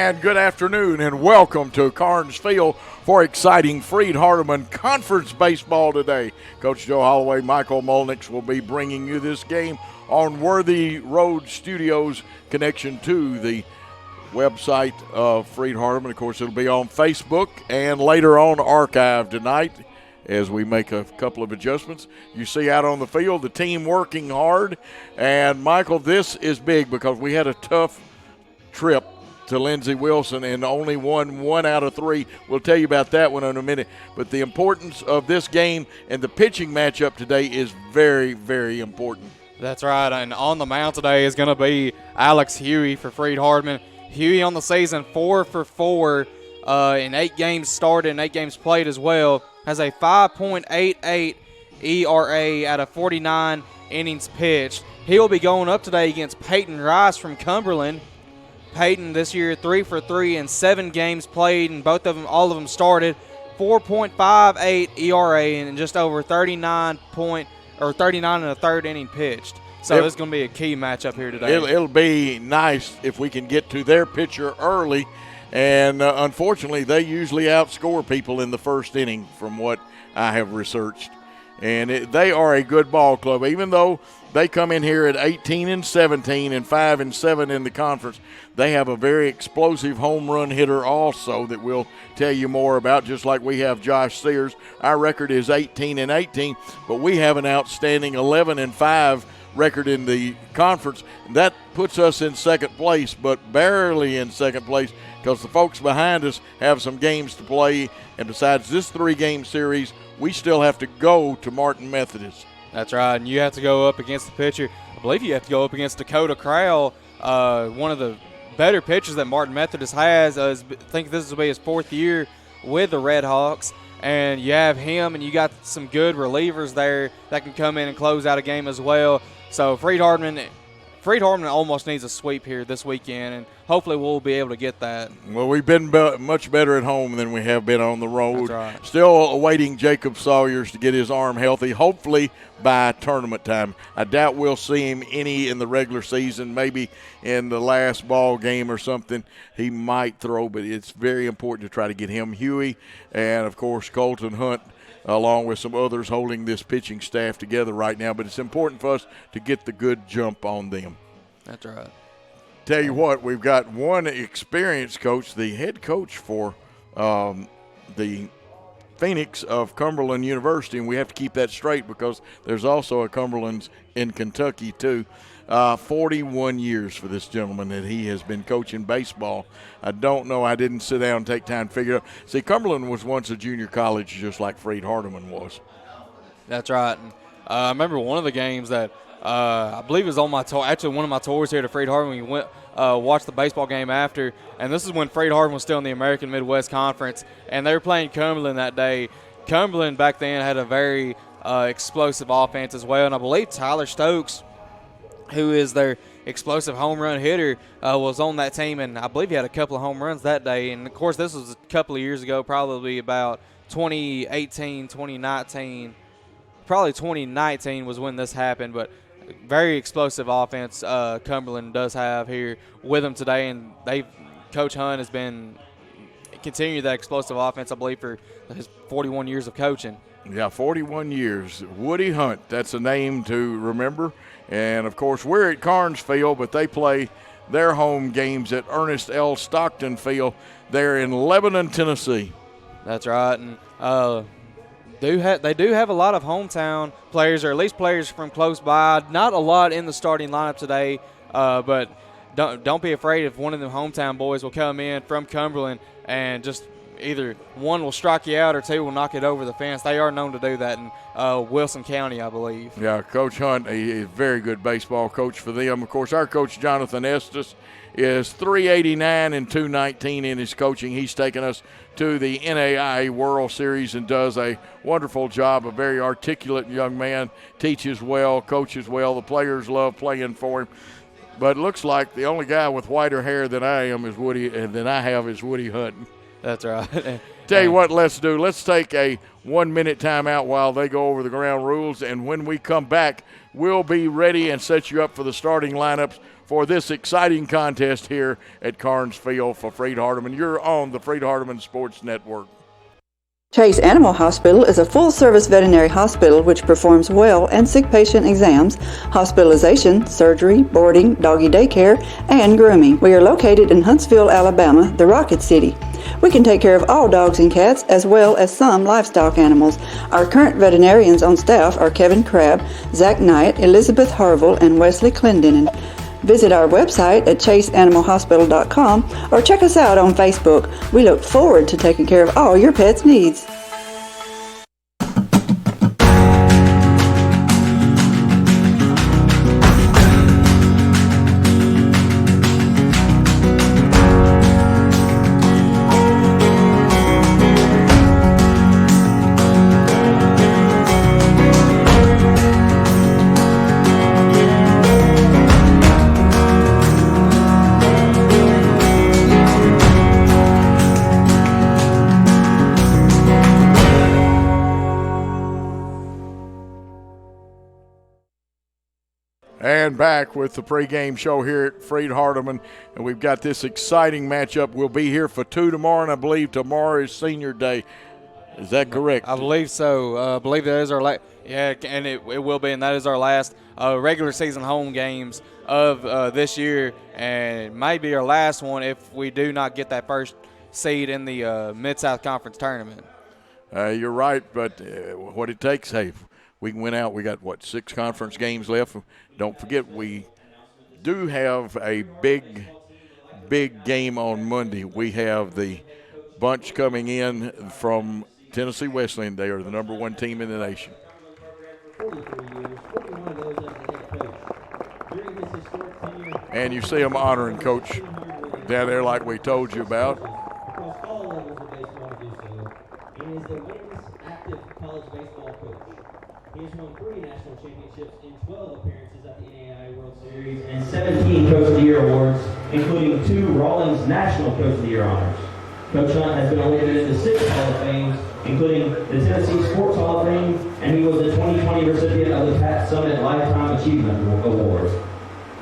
And good afternoon and welcome to Carnes Field for exciting Freed-Hardeman Conference baseball today. Coach Joe Holloway, Michael Molnix will be bringing you this game on Worthy Road Studios connection to the website of Freed-Hardeman. Of course, it'll be on Facebook and later on archived tonight as we make a couple of adjustments. You see out on the field the team working hard. And, Michael, this is big because we had a tough trip to Lindsey Wilson and only won 1 out of 3. We'll tell you about that one in a minute. But the importance of this game and the pitching matchup today is very, very important. That's right, and on the mound today is going to be Alex Huey for Freed-Hardeman. Huey on the season 4 for 4 in 8 games started and 8 games played as well. Has a 5.88 ERA out of 49 innings pitched. He'll be going up today against Peyton Rice from Cumberland. Peyton this year 3 for 3 in 7 games played, and all of them started. 4.58 ERA and just over 39 and a third inning pitched. So this is going to be a key matchup here today. It'll be nice if we can get to their pitcher early, and unfortunately they usually outscore people in the first inning from what I have researched. And they are a good ball club, even though they come in here at 18-17 and 5-7 in the conference. They have a very explosive home run hitter also that we'll tell you more about, just like we have Josh Sears. Our record is 18-18, but we have an outstanding 11-5 record in the conference. That puts us in second place, but barely in second place because the folks behind us have some games to play. And besides this 3-game series, we still have to go to Martin Methodist. That's right, and you have to go up against the pitcher. I believe you have to go up against Dakota Crowell, one of the better pitchers that Martin Methodist has. I think this will be his 4th year with the Red Hawks. And you have him, and you got some good relievers there that can come in and close out a game as well. So Freed-Hardeman almost needs a sweep here this weekend, and hopefully we'll be able to get that. Well, we've been much better at home than we have been on the road. That's right. Still awaiting Jacob Sawyers to get his arm healthy, hopefully by tournament time. I doubt we'll see him any in the regular season. Maybe in the last ball game or something he might throw, but it's very important to try to get him. Huey and, of course, Colton Hunt, along with some others holding this pitching staff together right now. But it's important for us to get the good jump on them. That's right. Tell you what, we've got one experienced coach, the head coach for the Phoenix of Cumberland University, and we have to keep that straight because there's also a Cumberland's in Kentucky too. 41 years for this gentleman that he has been coaching baseball. I don't know. I didn't sit down and take time to figure it out. See, Cumberland was once a junior college just like Freed-Hardeman was. That's right. And, I remember one of the games that I believe it was on my tour, actually one of my tours here to Freed-Hardeman. We went watched the baseball game after, and this is when Freed-Hardeman was still in the American Midwest Conference, and they were playing Cumberland that day. Cumberland back then had a very explosive offense as well, and I believe Tyler Stokes, who is their explosive home run hitter, was on that team, and I believe he had a couple of home runs that day. And, of course, this was a couple of years ago, probably about 2018, 2019. Probably 2019 was when this happened, but very explosive offense Cumberland does have here with them today, and Coach Hunt has been continuing that explosive offense, I believe, for his 41 years of coaching. Yeah, 41 years. Woody Hunt, that's a name to remember. And, of course, we're at Carnes Field, but they play their home games at Ernest L. Stockton Field. They're in Lebanon, Tennessee. That's right. And they do have a lot of hometown players, or at least players from close by. Not a lot in the starting lineup today, but don't be afraid if one of them hometown boys will come in from Cumberland and just either one will strike you out or two will knock it over the fence. They are known to do that in Wilson County, I believe. Yeah, Coach Hunt is a very good baseball coach for them. Of course, our coach, Jonathan Estes, is 389 and 219 in his coaching. He's taken us to the NAIA World Series and does a wonderful job. A very articulate young man, teaches well, coaches well. The players love playing for him. But it looks like the only guy with whiter hair than I have is Woody Hunt. That's right. Tell you what, let's do. Let's take a 1-minute timeout while they go over the ground rules, and when we come back, we'll be ready and set you up for the starting lineups for this exciting contest here at Carnes Field for Freed-Hardeman. You're on the Freed-Hardeman Sports Network. Chase Animal Hospital is a full-service veterinary hospital which performs well and sick patient exams, hospitalization, surgery, boarding, doggy daycare, and grooming. We are located in Huntsville, Alabama, the Rocket City. We can take care of all dogs and cats as well as some livestock animals. Our current veterinarians on staff are Kevin Crabb, Zach Knight, Elizabeth Harville, and Wesley Clendenin. Visit our website at chaseanimalhospital.com or check us out on Facebook. We look forward to taking care of all your pet's needs. And back with the pregame show here at Freed-Hardeman, and we've got this exciting matchup. We'll be here for 2 tomorrow, and I believe tomorrow is senior day. Is that correct? I believe so. I believe that is our last. Yeah, and it will be, and that is our last regular season home games of this year, and it may be our last one if we do not get that first seed in the Mid-South Conference tournament. You're right, but what it takes, hey, we can win out. We got, 6 conference games left. Don't forget, we do have a big game on Monday. We have the bunch coming in from Tennessee Wesleyan. They are the number 1 team in the nation. And you see them honoring Coach down there like we told you about. He has won 3 national championships in 12 appearances at the NAIA World Series and 17 Coach of the Year awards, including 2 Rawlings National Coach of the Year honors. Coach Hunt has been elected into 6 Hall of Fames, including the Tennessee Sports Hall of Fame, and he was the 2020 recipient of the Pat Summit Lifetime Achievement Award.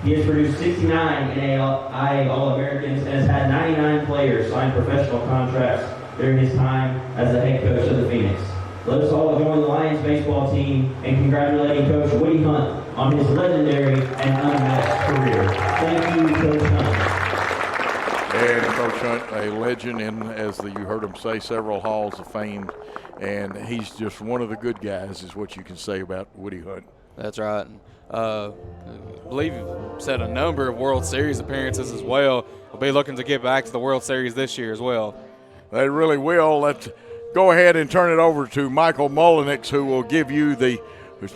He has produced 69 NAIA All-Americans and has had 99 players sign professional contracts during his time as the head coach of the Phoenix. Let us all join the Lions baseball team in congratulating Coach Woody Hunt on his legendary and unmatched career. Thank you, Coach Hunt. And Coach Hunt, a legend in, as you heard him say, several halls of fame, and he's just one of the good guys is what you can say about Woody Hunt. That's right. I believe you've set a number of World Series appearances as well. We'll be looking to get back to the World Series this year as well. They really will. Let's go ahead and turn it over to Michael Mullenix, who will give you the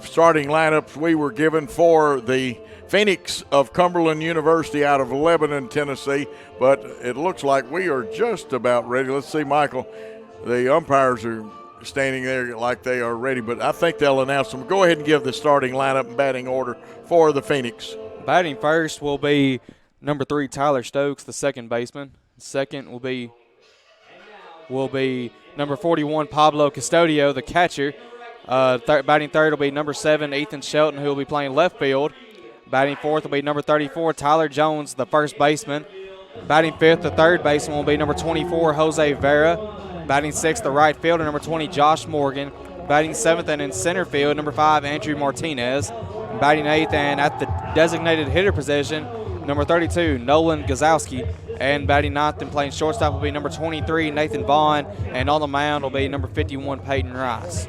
starting lineups we were given for the Phoenix of Cumberland University out of Lebanon, Tennessee. But it looks like we are just about ready. Let's see, Michael. The umpires are standing there like they are ready, but I think they'll announce them. Go ahead and give the starting lineup and batting order for the Phoenix. Batting first will be number 3, Tyler Stokes, the second baseman. Second will be number 41, Pablo Custodio, the catcher. Batting third will be number 7, Ethan Shelton, who will be playing left field. Batting fourth will be number 34, Tyler Jones, the first baseman. Batting fifth, the third baseman will be number 24, Jose Vera. Batting sixth, the right fielder, number 20, Josh Morgan. Batting seventh and in center field, number 5, Andrew Martinez. Batting eighth and at the designated hitter position, number 32, Nolan Gazowski. And batting ninth and playing shortstop will be number 23, Nathan Vaughn. And on the mound will be number 51, Peyton Rice.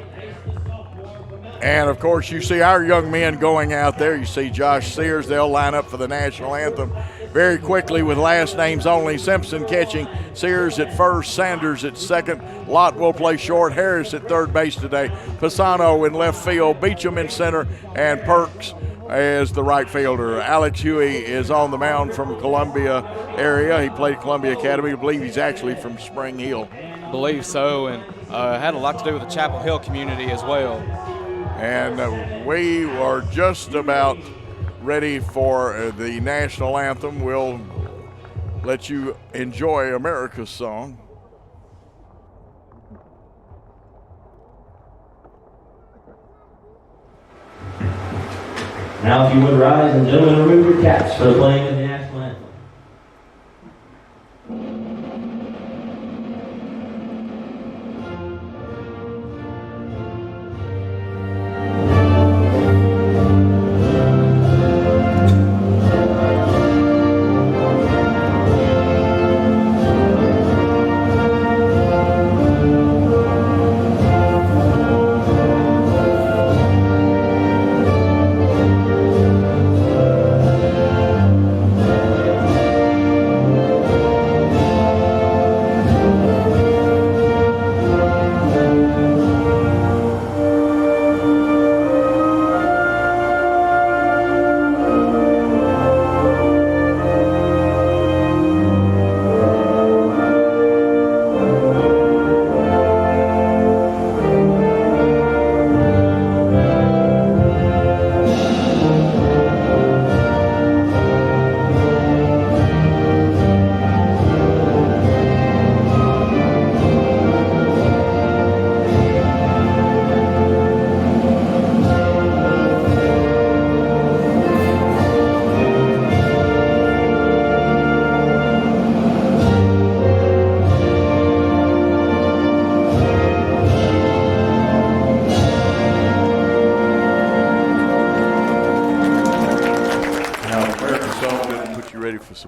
And, of course, you see our young men going out there. You see Josh Sears. They'll line up for the national anthem very quickly with last names only. Simpson catching, Sears at first, Sanders at second. Lott will play short, Harris at third base today. Pisano in left field, Beecham in center, and Perks as the right fielder. Alex Huey is on the mound from Columbia area. He played at Columbia Academy. I believe he's actually from Spring Hill. I believe so, and had a lot to do with the Chapel Hill community as well. And we are just about ready for the national anthem. We'll let you enjoy America's song. Now, if you would rise and gentlemen, remove your caps for the playing of the national anthem.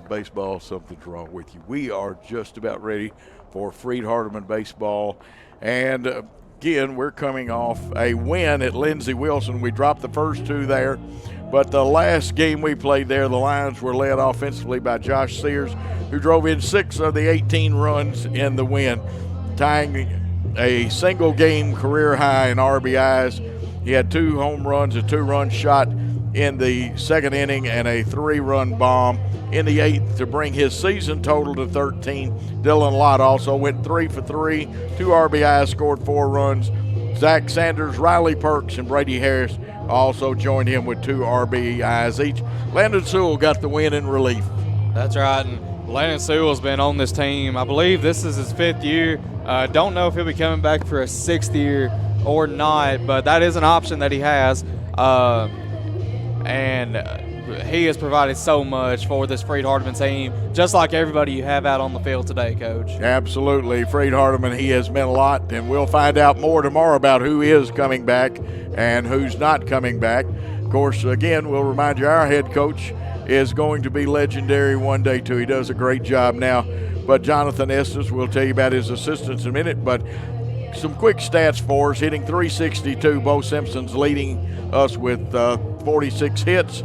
Baseball, something's wrong with you. We are just about ready for Freed-Hardeman baseball, and again, we're coming off a win at Lindsey Wilson. We dropped the first two there, but the last game we played there, the Lions were led offensively by Josh Sears, who drove in 6 of the 18 runs in the win, tying a single game career high in RBIs. He had 2 home runs, a 2-run shot in the second inning, and a 3-run bomb in the 8th to bring his season total to 13. Dylan Lott also went 3 for 3, 2 RBIs, scored 4 runs. Zach Sanders, Riley Perks, and Brady Harris also joined him with 2 RBIs each. Landon Sewell got the win in relief. That's right, and Landon Sewell's been on this team. I believe this is his 5th year. Don't know if he'll be coming back for a 6th year or not, but that is an option that he has. And he has provided so much for this Freed-Hardeman team, just like everybody you have out on the field today, Coach. Absolutely. Freed-Hardeman, he has meant a lot, and we'll find out more tomorrow about who is coming back and who's not coming back. Of course, again, we'll remind you our head coach is going to be legendary one day, too. He does a great job now. But Jonathan Estes, we'll tell you about his assistants in a minute, but some quick stats for us. Hitting .362, Bo Simpson's leading us with 46 hits.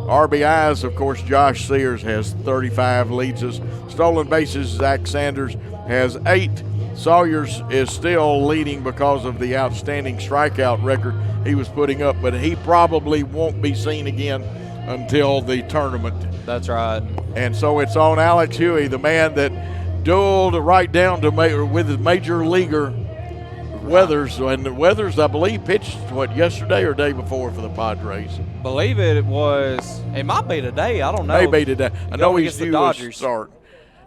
RBIs, of course, Josh Sears has 35, leads us. Stolen bases, Zach Sanders has 8. Sawyers is still leading because of the outstanding strikeout record he was putting up, but he probably won't be seen again until the tournament. That's right. And so it's on Alex Huey, the man that dueled right down to with his major leaguer Weathers, and Weathers, I believe, pitched, yesterday or day before for the Padres? Believe it might be today. I don't know. Maybe today. I know he's due to start.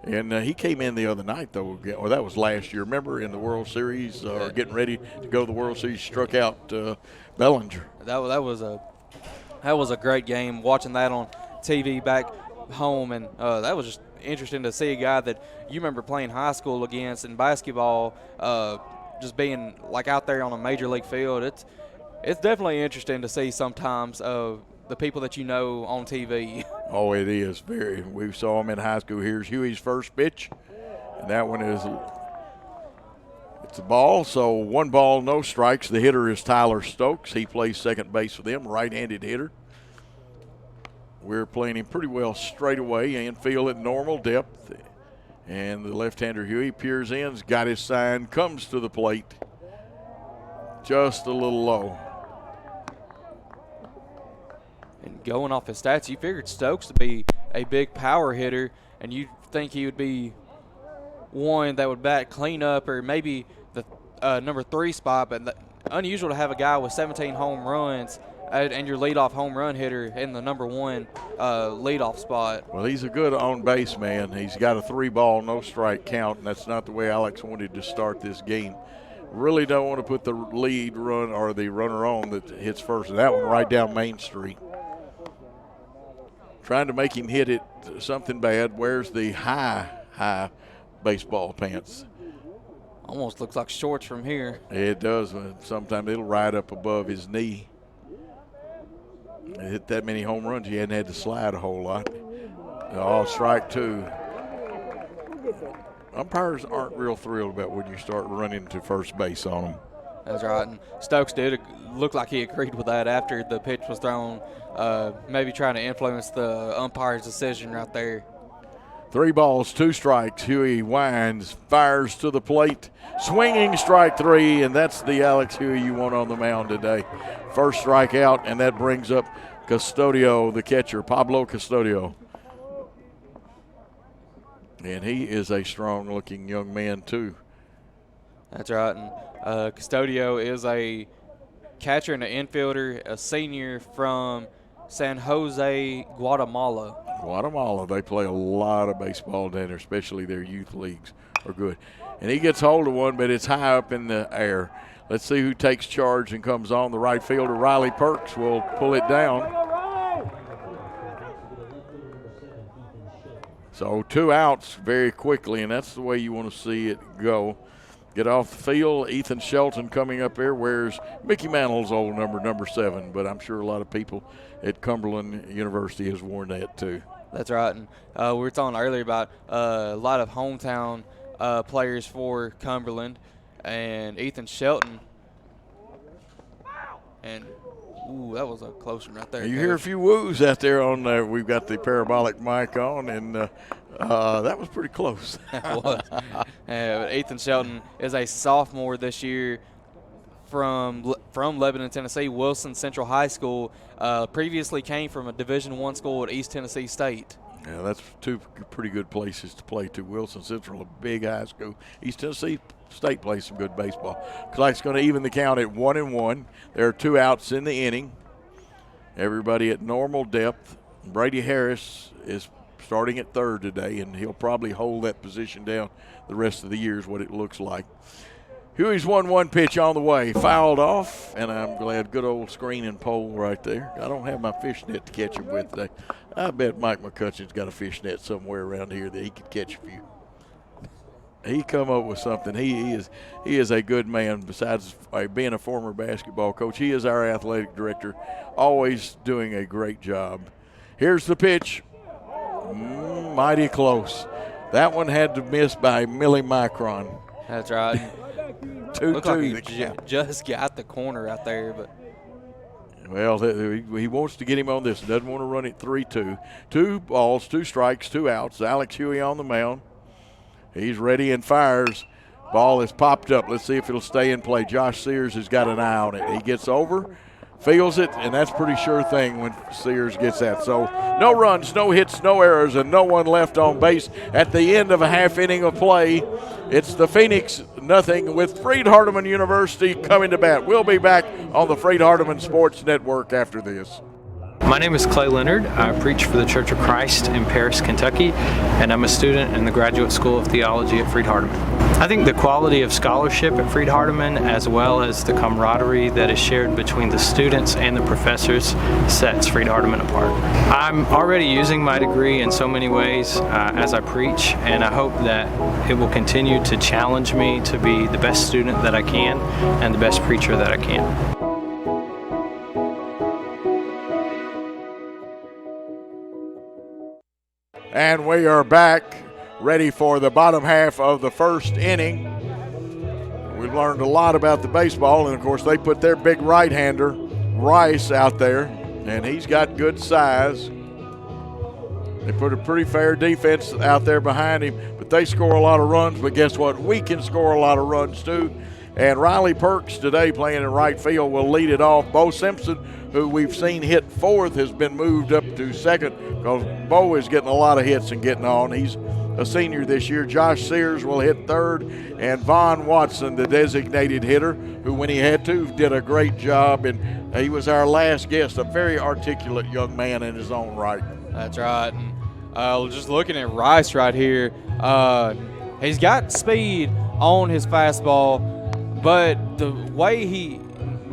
And he came in the other night, though, or that was last year. Remember in the World Series, getting ready to go to the World Series, struck out Bellinger. That was a great game. Watching that on TV back home, and that was just interesting to see a guy that you remember playing high school against in basketball. Just being like out there on a major league field, it's definitely interesting to see sometimes the people that you know on TV. Oh, it is very. We saw him in high school. Here's Huey's first pitch, and that one it's a ball. So 1 ball, no strikes. The hitter is Tyler Stokes. He plays second base for them, right-handed hitter. We're playing him pretty well straight away, infield at normal depth. And the left-hander Huey peers in, got his sign, comes to the plate. Just a little low. And going off his stats, you figured Stokes to be a big power hitter, and you'd think he would be one that would bat cleanup or maybe the number 3 spot, but unusual to have a guy with 17 home runs and your leadoff home run hitter in the number 1 leadoff spot. Well, he's a good on-base man. He's got a 3-ball, no-strike count, and that's not the way Alex wanted to start this game. Really don't want to put the lead run or the runner on that hits first, and that one right down Main Street. trying to make him hit it something bad. Wears the high baseball pants. Almost looks like shorts from here. It does. Sometimes it'll ride up above his knee. Hit that many home runs, he hadn't had to slide a whole lot. Oh, strike two. Umpires aren't real thrilled about when you start running to first base on them. That's right. And Stokes did look like he agreed with that after the pitch was thrown, maybe trying to influence the umpire's decision right there. 3 balls, 2 strikes. Huey winds, fires to the plate, swinging strike 3, and that's the Alex Huey you want on the mound today. First strikeout, and that brings up Custodio, the catcher, Pablo Custodio. And he is a strong-looking young man, too. That's right. And Custodio is a catcher and an infielder, a senior from San Jose, Guatemala. Guatemala, they play a lot of baseball down there, especially their youth leagues are good. And he gets hold of one, but it's high up in the air. Let's see who takes charge and comes on. The right fielder, Riley Perks, will pull it down. So 2 outs very quickly, and that's the way you want to see it go. Get off the field. Ethan Shelton coming up there wears Mickey Mantle's old number 7, but I'm sure a lot of people at Cumberland University has worn that too. That's right. And we were talking earlier about a lot of hometown players for Cumberland, and Ethan Shelton. And ooh, that was a close one right there. You hear a few woos out there on there. We've got the parabolic mic on, and that was pretty close. It was. But Ethan Shelton is a sophomore this year from Lebanon, Tennessee, Wilson Central High School. Previously came from a Division I school at East Tennessee State. Yeah, that's 2 pretty good places to play to. Wilson Central, a big high school. East Tennessee State plays some good baseball. Clark's going to even the count at 1-1. There are 2 outs in the inning. Everybody at normal depth. Brady Harris is starting at third today, and he'll probably hold that position down the rest of the year is what it looks like. Huey's 1-1 pitch on the way. Fouled off, and I'm glad good old screening pole right there. I don't have my fishnet to catch him with today. I bet Mike McCutcheon's got a fishnet somewhere around here that he could catch a few. He come up with something. He is a good man. Besides being a former basketball coach, he is our athletic director, always doing a great job. Here's the pitch. Mighty close. That one had to miss by millimicron. That's right. 2-2. Looked like he just got the corner out there, but. Well, he wants to get him on this. Doesn't want to run it 3-2. 2 balls, 2 strikes, 2 outs. Alex Huey on the mound. He's ready and fires. Ball is popped up. Let's see if it'll stay in play. Josh Sears has got an eye on it. He gets over, feels it, and that's a pretty sure thing when Sears gets that. So no runs, no hits, no errors, and no one left on base at the end of a half inning of play. It's the Phoenix 0 with Freed-Hardeman University coming to bat. We'll be back on the Freed-Hardeman Sports Network after this. My name is Clay Leonard. I preach for the Church of Christ in Paris, Kentucky, and I'm a student in the Graduate School of Theology at Freed-Hardeman. I think the quality of scholarship at Freed-Hardeman, as well as the camaraderie that is shared between the students and the professors, sets Freed-Hardeman apart. I'm already using my degree in so many ways as I preach, and I hope that it will continue to challenge me to be the best student that I can and the best preacher that I can. And we are back, ready for the bottom half of the first inning. We've learned a lot about the baseball, and of course they put their big right-hander, Rice, out there, and he's got good size. They put a pretty fair defense out there behind him, but they score a lot of runs. But guess what? We can score a lot of runs too. And Riley Perks today playing in right field will lead it off. Bo Simpson, who we've seen hit 4th, has been moved up to 2nd because Bo is getting a lot of hits and getting on. He's a senior this year. Josh Sears will hit 3rd, and Vaughn Watson, the designated hitter, who when he had to did a great job, and he was our last guest, a very articulate young man in his own right. That's right. And just looking at Rice right here, he's got speed on his fastball, but the way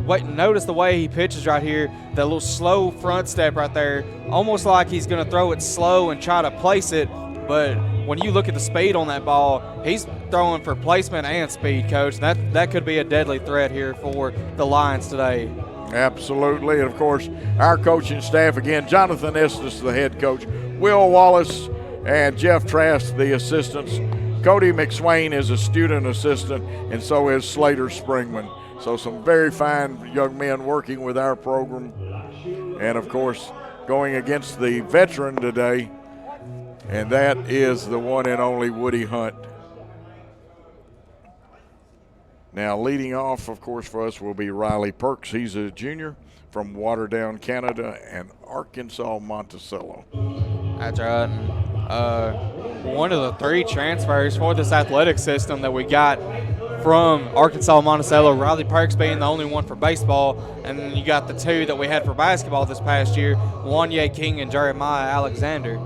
notice the way he pitches right here, that little slow front step right there, almost like he's going to throw it slow and try to place it. But when you look at the speed on that ball, he's throwing for placement and speed, Coach. That could be a deadly threat here for the Lions today. Absolutely. And, of course, our coaching staff, again, Jonathan Estes, the head coach, Will Wallace and Jeff Trask, the assistants. Cody McSwain is a student assistant, and so is Slater Springman. So some very fine young men working with our program. And, of course, going against the veteran today, and that is the one and only Woody Hunt. Now, leading off, of course, for us will be Riley Perks. He's a junior from Waterdown, Canada, and Arkansas Monticello. That's right. One of the 3 transfers for this athletic system that we got from Arkansas Monticello, Riley Perks being the only one for baseball, and then you got the 2 that we had for basketball this past year, Wanye King and Jeremiah Alexander.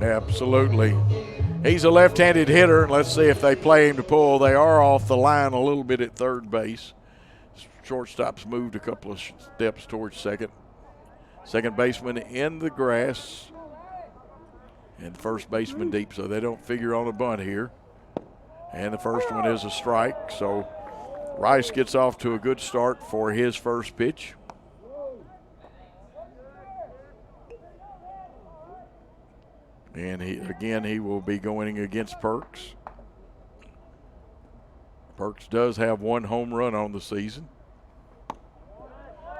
Absolutely. He's a left-handed hitter. Let's see if they play him to pull. They are off the line a little bit at third base. Shortstop's moved a couple of steps towards second. Second baseman in the grass. And first baseman deep, so they don't figure on a bunt here. And the first one is a strike, so Rice gets off to a good start for his first pitch. And he will be going against Perks. Perks does have 1 home run on the season.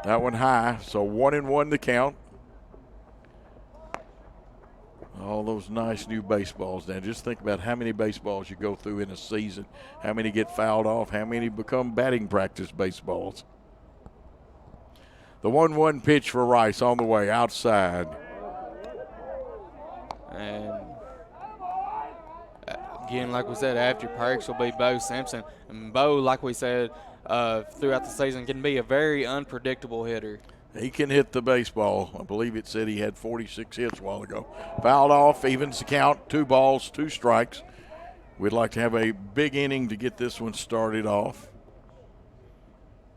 That one high, so 1-1 the count. All those nice new baseballs. Now just think about how many baseballs you go through in a season, how many get fouled off, how many become batting practice baseballs. The 1-1 pitch for Rice on the way outside. And again, like we said, after Perks will be Bo Simpson. And Bo, like we said, throughout the season can be a very unpredictable hitter. He can hit the baseball. I believe it said he had 46 hits a while ago. Fouled off, evens the count, 2 balls, 2 strikes. We'd like to have a big inning to get this one started off.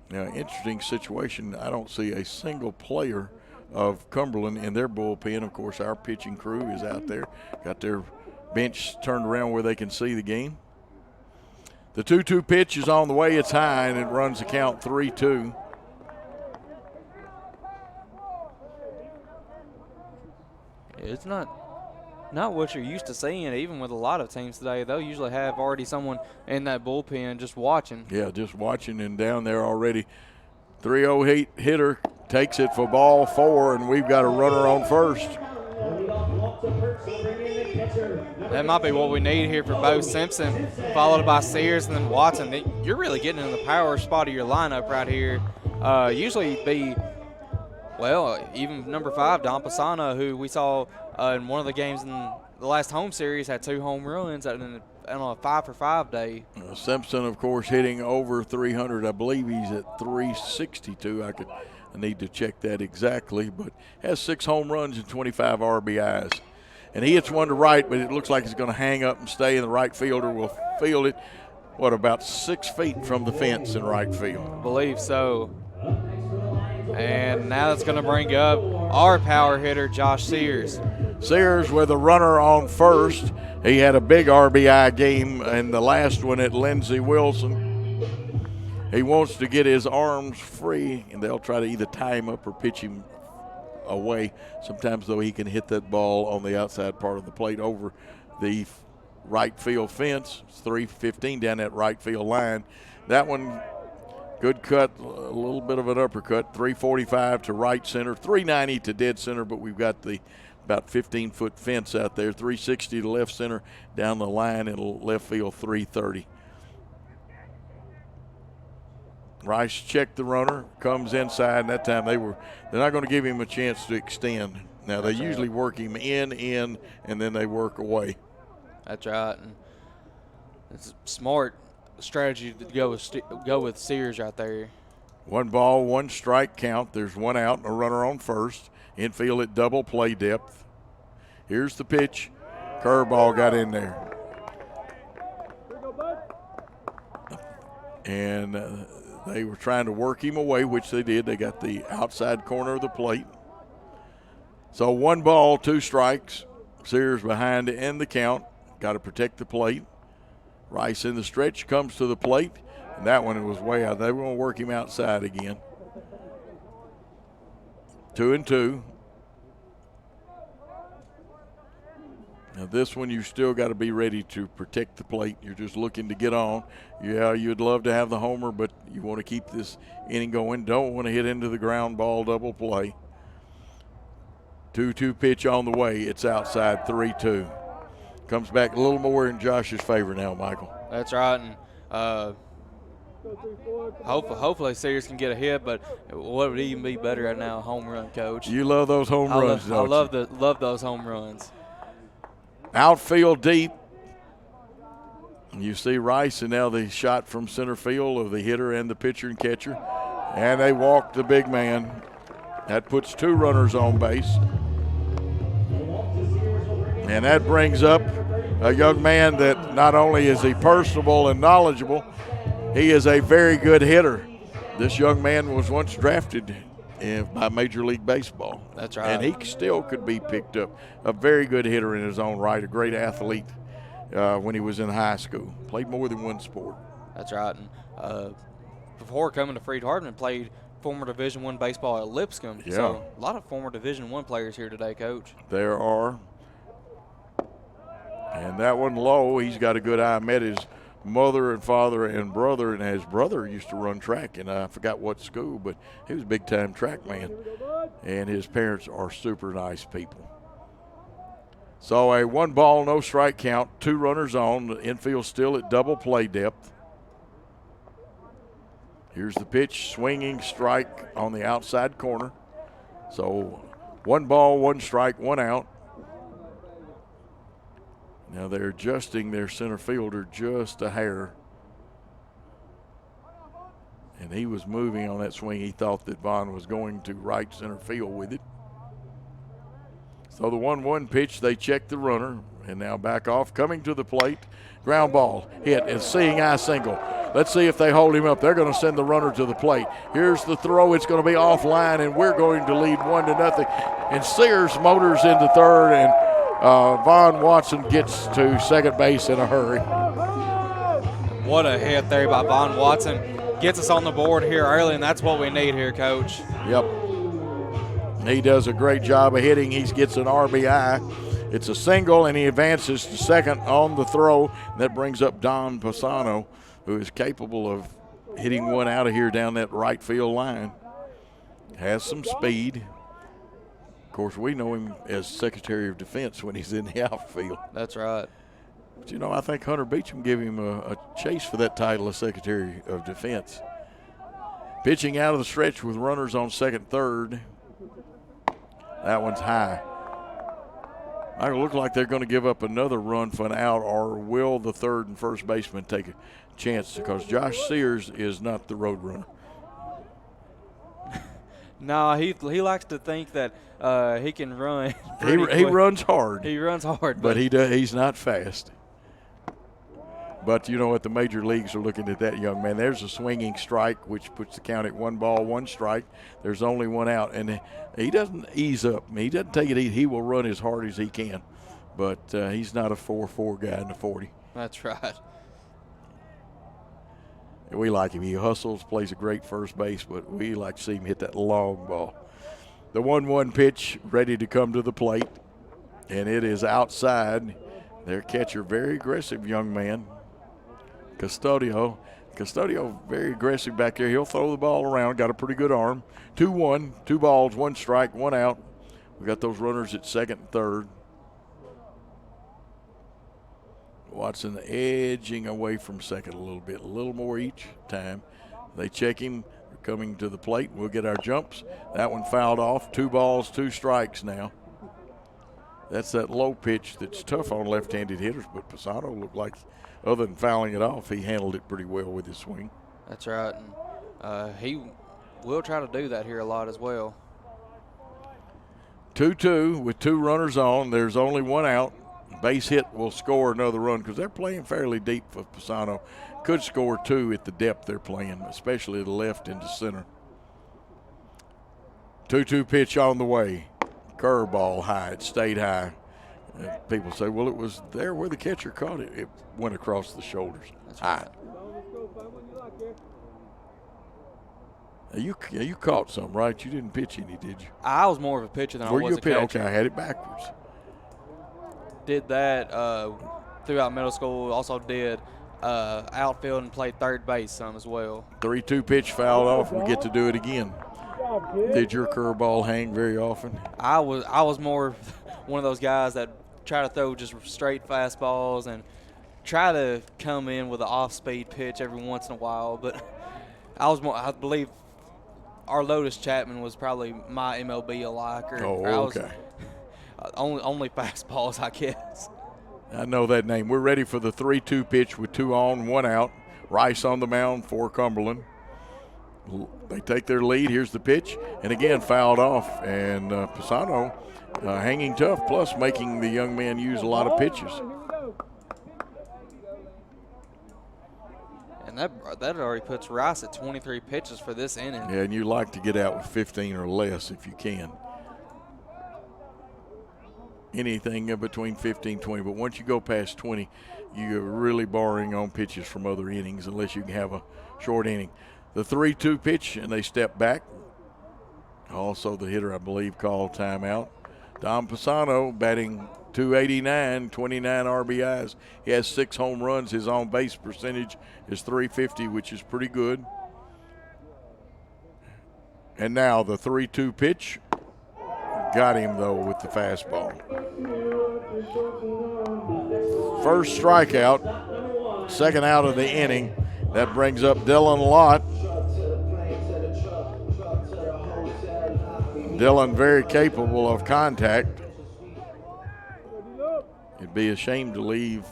Now, interesting situation. I don't see a single player of Cumberland in their bullpen. Of course, our pitching crew is out there. Got their bench turned around where they can see the game. The 2-2 pitch is on the way. It's high, and it runs the count 3-2. It's not what you're used to seeing, even with a lot of teams today. They'll usually have already someone in that bullpen just watching. Yeah, just watching, and down there already. 3-0 hitter takes it for ball 4, and we've got a runner on first. That might be what we need here for Bo Simpson, followed by Sears and then Watson. You're really getting in the power spot of your lineup right here. Usually be, well, even number 5, Don Pisano, who we saw in one of the games in the last home series, had 2 home runs on a 5-for-5 day. Simpson, of course, hitting over 300. I believe he's at 362. I need to check that exactly, but has 6 home runs and 25 RBIs. And he hits one to right, but it looks like he's going to hang up and stay, and the right fielder will field it, about 6 feet from the fence in right field? I believe so. And now that's going to bring up our power hitter, Josh Sears. Sears with a runner on first. He had a big RBI game in the last one at Lindsey Wilson. He wants to get his arms free, and they'll try to either tie him up or pitch him away. Sometimes, though, he can hit that ball on the outside part of the plate over the right field fence. It's 315 down that right field line. That one, good cut, a little bit of an uppercut. 345 to right center, 390 to dead center, but we've got the about 15-foot fence out there. 360 to left center, down the line in left field, 330. Rice checked the runner, comes inside, and that time they're not going to give him a chance to extend. Now, they usually work him in, and then they work away. That's right. And it's a smart strategy to go with Sears right there. 1 ball, 1 strike count. There's 1 out and a runner on first. Infield at double play depth. Here's the pitch. Curveball got in there. And They were trying to work him away, which they did. They got the outside corner of the plate. So 1 ball, 2 strikes. Sears behind to end the count. Got to protect the plate. Rice in the stretch comes to the plate, and that one was way out. They were going to work him outside again. 2-2. Now this one you still got to be ready to protect the plate. You're just looking to get on. Yeah, you'd love to have the homer, but you want to keep this inning going. Don't want to hit into the ground ball double play. 2-2 pitch on the way. It's outside, 3-2. Comes back a little more in Josh's favor now, Michael. That's right, and hopefully Sears can get a hit, but what would even be better right now, a home run, Coach? You love those home runs, don't you? I love those home runs. Outfield deep. You see Rice, and now the shot from center field of the hitter and the pitcher and catcher. And they walk the big man. That puts 2 runners on base. And that brings up a young man that not only is he personable and knowledgeable, he is a very good hitter. This young man was once drafted by Major League Baseball. That's right. And he still could be picked up. A very good hitter in his own right, a great athlete when he was in high school. Played more than one sport. That's right. And before coming to Freed-Hardeman, played former Division I baseball at Lipscomb. Yeah. So a lot of former Division I players here today, Coach. There are. And that one low, he's got a good eye. Met his mother and father and brother, and his brother used to run track, and I forgot what school, but he was a big-time track man. And his parents are super nice people. So a 1 ball, no strike count, 2 runners on. The infield still at double play depth. Here's the pitch, swinging strike on the outside corner. So 1 ball, 1 strike, 1 out. Now they're adjusting their center fielder just a hair. And he was moving on that swing. He thought that Vaughn was going to right center field with it. So the 1-1 pitch, they check the runner, and now back off, coming to the plate. Ground ball, hit, and seeing eye single. Let's see if they hold him up. They're going to send the runner to the plate. Here's the throw. It's going to be offline, and we're going to lead 1-0. And Sears motors into third, and Vaughn Watson gets to second base in a hurry. What a hit there by Vaughn Watson. Gets us on the board here early, and that's what we need here, Coach. Yep. He does a great job of hitting. He gets an RBI. It's a single, and he advances to second on the throw. That brings up Don Pisano, who is capable of hitting one out of here down that right field line. Has some speed. Of course, we know him as Secretary of Defense when he's in the outfield. That's right. But, you know, I think Hunter Beecham gave him a chase for that title of Secretary of Defense. Pitching out of the stretch with runners on second, third. That one's high. It looks like they're going to give up another run for an out, or will the third and first baseman take a chance, because Josh Sears is not the road runner. No, he likes to think that he can run. He runs hard. He runs hard. But he's not fast. But, you know what, the major leagues are looking at that young man. There's a swinging strike, which puts the count at 1 ball, 1 strike. There's only 1 out. And he doesn't ease up. He doesn't take it easy. He will run as hard as he can. But he's not a 4-4 guy in the 40. That's right. We like him. He hustles, plays a great first base, but we like to see him hit that long ball. The 1-1 pitch ready to come to the plate, and it is outside. Their catcher, very aggressive young man. Custodio, very aggressive back there. He'll throw the ball around, got a pretty good arm. 2-1, 2 balls, 1 strike, 1 out. We got those runners at second and third. Watson edging away from second a little more each time. They check him, they're coming to the plate. We'll get our jumps. That one fouled off. 2 balls, 2 strikes now. That's that low pitch that's tough on left-handed hitters, but Pisano looked like, other than fouling it off, he handled it pretty well with his swing. That's right. And, he will try to do that here a lot as well. 2-2 with 2 runners on. There's only 1 out. Base hit will score another run because they're playing fairly deep for Pisano. Could score 2 at the depth they're playing, especially the left into center. 2-2 pitch on the way. Curveball high. It stayed high. People say, well, it was there where the catcher caught it. It went across the shoulders. That's high. You caught some, right? You didn't pitch any, did you? I was more of a pitcher than I was a catcher. Okay, I had it backwards. Did that throughout middle school. Also did outfield and played third base some as well. 3-2 pitch fouled off. We get to do it again. Did your curveball hang very often? I was more one of those guys that try to throw just straight fastballs and try to come in with an off-speed pitch every once in a while. But I believe our Lotus Chapman was probably my MLB alike. Okay. Only fastballs, I guess. I know that name. We're ready for the 3-2 pitch with 2 on, 1 out. Rice on the mound for Cumberland. They take their lead. Here's the pitch, and again fouled off. And Pisano hanging tough, plus making the young man use a lot of pitches. And that already puts Rice at 23 pitches for this inning. Yeah, and you like to get out with 15 or less if you can. Anything between 15, 20, but once you go past 20, you're really borrowing on pitches from other innings unless you can have a short inning. The 3-2 pitch, and they step back. Also, the hitter, I believe, called timeout. Dom Pisano batting .289, 29 RBIs. He has 6 home runs. His on-base percentage is .350, which is pretty good. And now the 3-2 pitch. Got him, though, with the fastball. First strikeout, second out of the inning. That brings up Dylan Lott. Dylan very capable of contact. It'd be a shame to leave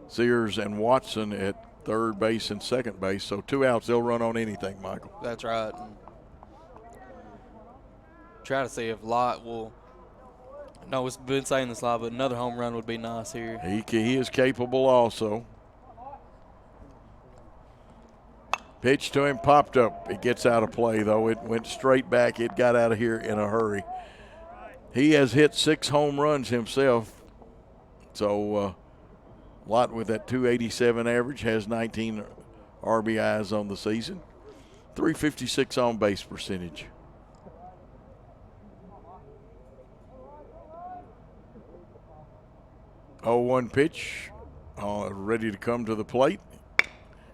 Sears and Watson at third base and second base. So 2 outs, they'll run on anything, Michael. That's right. Try to see if Lott will. No, it's been saying this a lot, but another home run would be nice here. He is capable also. Pitch to him, popped up. It gets out of play, though. It went straight back. It got out of here in a hurry. He has hit 6 home runs himself. So Lott with that .287 average has 19 RBIs on the season. .356 on base percentage. 0-1 pitch, ready to come to the plate.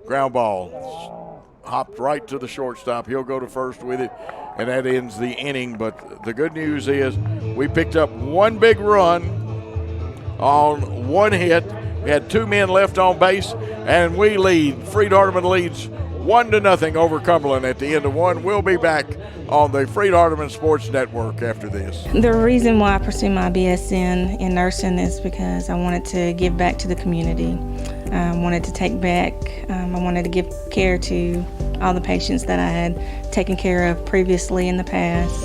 Ground ball, hopped right to the shortstop. He'll go to first with it, and that ends the inning. But the good news is we picked up 1 big run on 1 hit. We had 2 men left on base, and we lead. Freed-Hardeman leads 1-0 over Cumberland at the end of 1. We'll be back on the Freed-Hardeman Sports Network after this. The reason why I pursued my BSN in nursing is because I wanted to give back to the community. I wanted to take back, I wanted to give care to all the patients that I had taken care of previously in the past.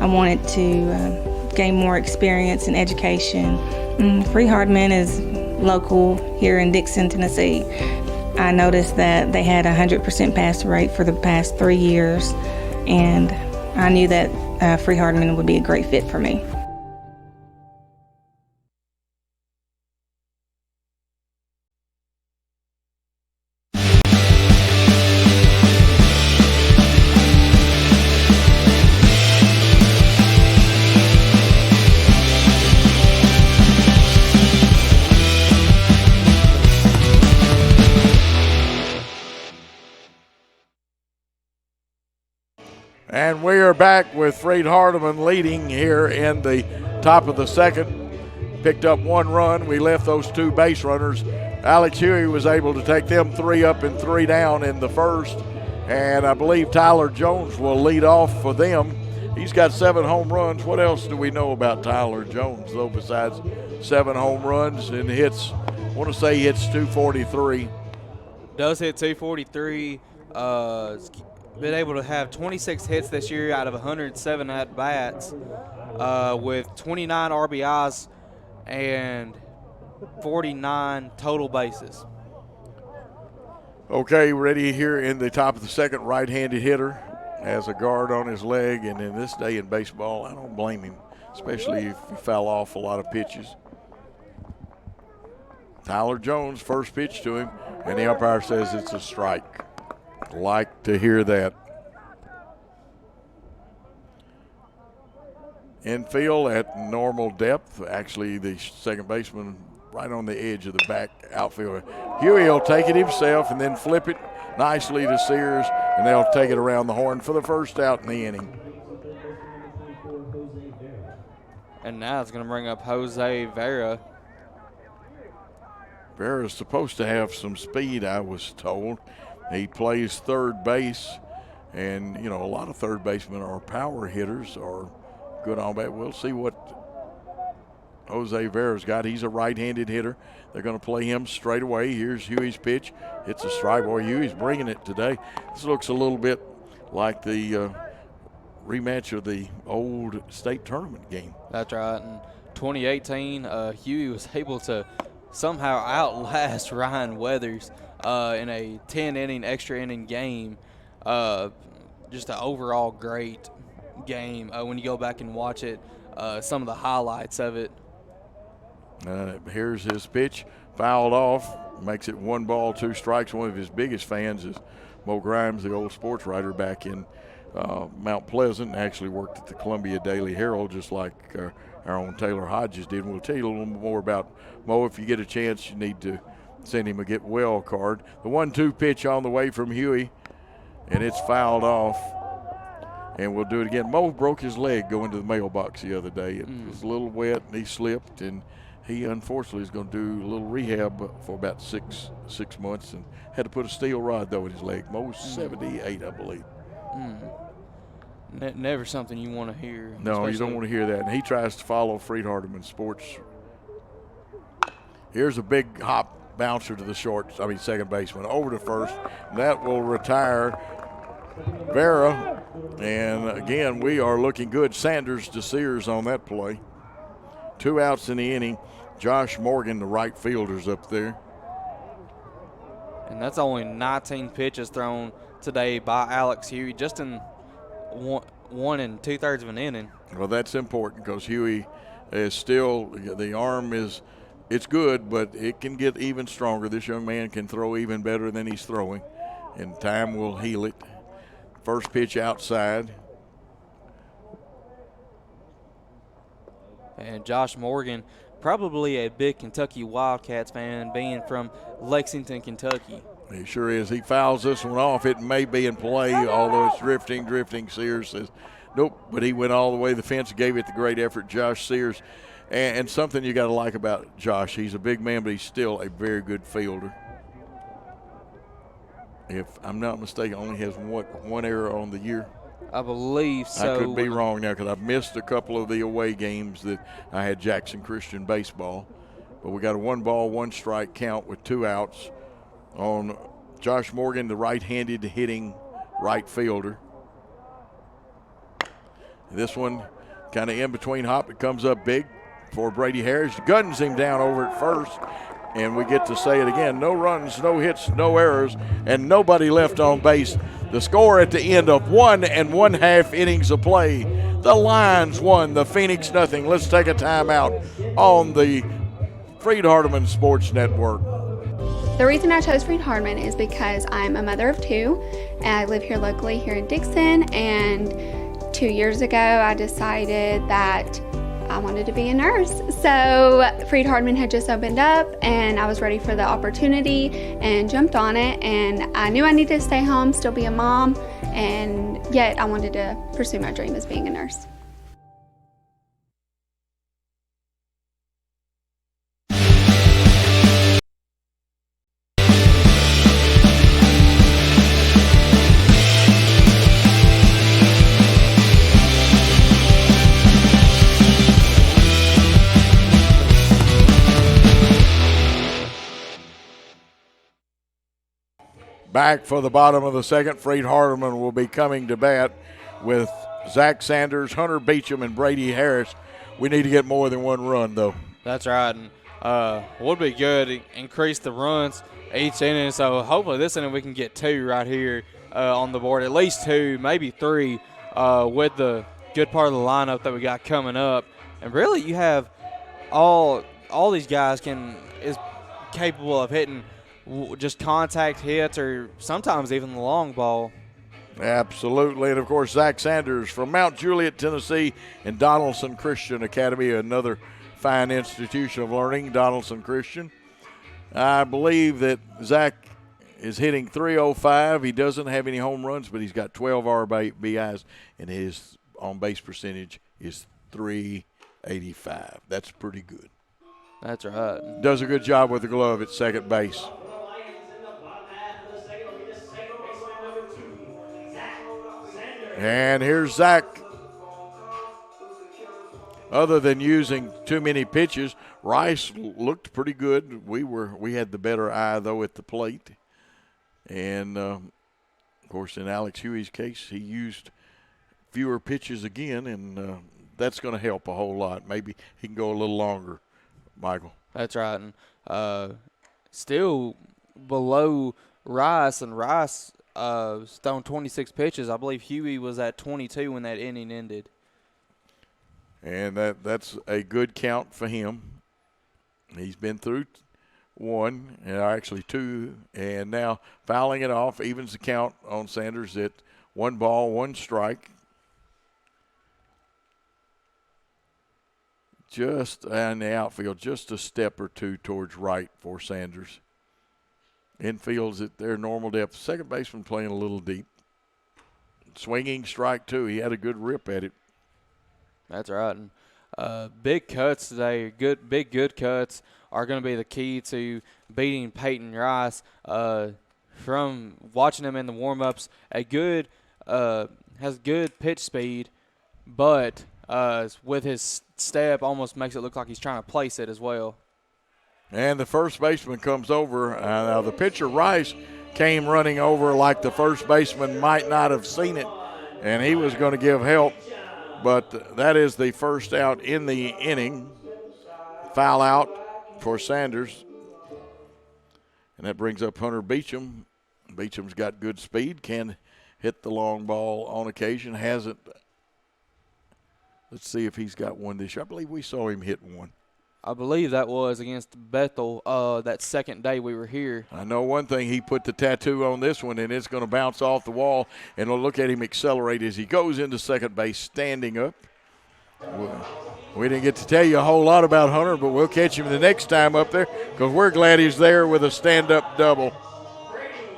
I wanted to gain more experience and education. Freed-Hardeman is local here in Dixon, Tennessee. I noticed that they had a 100% pass rate for the past 3 years, and I knew that Freed-Hardeman would be a great fit for me. And we are back with Freed-Hardeman leading here in the top of the second. Picked up 1 run. We left those 2 base runners. Alex Huey was able to take them 3 up and 3 down in the first. And I believe Tyler Jones will lead off for them. He's got 7 home runs. What else do we know about Tyler Jones, though, besides 7 home runs and hits? I want to say he hits .243. Does hit .243. Been able to have 26 hits this year out of 107 at-bats with 29 RBIs, and 49 total bases. Okay, ready here in the top of the second, right-handed hitter. Has a guard on his leg, and in this day in baseball, I don't blame him, especially if he foul off a lot of pitches. Tyler Jones, first pitch to him, and the umpire says it's a strike. Like to hear that. Infield at normal depth. Actually, the second baseman right on the edge of the back outfield. Huey will take it himself and then flip it nicely to Sears, and they'll take it around the horn for the first out in the inning. And now it's going to bring up Jose Vera. Vera's supposed to have some speed, I was told. He plays third base, and, you know, a lot of third basemen are power hitters or good on bat. We'll see what Jose Vera's got. He's a right-handed hitter. They're going to play him straight away. Here's Huey's pitch. It's a strike. Boy, Huey's bringing it today. This looks a little bit like the rematch of the old state tournament game. That's right. In 2018, Huey was able to somehow outlast Ryan Weathers in a 10-inning, extra-inning game. Just an overall great game. When you go back and watch it, some of the highlights of it. Here's his pitch, fouled off, makes it 1 ball, 2 strikes. One of his biggest fans is Mo Grimes, the old sports writer back in Mount Pleasant, and actually worked at the Columbia Daily Herald just like our own Taylor Hodges did. And we'll tell you a little more about Mo. If you get a chance, you need to send him a get well card. The 1-2 pitch on the way from Huey, and it's fouled off. And we'll do it again. Mo broke his leg going to the mailbox the other day. It was a little wet, and he slipped, and he unfortunately is going to do a little rehab for about six months, and had to put a steel rod, though, in his leg. Mo's 78, I believe. Never something you want to hear. No, you don't want to hear that. And he tries to follow Freed-Hardeman sports. Here's a big hop bouncer to the second baseman, over to first. That will retire Vera. And again, we are looking good. Sanders to Sears on that play. 2 outs in the inning. Josh Morgan, the right fielder's up there. And that's only 19 pitches thrown today by Alex Huey, just in 1 2/3 of an inning. Well, that's important because Huey is still, the arm is, it's good, but it can get even stronger. This young man can throw even better than he's throwing, and time will heal it. First pitch outside. And Josh Morgan, probably a big Kentucky Wildcats fan, being from Lexington, Kentucky. He sure is. He fouls this one off. It may be in play, although it's drifting. Sears says, nope, but he went all the way to the fence, gave it the great effort, Josh Sears. And something you got to like about Josh, he's a big man, but he's still a very good fielder. If I'm not mistaken, only has one error on the year. I believe so. I could be wrong now because I've missed a couple of the away games that I had Jackson Christian baseball. But we got a 1 ball, 1 strike count with 2 outs on Josh Morgan, the right-handed hitting right fielder. This one kind of in between hop. It comes up big for Brady Harris. Guns him down over at first. And we get to say it again. No runs, no hits, no errors, and nobody left on base. The score at the end of 1 1/2 innings of play. The Lions won, the Phoenix nothing. Let's take a timeout on the Freed-Hardeman Sports Network. The reason I chose Freed-Hardeman is because I'm a mother of 2, and I live here locally here in Dixon, and 2 years ago I decided that I wanted to be a nurse. So Freed-Hardeman had just opened up, and I was ready for the opportunity and jumped on it, and I knew I needed to stay home, still be a mom, and yet I wanted to pursue my dream as being a nurse. Back for the bottom of the second, Freed-Hardeman will be coming to bat with Zach Sanders, Hunter Beecham, and Brady Harris. We need to get more than 1 run, though. That's right. And would be good. Increase the runs each inning. So hopefully this inning we can get 2 right here on the board, at least 2, maybe 3, with the good part of the lineup that we got coming up. And really, you have all these guys is capable of hitting just contact hits or sometimes even the long ball. Absolutely. And, of course, Zach Sanders from Mount Juliet, Tennessee, and Donaldson Christian Academy, another fine institution of learning, Donaldson Christian. I believe that Zach is hitting .305. He doesn't have any home runs, but he's got 12 RBIs, and his on-base percentage is .385. That's pretty good. That's right. Does a good job with the glove at second base. And here's Zach. Other than using too many pitches, Rice looked pretty good. We had the better eye, though, at the plate. And, of course, in Alex Huey's case, he used fewer pitches again, and that's going to help a whole lot. Maybe he can go a little longer, Michael. That's right. And still below Rice, and Rice thrown 26 pitches. I believe Huey was at 22 when that inning ended. And that's a good count for him. He's been through 1, and actually 2, and now fouling it off evens the count on Sanders at 1 ball, 1 strike. Just in the outfield, just a step or 2 towards right for Sanders. Infield's at their normal depth. Second baseman playing a little deep. Swinging strike 2. He had a good rip at it. That's right. And big cuts today, good cuts are going to be the key to beating Peyton Rice. From watching him in the warm-ups, has good pitch speed, but with his step almost makes it look like he's trying to place it as well. And the first baseman comes over. Now the pitcher, Rice, came running over like the first baseman might not have seen it, and he was going to give help. But that is the first out in the inning. Foul out for Sanders. And that brings up Hunter Beecham. Beecham's got good speed, can hit the long ball on occasion, hasn't. Let's see if he's got one this year. I believe we saw him hit one. I believe that was against Bethel that second day we were here. I know one thing, he put the tattoo on this one, and it's going to bounce off the wall, and we'll look at him accelerate as he goes into second base standing up. We didn't get to tell you a whole lot about Hunter, but we'll catch him the next time up there because we're glad he's there with a stand-up double.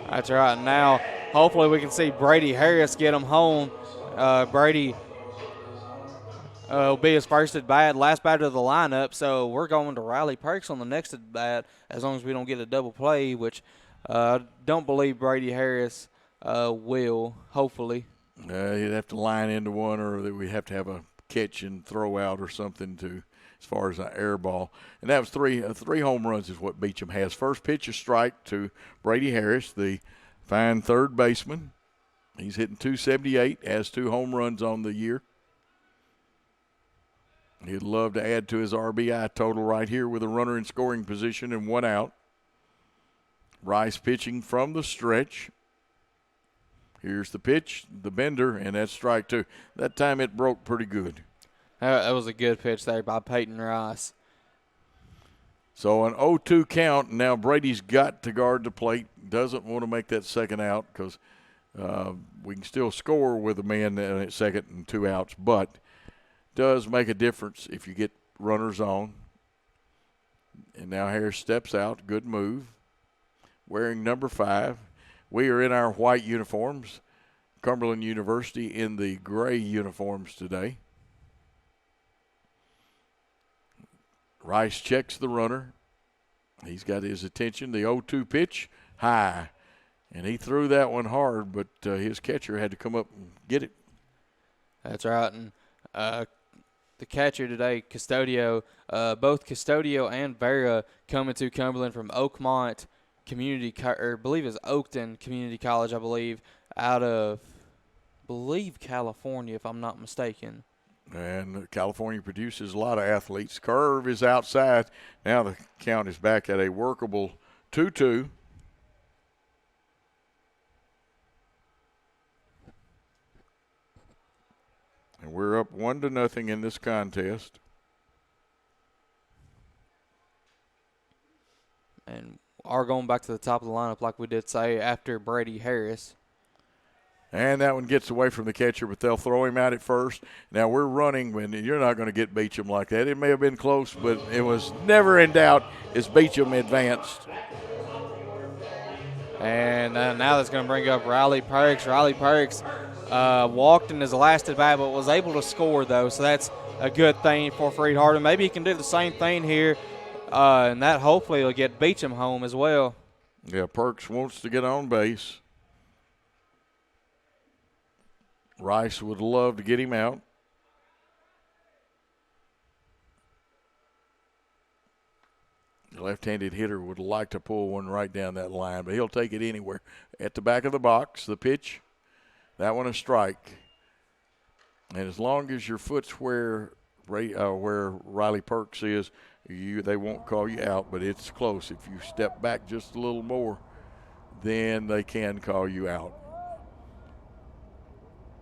That's right. Now, hopefully we can see Brady Harris get him home. Brady will be his first at bat, last batter of the lineup, so we're going to Riley Perks on the next at bat as long as we don't get a double play, which I don't believe Brady Harris will, hopefully. You'd have to line into one, or we have to have a catch and throw out or something to as far as an air ball. And that was three home runs is what Beecham has. First pitch, a strike to Brady Harris, the fine third baseman. He's hitting .278, has 2 home runs on the year. He'd love to add to his RBI total right here with a runner in scoring position and 1 out. Rice pitching from the stretch. Here's the pitch, the bender, and that's strike 2. That time it broke pretty good. That was a good pitch there by Peyton Rice. So an 0-2 count. Now Brady's got to guard the plate. Doesn't want to make that second out because we can still score with a man at second and 2 outs, but does make a difference if you get runners on. And now Harris steps out. Good move. Wearing number 5. We are in our white uniforms. Cumberland University in the gray uniforms today. Rice checks the runner. He's got his attention. The 0-2 pitch, high. And he threw that one hard, but his catcher had to come up and get it. That's right. And the catcher today, Custodio, both Custodio and Vera coming to Cumberland from Oakmont Community, or I believe it's Oakton Community College, I believe, out of, California, if I'm not mistaken. And California produces a lot of athletes. Curve is outside. Now the count is back at a workable 2-2. And we're up 1-0 in this contest. And are going back to the top of the lineup like we did say after Brady Harris. And that one gets away from the catcher, but they'll throw him out at first. Now we're running, and you're not going to get Beecham like that. It may have been close, but it was never in doubt as Beecham advanced. And now that's going to bring up Riley Perks. Riley Perks walked in his last at bat, but was able to score, though, so that's a good thing for Freed-Hardeman. Maybe he can do the same thing here, and that hopefully will get Beecham home as well. Yeah, Perks wants to get on base. Rice would love to get him out. The left-handed hitter would like to pull one right down that line, but he'll take it anywhere. At the back of the box, the pitch, that one a strike. And as long as your foot's where Riley Perks is, they won't call you out, but it's close. If you step back just a little more, then they can call you out.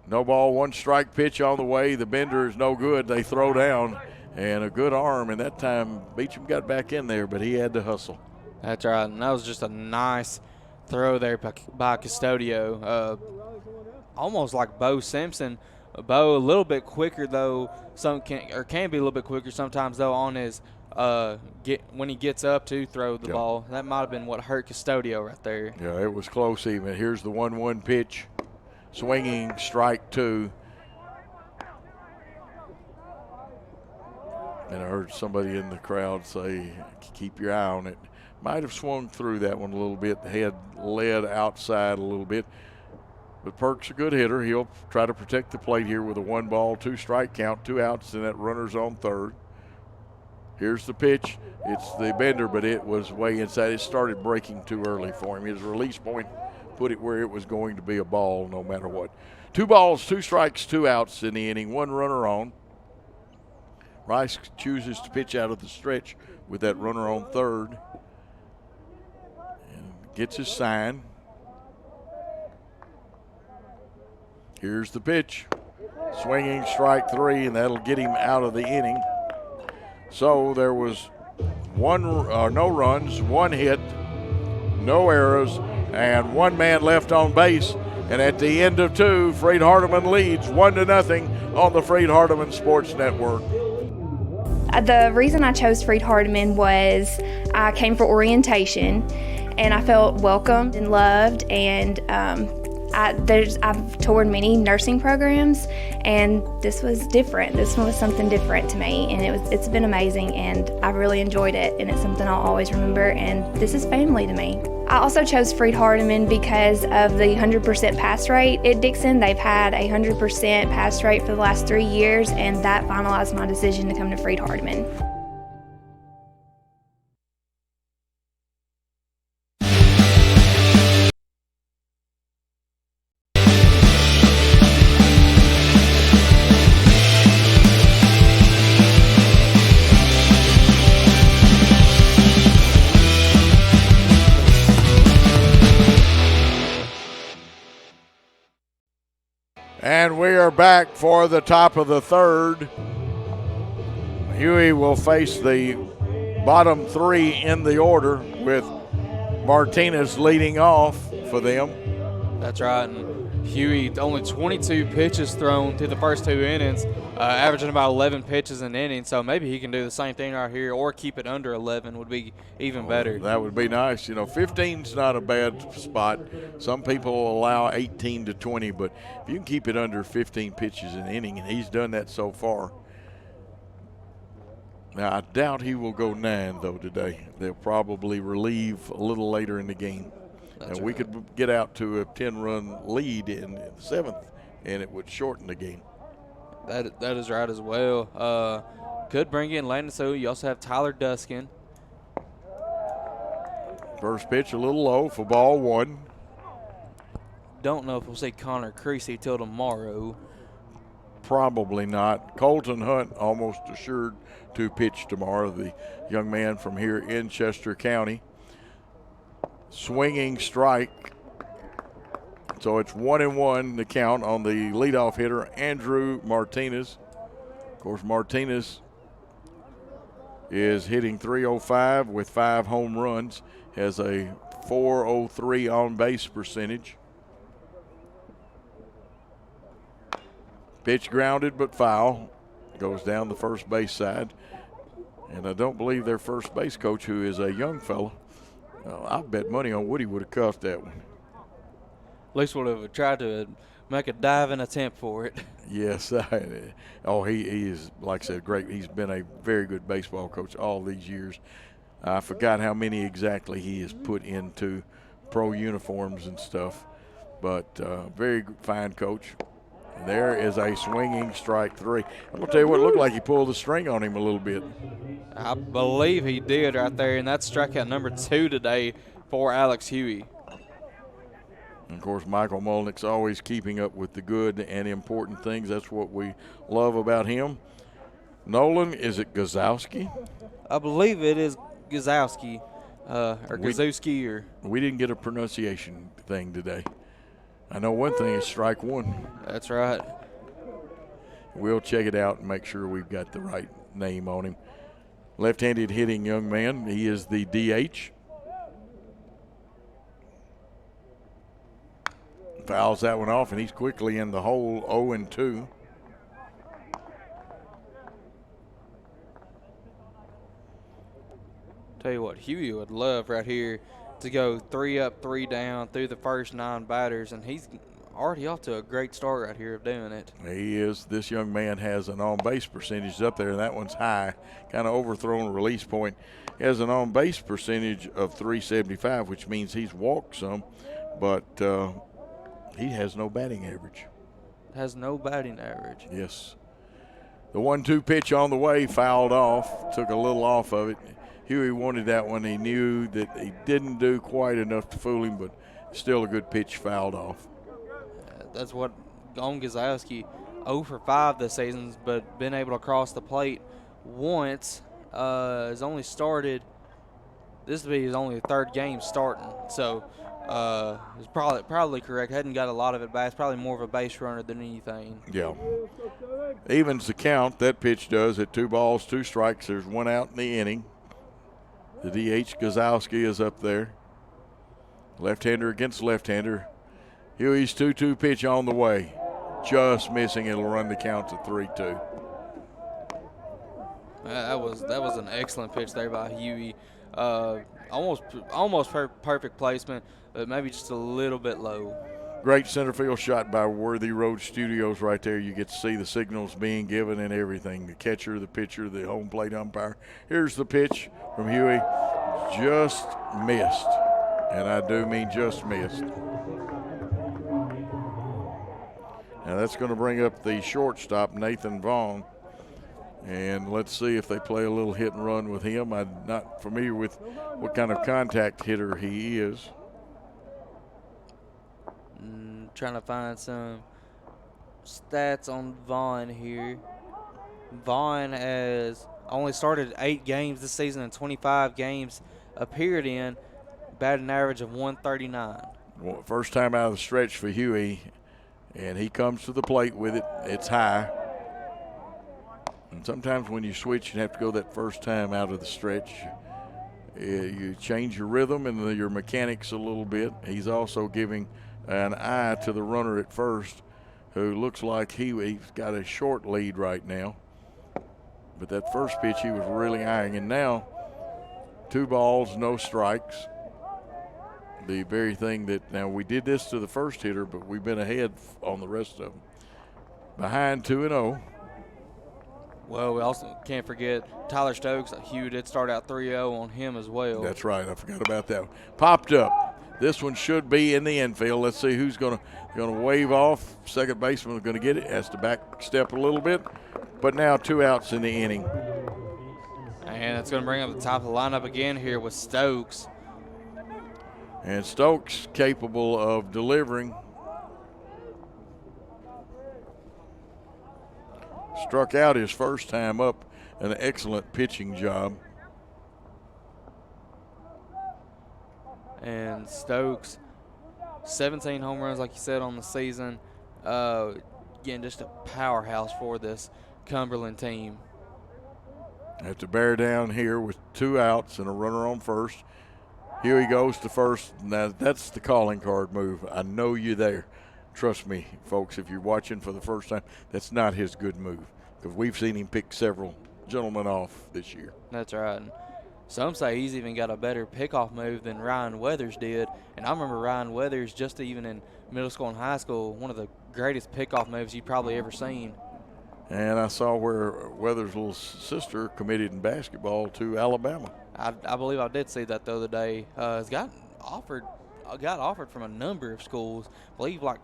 No ball, one strike pitch on the way. The bender is no good. They throw down, and a good arm. And that time Beecham got back in there, but he had to hustle. That's right, and that was just a nice throw there by Custodio. Almost like Bo Simpson. Bo a little bit quicker though. Can be a little bit quicker sometimes though on his when he gets up to throw the ball. That might have been what hurt Custodio right there. Yeah, it was close even. Here's the 1-1 pitch. Swinging, strike two. And I heard somebody in the crowd say, keep your eye on it. Might have swung through that one a little bit. The head led outside a little bit. But Perk's a good hitter. He'll try to protect the plate here with a 1-ball, 2-strike count, 2 outs, and that runner's on third. Here's the pitch. It's the bender, but it was way inside. It started breaking too early for him. His release point put it where it was going to be a ball no matter what. 2 balls, 2 strikes, 2 outs in the inning, 1 runner on. Rice chooses to pitch out of the stretch with that runner on third. And gets his sign. Here's the pitch. Swinging, strike 3, and that'll get him out of the inning. So there was no runs, 1 hit, no errors, and 1 man left on base. And at the end of 2, Freed-Hardeman leads 1-0 on the Freed-Hardeman Sports Network. The reason I chose Freed-Hardeman was I came for orientation, and I felt welcomed and loved. And I've toured many nursing programs, and this was different. This one was something different to me, and it's been amazing, and I've really enjoyed it, and it's something I'll always remember, and this is family to me. I also chose Freed-Hardeman because of the 100% pass rate at Dixon. They've had a 100% pass rate for the last 3 years, and that finalized my decision to come to Freed-Hardeman. And we are back for the top of the third. Huey will face the bottom 3 in the order with Martinez leading off for them. That's right. And Huey, only 22 pitches thrown through the first 2 innings, averaging about 11 pitches an inning. So maybe he can do the same thing right here, or keep it under 11 would be even better. That would be nice. 15's not a bad spot. Some people allow 18 to 20, but if you can keep it under 15 pitches an inning, and he's done that so far. Now, I doubt he will go 9, though, today. They'll probably relieve a little later in the game. And we could get out to a 10-run lead in the 7th, and it would shorten the game. That is right as well. Could bring in Landon, so you also have Tyler Duskin. First pitch a little low for ball 1. Don't know if we'll see Connor Creasy till tomorrow. Probably not. Colton Hunt almost assured to pitch tomorrow, the young man from here in Chester County. Swinging strike. So it's 1-1 the count on the leadoff hitter, Andrew Martinez. Of course, Martinez is hitting .305 with 5 home runs, has a .403 on base percentage. Pitch grounded but foul. Goes down the first base side. And I don't believe their first base coach, who is a young fella, I bet money on Woody would have cuffed that one. At least would have tried to make a diving attempt for it. Yes. He is, like I said, great. He's been a very good baseball coach all these years. I forgot how many exactly he has put into pro uniforms and stuff. But very fine coach. There is a swinging strike 3. I'm going to tell you what, it looked like he pulled the string on him a little bit. I believe he did right there, and that's strikeout number 2 today for Alex Huey. And of course, Michael Molnick's always keeping up with the good and important things. That's what we love about him. Nolan, is it Gazowski? I believe it is Gazowski, or Gazowski, or we didn't get a pronunciation thing today. I know one thing is strike 1. That's right. We'll check it out and make sure we've got the right name on him. Left-handed hitting young man. He is the DH. Fouls that one off, and he's quickly in the hole, 0-2. Tell you what, Huey would love right here to go 3 up, 3 down through the first 9 batters, and he's already off to a great start right here of doing it. He is. This young man has an on-base percentage up there, and that one's high, kind of overthrown release point. He has an on-base percentage of .375, which means he's walked some, but he has no batting average. Has no batting average. Yes. The 1-2 pitch on the way, fouled off, took a little off of it. Huey wanted that one. He knew that he didn't do quite enough to fool him, but still a good pitch, fouled off. That's what on Gazowski, 0 for 5 this season, but been able to cross the plate once. Has only started, this will be his only 3rd game starting, so it's probably correct. Hadn't got a lot of at bats, probably more of a base runner than anything. Yeah. Evens the count, that pitch does at 2 balls, 2 strikes. There's 1 out in the inning. The DH, Gazowski, is up there. Left-hander against left-hander. Huey's 2-2 pitch on the way. Just missing. It'll run the count to 3-2. That was an excellent pitch there by Huey. Almost perfect placement, but maybe just a little bit low. Great center field shot by Worthy Road Studios right there. You get to see the signals being given and everything. The catcher, the pitcher, the home plate umpire. Here's the pitch from Huey. Just missed. And I do mean just missed. Now that's going to bring up the shortstop, Nathan Vaughn. And let's see if they play a little hit and run with him. I'm not familiar with what kind of contact hitter he is. Trying to find some stats on Vaughn here. Vaughn has only started 8 games this season and 25 games appeared in, batting average of 139. Well, first time out of the stretch for Huey, and he comes to the plate with it. It's high. And sometimes when you switch, you have to go that first time out of the stretch. You change your rhythm and your mechanics a little bit. He's also giving an eye to the runner at first, who looks like he's got a short lead right now. But that first pitch he was really eyeing. And now 2 balls, no strikes. The very thing that, now we did this to the first hitter, but we've been ahead on the rest of them. Behind 2-0. Well, we also can't forget Tyler Stokes. Hugh did start out 3-0 on him as well. That's right. I forgot about that one. Popped up. This one should be in the infield. Let's see who's going to wave off. Second baseman is going to get it. Has to back step a little bit. But now 2 outs in the inning. And it's going to bring up the top of the lineup again here with Stokes. And Stokes capable of delivering. struck out his first time up. An excellent pitching job. And Stokes, 17 home runs, like you said, on the season. Again, just a powerhouse for this Cumberland team. Have to bear down here with 2 outs and a runner on first. Huey goes to first. Now, that's the calling card move. I know you there. Trust me, folks, if you're watching for the first time, that's not his good move, because we've seen him pick several gentlemen off this year. That's right. And some say he's even got a better pickoff move than Ryan Weathers did. And I remember Ryan Weathers, just even in middle school and high school, one of the greatest pickoff moves you've probably ever seen. And I saw where Weathers' little sister committed in basketball to Alabama. I believe I did see that the other day. It's got offered from a number of schools. I believe, like,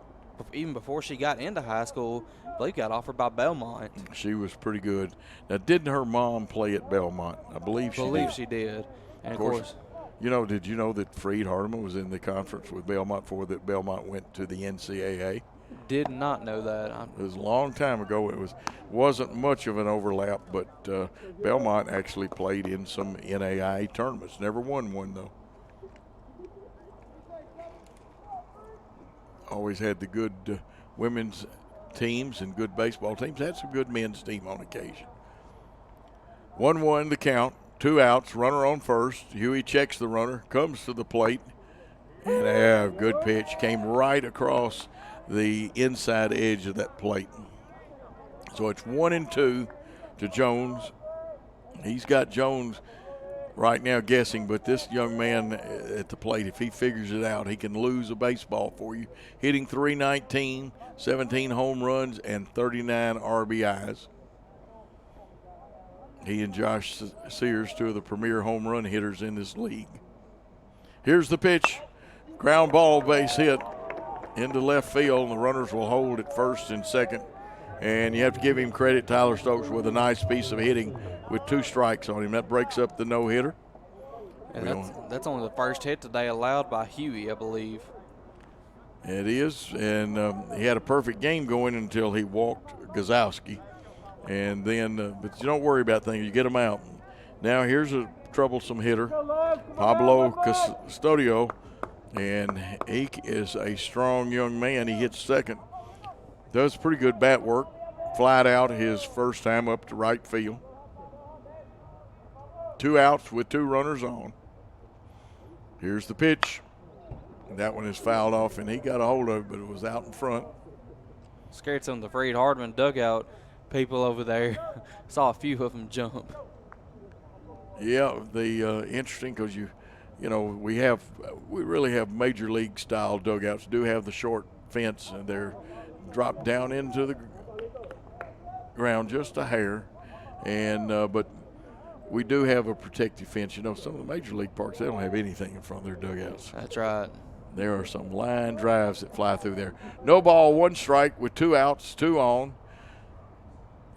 even before she got into high school, I believe got offered by Belmont. She was pretty good. Now, didn't her mom play at Belmont? I believe she did. And of course, you know, did you know that Freed-Hardeman was in the conference with Belmont before that Belmont went to the NCAA? Did not know that. It was a long time ago. It wasn't much of an overlap, but Belmont actually played in some NAIA tournaments. Never won one, though. Always had the good women's teams and good baseball teams. Had some good men's team on occasion. 1-1 the count, 2 outs, runner on first. Huey checks the runner, comes to the plate, and a good pitch. Came right across the inside edge of that plate. So it's 1-2 to Jones. He's got Jones right now guessing, but this young man at the plate, if he figures it out, he can lose a baseball for you. Hitting .319, 17 home runs, and 39 RBIs. He and Josh Sears, 2 of the premier home run hitters in this league. Here's the pitch. Ground ball, base hit into left field, and the runners will hold at first and second. And you have to give him credit, Tyler Stokes, with a nice piece of hitting with 2 strikes on him. That breaks up the no-hitter. And that's only the first hit today allowed by Huey, I believe. It is, and he had a perfect game going until he walked Gazowski. And then, but you don't worry about things. You get them out. Now here's a troublesome hitter, Pablo Custodio, and he is a strong young man. He hits second. Does pretty good bat work. Flied out his first time up to right field. 2 outs with 2 runners on. Here's the pitch. That one is fouled off, and he got a hold of it, but it was out in front. Scared some of the Freed-Hardeman dugout people over there. Saw a few of them jump. Yeah, the interesting, because you know we really have major league style dugouts. Do have the short fence, and they're dropped down into the ground just a hair, and but we do have a protective fence. You know, some of the major league parks, they don't have anything in front of their dugouts. That's right. There are some line drives that fly through there. No ball, 1 strike with 2 outs, 2 on.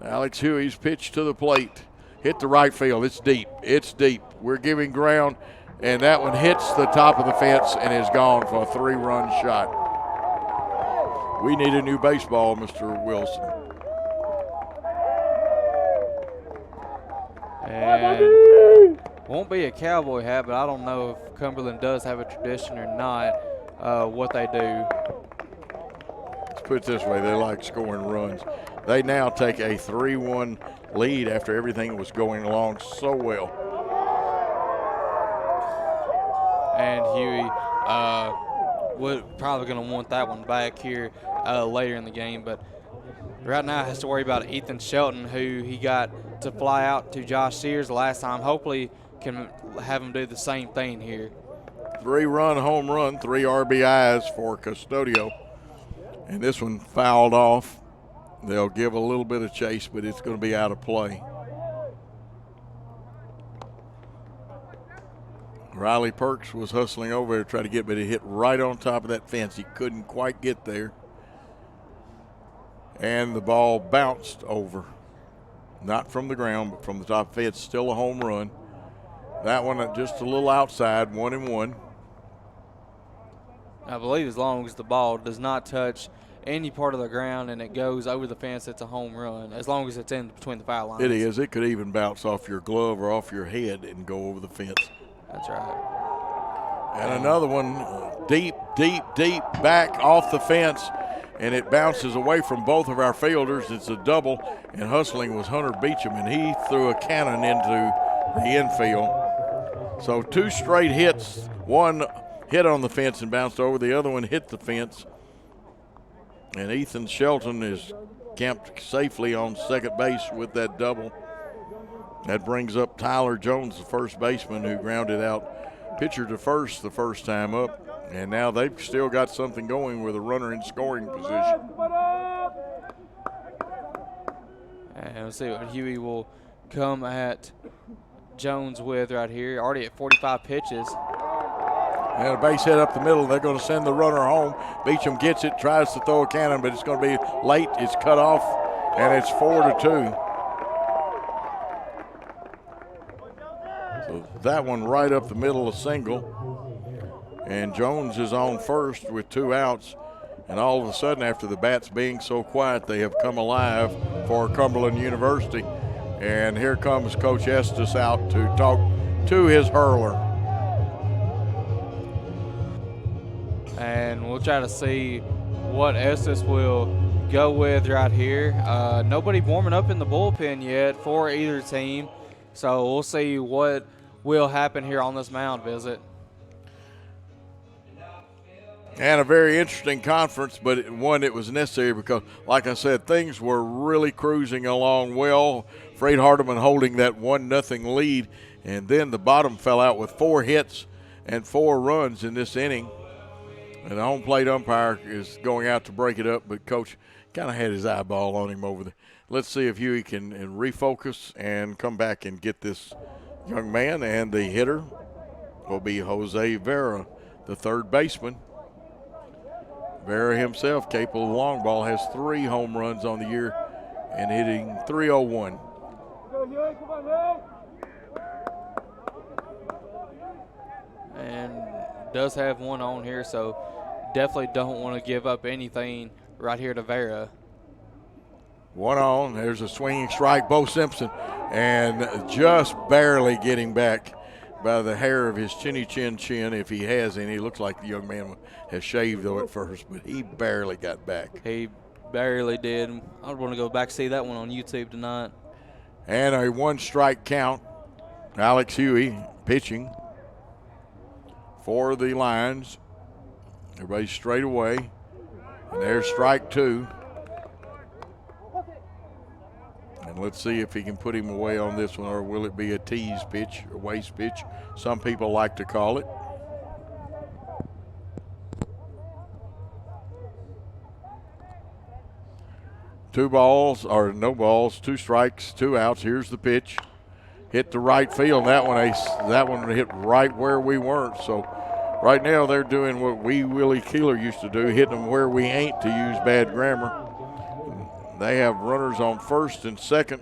Alex Huey's pitch to the plate. Hit the right field. It's deep. It's deep. We're giving ground, and that one hits the top of the fence and is gone for a 3-run shot. We need a new baseball, Mr. Wilson. And won't be a cowboy hat, but I don't know if Cumberland does have a tradition or not, what they do. Let's put it this way, they like scoring runs. They now take a 3-1 lead after everything was going along so well. And Huey we're probably going to want that one back here later in the game, but right now has to worry about Ethan Shelton, who he got to fly out to Josh Sears last time. Hopefully can have him do the same thing here. 3-run home run, 3 RBIs for Custodio. And this one fouled off. They'll give a little bit of chase, but it's going to be out of play. Riley Perks was hustling over there to try to get, but he hit right on top of that fence. He couldn't quite get there. And the ball bounced over. Not from the ground, but from the top fence. Still a home run. That one just a little outside, 1-1. I believe as long as the ball does not touch any part of the ground and it goes over the fence, it's a home run, as long as it's in between the foul lines. It is. It could even bounce off your glove or off your head and go over the fence. That's right. And another one deep back off the fence, and it bounces away from both of our fielders. It's a double, and hustling was Hunter Beecham, and he threw a cannon into the infield. So 2 straight hits. One hit on the fence and bounced over. The other one hit the fence. And Ethan Shelton is camped safely on second base with that double. That brings up Tyler Jones, the first baseman, who grounded out pitcher to first the first time up. And now they've still got something going with a runner in scoring position. And let's see what Huey will come at Jones with right here. Already at 45 pitches. And a base hit up the middle. They're going to send the runner home. Beecham gets it, tries to throw a cannon, but it's going to be late. It's cut off, and it's 4-2. So that one right up the middle, a single. And Jones is on first with 2 outs. And all of a sudden, after the bats being so quiet, they have come alive for Cumberland University. And here comes Coach Estes out to talk to his hurler. And we'll try to see what Estes will go with right here. Nobody warming up in the bullpen yet for either team, so we'll see what will happen here on this mound visit. And a very interesting conference, but one that was necessary because, like I said, things were really cruising along well. Freed-Hardeman holding that 1-0 lead, and then the bottom fell out with 4 hits and 4 runs in this inning. And the home plate umpire is going out to break it up, but Coach kind of had his eyeball on him over there. Let's see if Huey can refocus and come back and get this young man. And the hitter will be Jose Vera, the third baseman. Vera himself, capable of long ball, has 3 home runs on the year and hitting .301. And does have one on here, so definitely don't want to give up anything right here to Vera. 1 on. There's a swinging strike. Bo Simpson, and just barely getting back by the hair of his chinny chin, if he has any. It looks like the young man has shaved though at first, but he barely got back. He barely did. I want to go back see that one on YouTube tonight. And a 1-strike count. Alex Huey pitching for the Lions. Everybody's straight away. And there's strike 2. And let's see if he can put him away on this one, or will it be a tease pitch, a waste pitch? Some people like to call it. Two balls, or no balls, 2 strikes, 2 outs. Here's the pitch. Hit the right field. That one hit right where we weren't. So right now they're doing what Willie Keeler used to do, hitting them where we ain't, to use bad grammar. They have runners on first and second.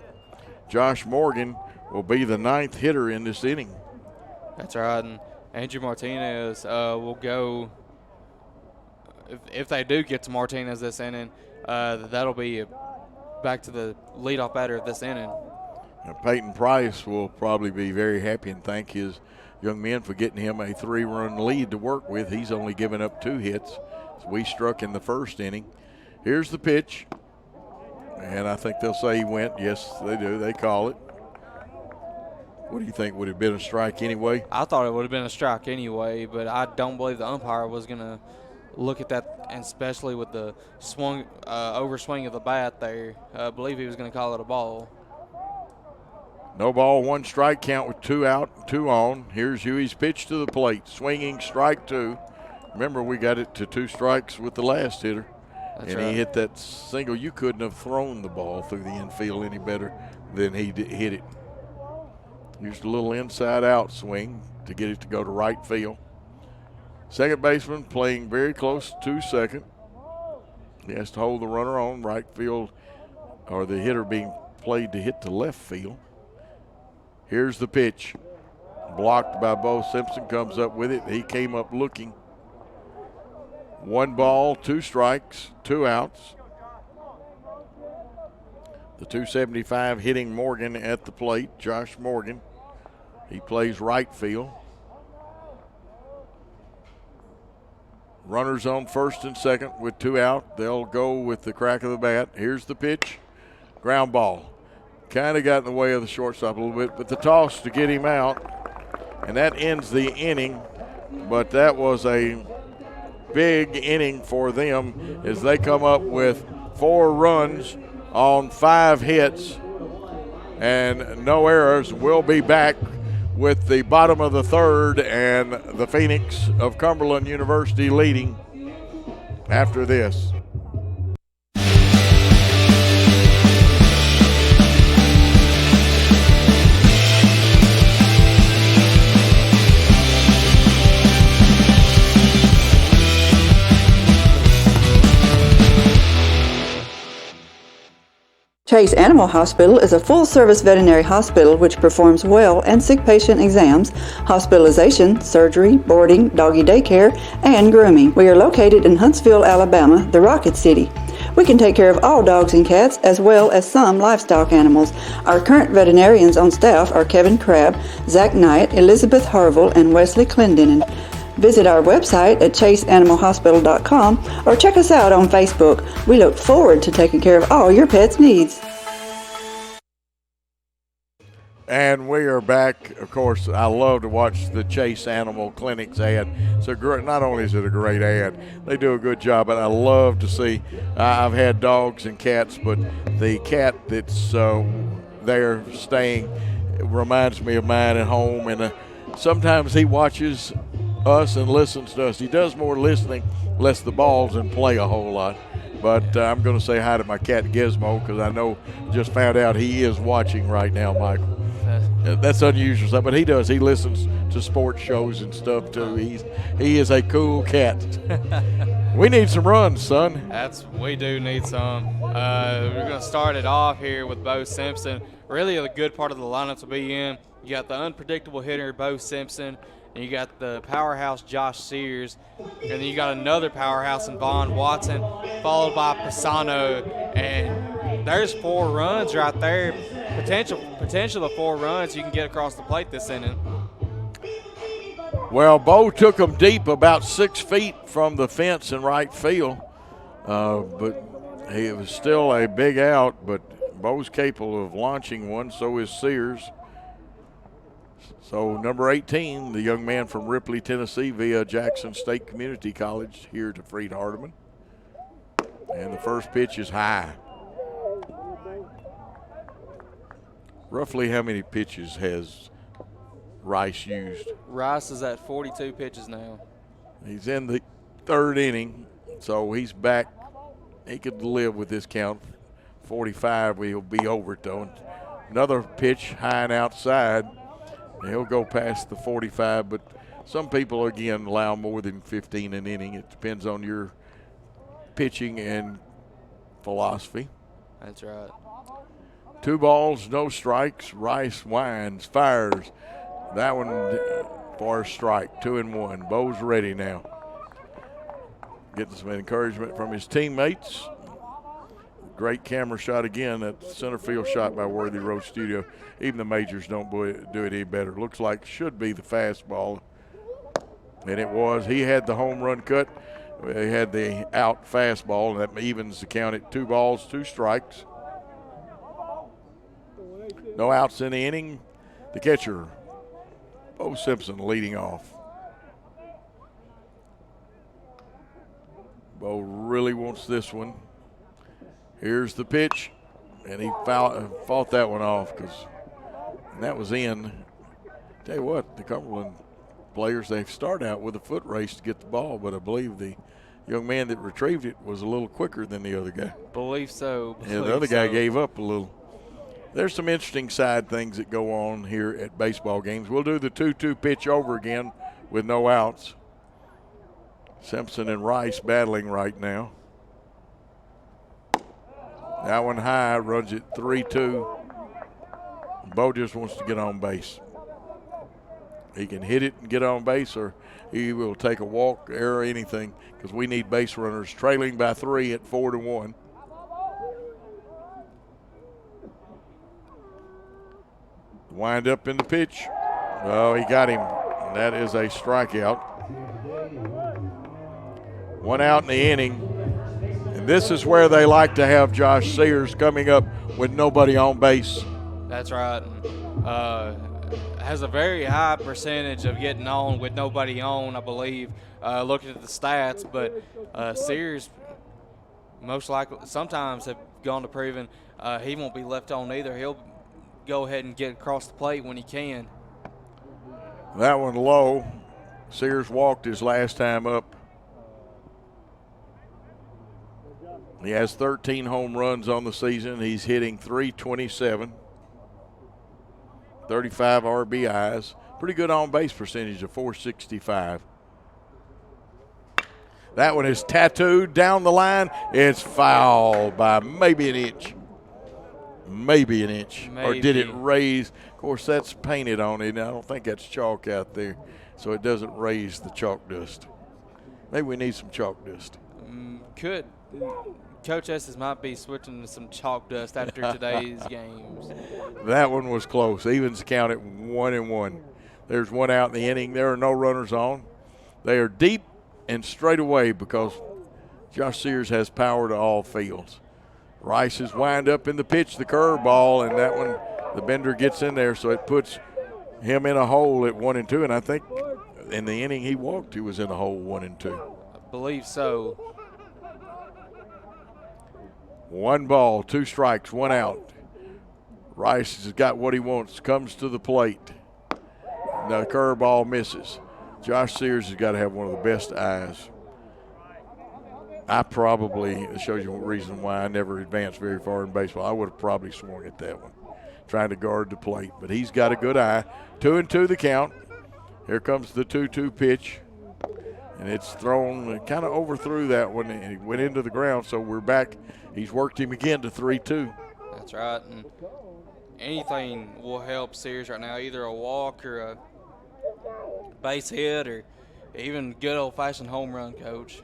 Josh Morgan will be the 9th hitter in this inning. That's right, and Andrew Martinez will go. If they do get to Martinez this inning, that'll be back to the leadoff batter of this inning. Now, Peyton Price will probably be very happy and thank his young men for getting him a 3-run lead to work with. He's only given up 2 hits. We struck in the first inning. Here's the pitch. And I think they'll say he went. Yes, they do. They call it. What do you think? Would it have been a strike anyway? I thought it would have been a strike anyway, but I don't believe the umpire was going to look at that, and especially with the overswing of the bat there. I believe he was going to call it a ball. No ball, 1 strike count with 2 out, 2 on. Here's Huey's pitch to the plate. Swinging, strike 2. Remember, we got it to 2 strikes with the last hitter. That's and right. He hit that single. You couldn't have thrown the ball through the infield any better than he hit it. Used a little inside-out swing to get it to go to right field. Second baseman playing very close to second. He has to hold the runner on right field, or the hitter being played to hit to left field. Here's the pitch. Blocked by Bo Simpson, comes up with it. He came up looking. 1 ball, 2 strikes, 2 outs. The 275 hitting Morgan at the plate, Josh Morgan. He plays right field. Runners on first and second with 2 out. They'll go with the crack of the bat. Here's the pitch. Ground ball. Kind of got in the way of the shortstop a little bit, but the toss to get him out. And that ends the inning. But that was a big inning for them as they come up with 4 runs on 5 hits and no errors. We'll be back with the bottom of the third and the Phoenix of Cumberland University leading after this. Chase Animal Hospital is a full-service veterinary hospital which performs well and sick patient exams, hospitalization, surgery, boarding, doggy daycare, and grooming. We are located in Huntsville, Alabama, the Rocket City. We can take care of all dogs and cats as well as some livestock animals. Our current veterinarians on staff are Kevin Crabb, Zach Knight, Elizabeth Harville, and Wesley Clendenin. Visit our website at chaseanimalhospital.com or check us out on Facebook. We look forward to taking care of all your pet's needs. And we are back. Of course, I love to watch the Chase Animal Clinics ad. So not only is it a great ad, they do a good job, but I love to see. I've had dogs and cats, but the cat that's there staying reminds me of mine at home. And sometimes he watches us and listens to us. He does more listening, less the balls, and play a whole lot. But I'm going to say hi to my cat Gizmo because I know, just found out he is watching right now, Michael. That's unusual stuff, but he does. He listens to sports shows and stuff too. He is a cool cat. We need some runs, son. We do need some. We're going to start it off here with Bo Simpson. Really, the good part of the lineup to be in. You got the unpredictable hitter Bo Simpson, and you got the powerhouse Josh Sears, and then you got another powerhouse in Vaughn Watson, followed by Pisano, and there's 4 runs right there. Potential of 4 runs you can get across the plate this inning. Well, Bo took them deep, about 6 feet from the fence in right field, but it was still a big out. But Bo's capable of launching one, so is Sears. So number 18, the young man from Ripley, Tennessee, via Jackson State Community College here to Freed-Hardeman. And the first pitch is high. Roughly how many pitches has Rice used? Rice is at 42 pitches now. He's in the 3rd inning, so he's back. He could live with this count. 45, he'll be over it though. Another pitch high and outside. He'll go past the 45, but some people, again, allow more than 15 an inning. It depends on your pitching and philosophy. That's right. 2 balls, no strikes. Rice winds, fires. That one for a strike, 2-1. Bo's ready now. Getting some encouragement from his teammates. Great camera shot again. That center field shot by Worthy Road Studio. Even the majors don't do it any better. Looks like should be the fastball. And it was. He had the home run cut. He had the out fastball, and that evens the count at 2 balls, 2 strikes. No outs in the inning. The catcher, Bo Simpson, leading off. Bo really wants this one. Here's the pitch, and he fought that one off because that was in. Tell you what, the Cumberland players, they start out with a foot race to get the ball, but I believe the young man that retrieved it was a little quicker than the other guy. Believe so. Yeah, the other guy gave up a little. There's some interesting side things that go on here at baseball games. We'll do the 2-2 pitch over again with no outs. Simpson and Rice battling right now. That one high, runs it 3-2. Bo just wants to get on base. He can hit it and get on base, or he will take a walk, error, anything, because we need base runners. Trailing by 3 at 4-1. Wind up in the pitch. Oh, he got him. And that is a strikeout. 1 out in the inning. And this is where they like to have Josh Sears coming up with nobody on base. That's right. Has a very high percentage of getting on with nobody on, I believe, looking at the stats. But Sears most likely sometimes have gone to proving he won't be left on either. He'll go ahead and get across the plate when he can. That one low. Sears walked his last time up. He has 13 home runs on the season. He's hitting .327. 35 RBIs. Pretty good on-base percentage of .465. That one is tattooed down the line. It's foul by maybe an inch. Maybe an inch. Maybe. Or did it raise? Of course, that's painted on it. I don't think that's chalk out there, so it doesn't raise the chalk dust. Maybe we need some chalk dust. Could. Coach Estes might be switching to some chalk dust after today's games. That one was close. Evens count at 1-1. There's 1 out in the inning. There are no runners on. They are deep and straight away because Josh Sears has power to all fields. Rice is wind up in the pitch, the curveball, and that one, the bender gets in there, so it puts him in a hole at 1-2. And I think in the inning he walked, he was in a hole 1-2. I believe so. 1 ball, 2 strikes, 1 out. Rice has got what he wants, comes to the plate. The curveball misses. Josh Sears has got to have one of the best eyes. It shows you a reason why I never advanced very far in baseball. I would have probably swung at that one, trying to guard the plate. But he's got a good eye. 2-2 the count. Here comes the 2-2 pitch. And it's thrown, kind of overthrew that one, and he went into the ground, so we're back. He's worked him again to 3-2. That's right. And anything will help Sears right now, either a walk or a base hit or even good old-fashioned home run, Coach.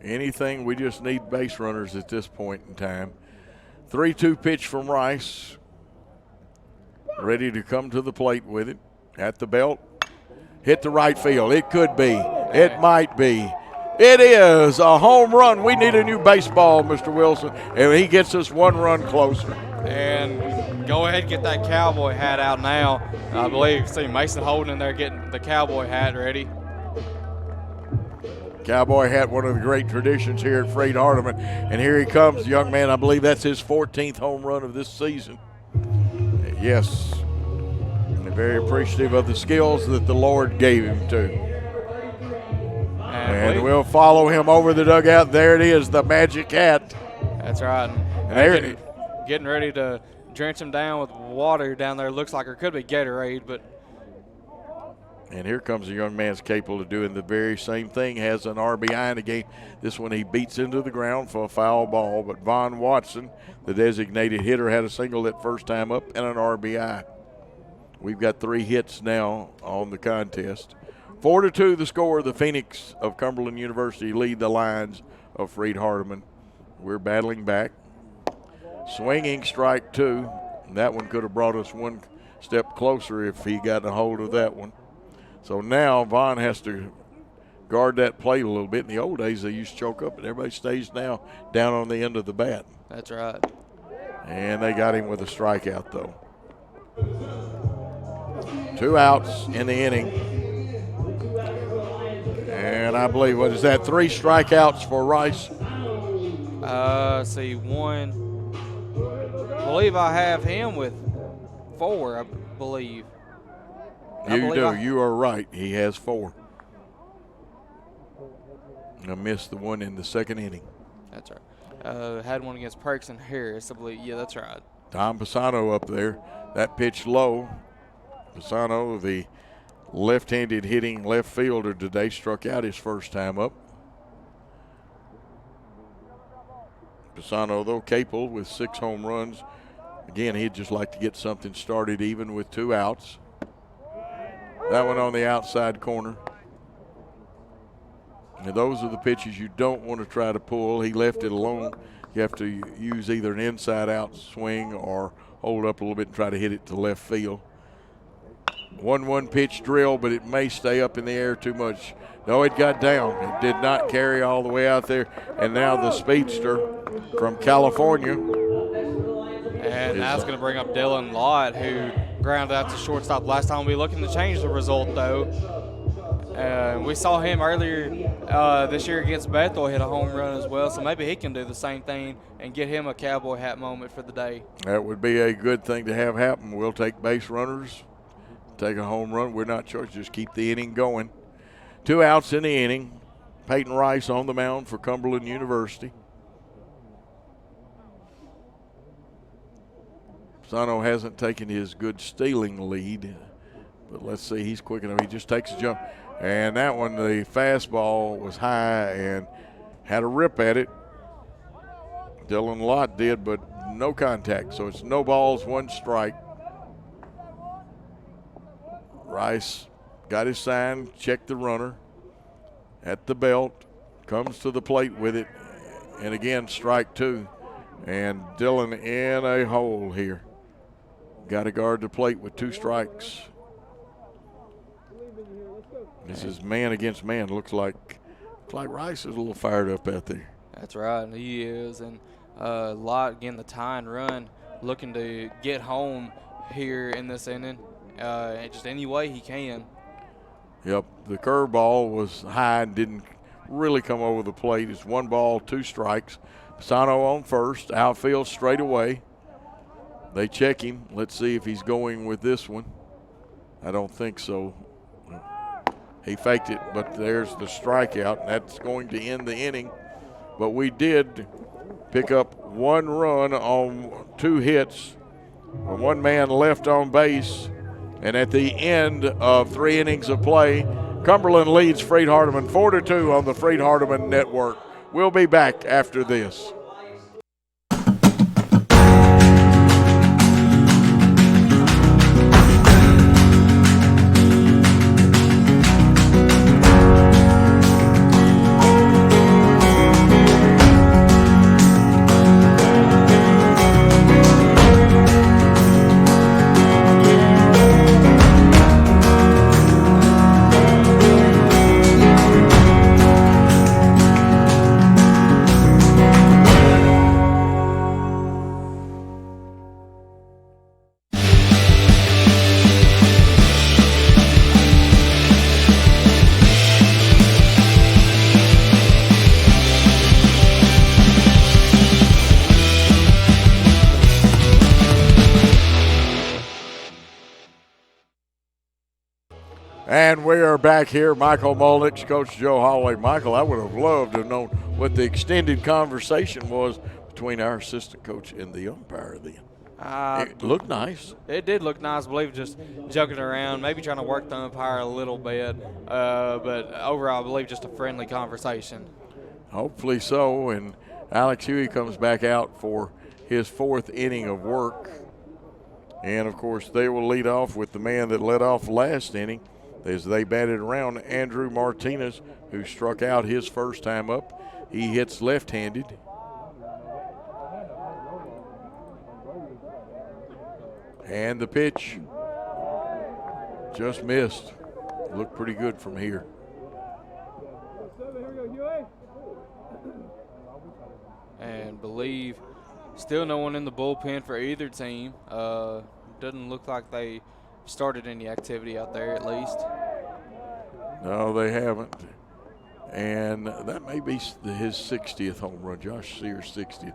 Anything, we just need base runners at this point in time. 3-2 pitch from Rice. Ready to come to the plate with it. At the belt. Hit the right field. It could be. It might be. It is a home run. We need a new baseball, Mr. Wilson, and he gets us 1 run closer. And go ahead and get that cowboy hat out now. I believe, see Mason Holden in there getting the cowboy hat ready. Cowboy hat, one of the great traditions here at Freed-Hardeman. And here he comes, the young man. I believe that's his 14th home run of this season. Yes. And very appreciative of the skills that the Lord gave him to. And we'll follow him over the dugout. There it is, the magic hat. That's right. And getting ready to drench him down with water down there. Looks like it could be Gatorade, but. And here comes a young man that's capable of doing the very same thing. Has an RBI in the game. This one he beats into the ground for a foul ball. But Von Watson, the designated hitter, had a single that first time up and an RBI. We've got 3 hits now on the contest. 4-2 the score. The Phoenix of Cumberland University lead the Lions of Freed-Hardeman. We're battling back. Swinging strike 2. That one could have brought us 1 step closer if he got a hold of that one. So now Vaughn has to guard that plate a little bit. In the old days, they used to choke up, and everybody stays now down on the end of the bat. That's right. And they got him with a strikeout, though. 2 outs in the inning. And I believe, 3 strikeouts for Rice? See, 1. I believe I have him with 4, I believe. You do. You are right. He has 4. I missed the one in the second inning. That's right. Had one against Perks and Harris, I believe. Yeah, that's right. Tom Pisano up there. That pitch low. Pisano, the left-handed hitting left fielder today, struck out his first time up. Pisano, though, capable with 6 home runs. Again, he'd just like to get something started even with 2 outs. That one on the outside corner. And those are the pitches you don't want to try to pull. He left it alone. You have to use either an inside-out swing or hold up a little bit and try to hit it to left field. 1-1 pitch drill, but it may stay up in the air too much. No, it got down. It did not carry all the way out there. And now the speedster from California. And that's going to bring up Dylan Lott, who grounded out to shortstop last time. We're looking to change the result, though. We saw him earlier this year against Bethel hit a home run as well, so maybe he can do the same thing and get him a cowboy hat moment for the day. That would be a good thing to have happen. We'll take base runners, take a home run. We're not charged. Just keep the inning going. 2 outs in the inning. Peyton Rice on the mound for Cumberland University. Sano hasn't taken his good stealing lead, but let's see, he's quick enough. He just takes a jump. And that one, the fastball was high and had a rip at it. Dylan Lott did, but no contact. So it's no balls, 1 strike. Rice got his sign, checked the runner at the belt, comes to the plate with it, and again, strike 2. And Dylan in a hole here. Got to guard the plate with 2 strikes. This is man against man. Looks like Rice is a little fired up out there. That's right, he is. And Lott getting the tying run, looking to get home here in this inning, just any way he can. Yep, the curveball was high and didn't really come over the plate. It's 1 ball, 2 strikes. Pisano on first, outfield straight away. They check him. Let's see if he's going with this one. I don't think so. He faked it, but there's the strikeout, and that's going to end the inning. But we did pick up 1 run on 2 hits, 1 man left on base, and at the end of 3 innings of play, Cumberland leads Freed-Hardeman 4-2 on the Freed-Hardeman Network. We'll be back after this. And we are back here. Michael Mulnix, Coach Joe Holloway. Michael, I would have loved to have known what the extended conversation was between our assistant coach and the umpire then. It looked nice. It did look nice. I believe just joking around, maybe trying to work the umpire a little bit. But overall, I believe just a friendly conversation. Hopefully so. And Alex Huey comes back out for his 4th inning of work. And, of course, they will lead off with the man that led off last inning as they batted around, Andrew Martinez, who struck out his first time up. He hits left-handed. And the pitch just missed. Looked pretty good from here. And believe still no one in the bullpen for either team. Doesn't look like they started any activity out there at least. No, they haven't. And that may be his 60th home run, Josh Sears' 60th.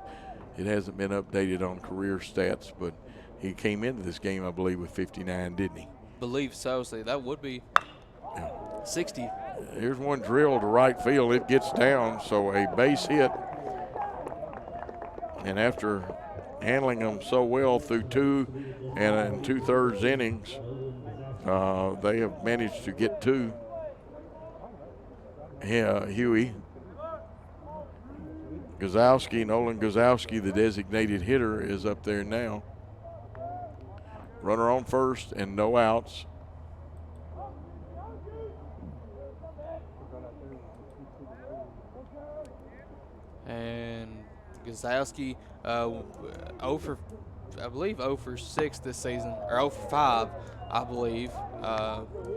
It hasn't been updated on career stats, but he came into this game, I believe, with 59, didn't he? Believe so. See, that would be 60. Here's one drill to right field. It gets down, so a base hit. And after handling them so well through 2 2/3 innings, they have managed to get 2. Huey. Nolan Gazowski, the designated hitter, is up there now. Runner on first and no outs. And Gazowski, 0 for 6 this season, or 0 for 5, I believe.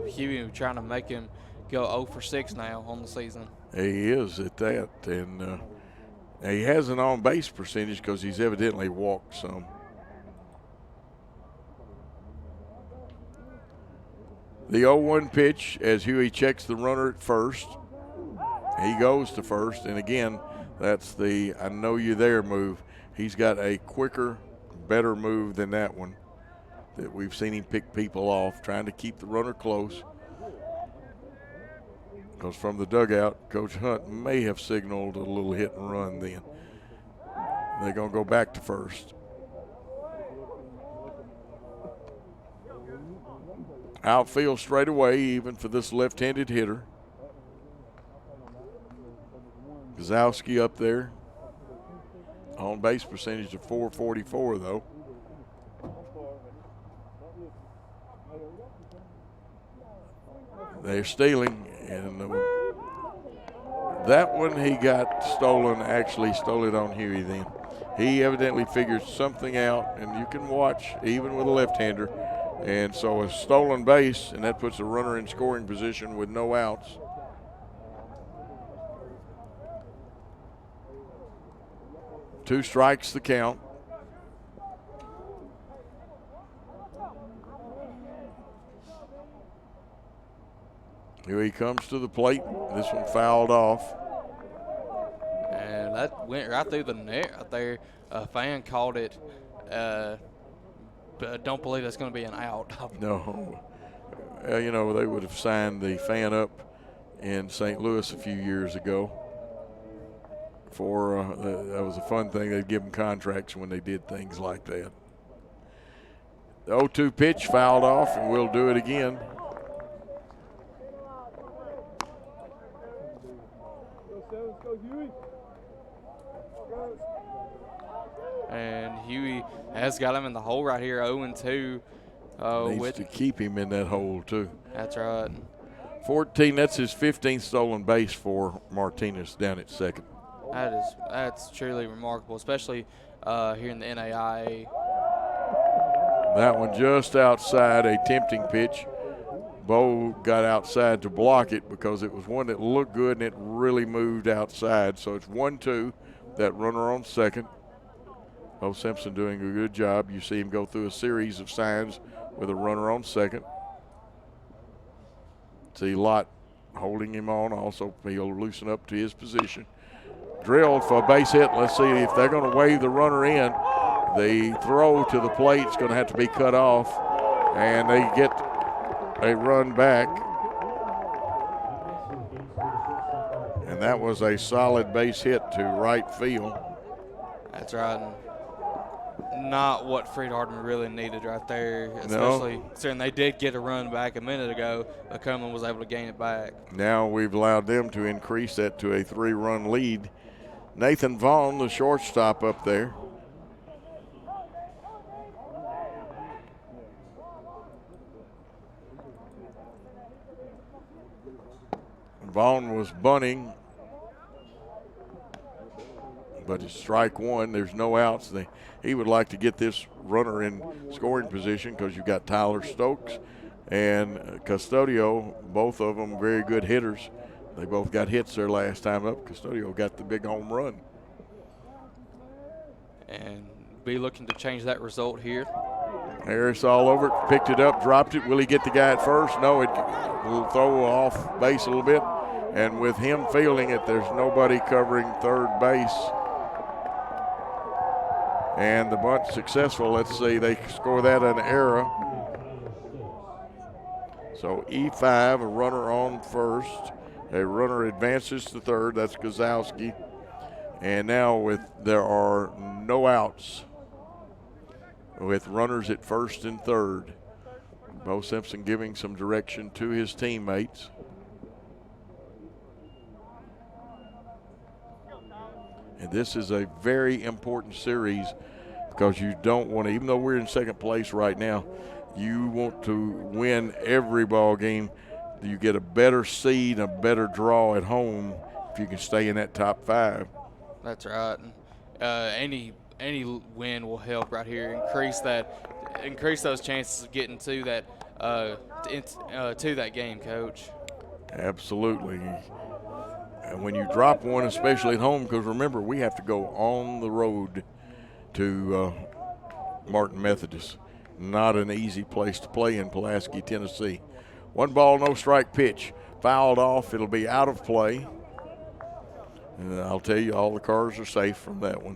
Huey trying to make him go 0 for 6 now on the season. He is at that, and he has an on-base percentage because he's evidently walked some. The 0-1 pitch as Huey checks the runner at first. He goes to first, and again, that's the I know you there move. He's got a quicker, better move than that one that we've seen him pick people off, trying to keep the runner close. Because from the dugout, Coach Hunt may have signaled a little hit and run then. They're going to go back to first. Outfield straight away, even for this left-handed hitter. Gazowski up there. On base percentage of .444 though. They're stealing, and that one he got stolen, actually stole it on Huey then. He evidently figured something out, and you can watch even with a left-hander. And so a stolen base, and that puts a runner in scoring position with no outs. Two strikes the count. Here he comes to the plate. This one fouled off. And that went right through the net right there. A fan called it. But I don't believe that's going to be an out. No. You know, they would have signed the fan up in St. Louis a few years ago. That was a fun thing. They'd give them contracts when they did things like that. The 0-2 pitch fouled off, and we'll do it again. And Huey has got him in the hole right here, 0-2. Needs to keep him in that hole, too. That's right. 14, that's his 15th stolen base for Martinez down at second. That's truly remarkable, especially here in the NAIA. That one just outside, a tempting pitch. Bo got outside to block it because it was one that looked good and it really moved outside. So it's 1-2, that runner on second. Bo Simpson doing a good job. You see him go through a series of signs with a runner on second. See Lott holding him on. Also, he'll loosen up to his position. Drilled for a base hit. Let's see if they're going to wave the runner in. The throw to the plate is going to have to be cut off, and they get a run back. And that was a solid base hit to right field. That's right. Not what Freed-Hardeman really needed right there, especially considering they did get a run back a minute ago, but Cumberland was able to gain it back. Now we've allowed them to increase that to a 3-run lead. Nathan Vaughn, the shortstop up there. Vaughn was bunting, but it's strike one. There's no outs. He would like to get this runner in scoring position because you've got Tyler Stokes and Custodio, both of them very good hitters. They both got hits their last time up. Custodio got the big home run. And be looking to change that result here. Harris all over it, picked it up, dropped it. Will he get the guy at first? No, it will throw off base a little bit. And with him fielding it, there's nobody covering third base. And the bunt successful. Let's see, they score that an error. So E5, a runner on first. A runner advances to third. That's Gazowski. And now there are no outs with runners at first and third. Bo Simpson giving some direction to his teammates. And this is a very important series because you don't want to, even though we're in second place right now, you want to win every ball game. You get a better seed, a better draw at home if you can stay in that top 5. That's right. Any win will help right here. Increase those chances of getting to that game, Coach. Absolutely. And when you drop one, especially at home, because remember, we have to go on the road to Martin Methodist. Not an easy place to play in Pulaski, Tennessee. 1 ball, no strike pitch. Fouled off. It'll be out of play. And I'll tell you, all the cars are safe from that one.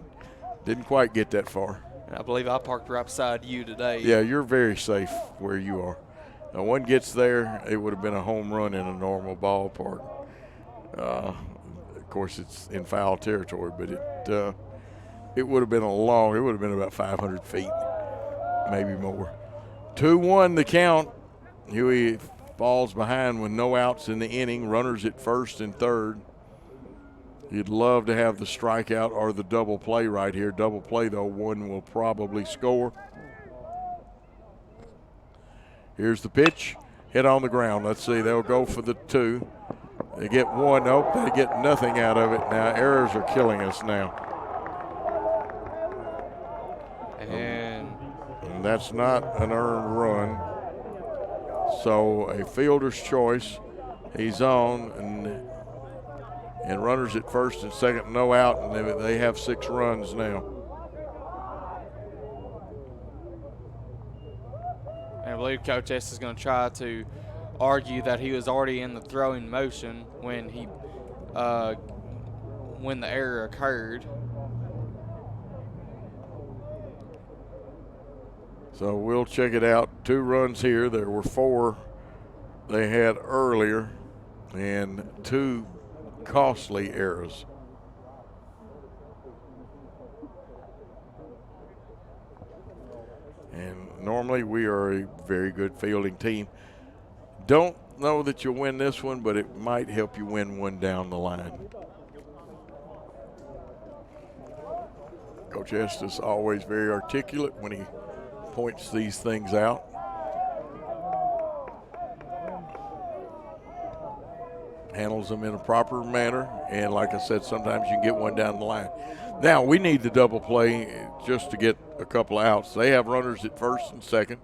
Didn't quite get that far. And I believe I parked right beside you today. Yeah, you're very safe where you are. Now, one gets there, it would have been a home run in a normal ballpark. Of course, it's in foul territory, but it would have been about 500 feet, maybe more. 2-1 the count. Huey falls behind with no outs in the inning, runners at first and third. You'd love to have the strikeout or the double play right here. Double play, though, one will probably score. Here's the pitch, hit on the ground. Let's see, they'll go for the 2. They get 1, nope, they get nothing out of it. Now, errors are killing us now. And that's not an earned run. So a fielder's choice. He's on, and runners at first and second, no out, and they have 6 runs now. And I believe Coach S is going to try to argue that he was already in the throwing motion when the error occurred. So we'll check it out. 2 runs here. There were 4 they had earlier, and 2 costly errors. And normally we are a very good fielding team. Don't know that you'll win this one, but it might help you win one down the line. Coach Estes always very articulate when he points these things out. Handles them in a proper manner, and like I said, sometimes you can get one down the line. Now, we need the double play just to get a couple of outs. They have runners at first and second.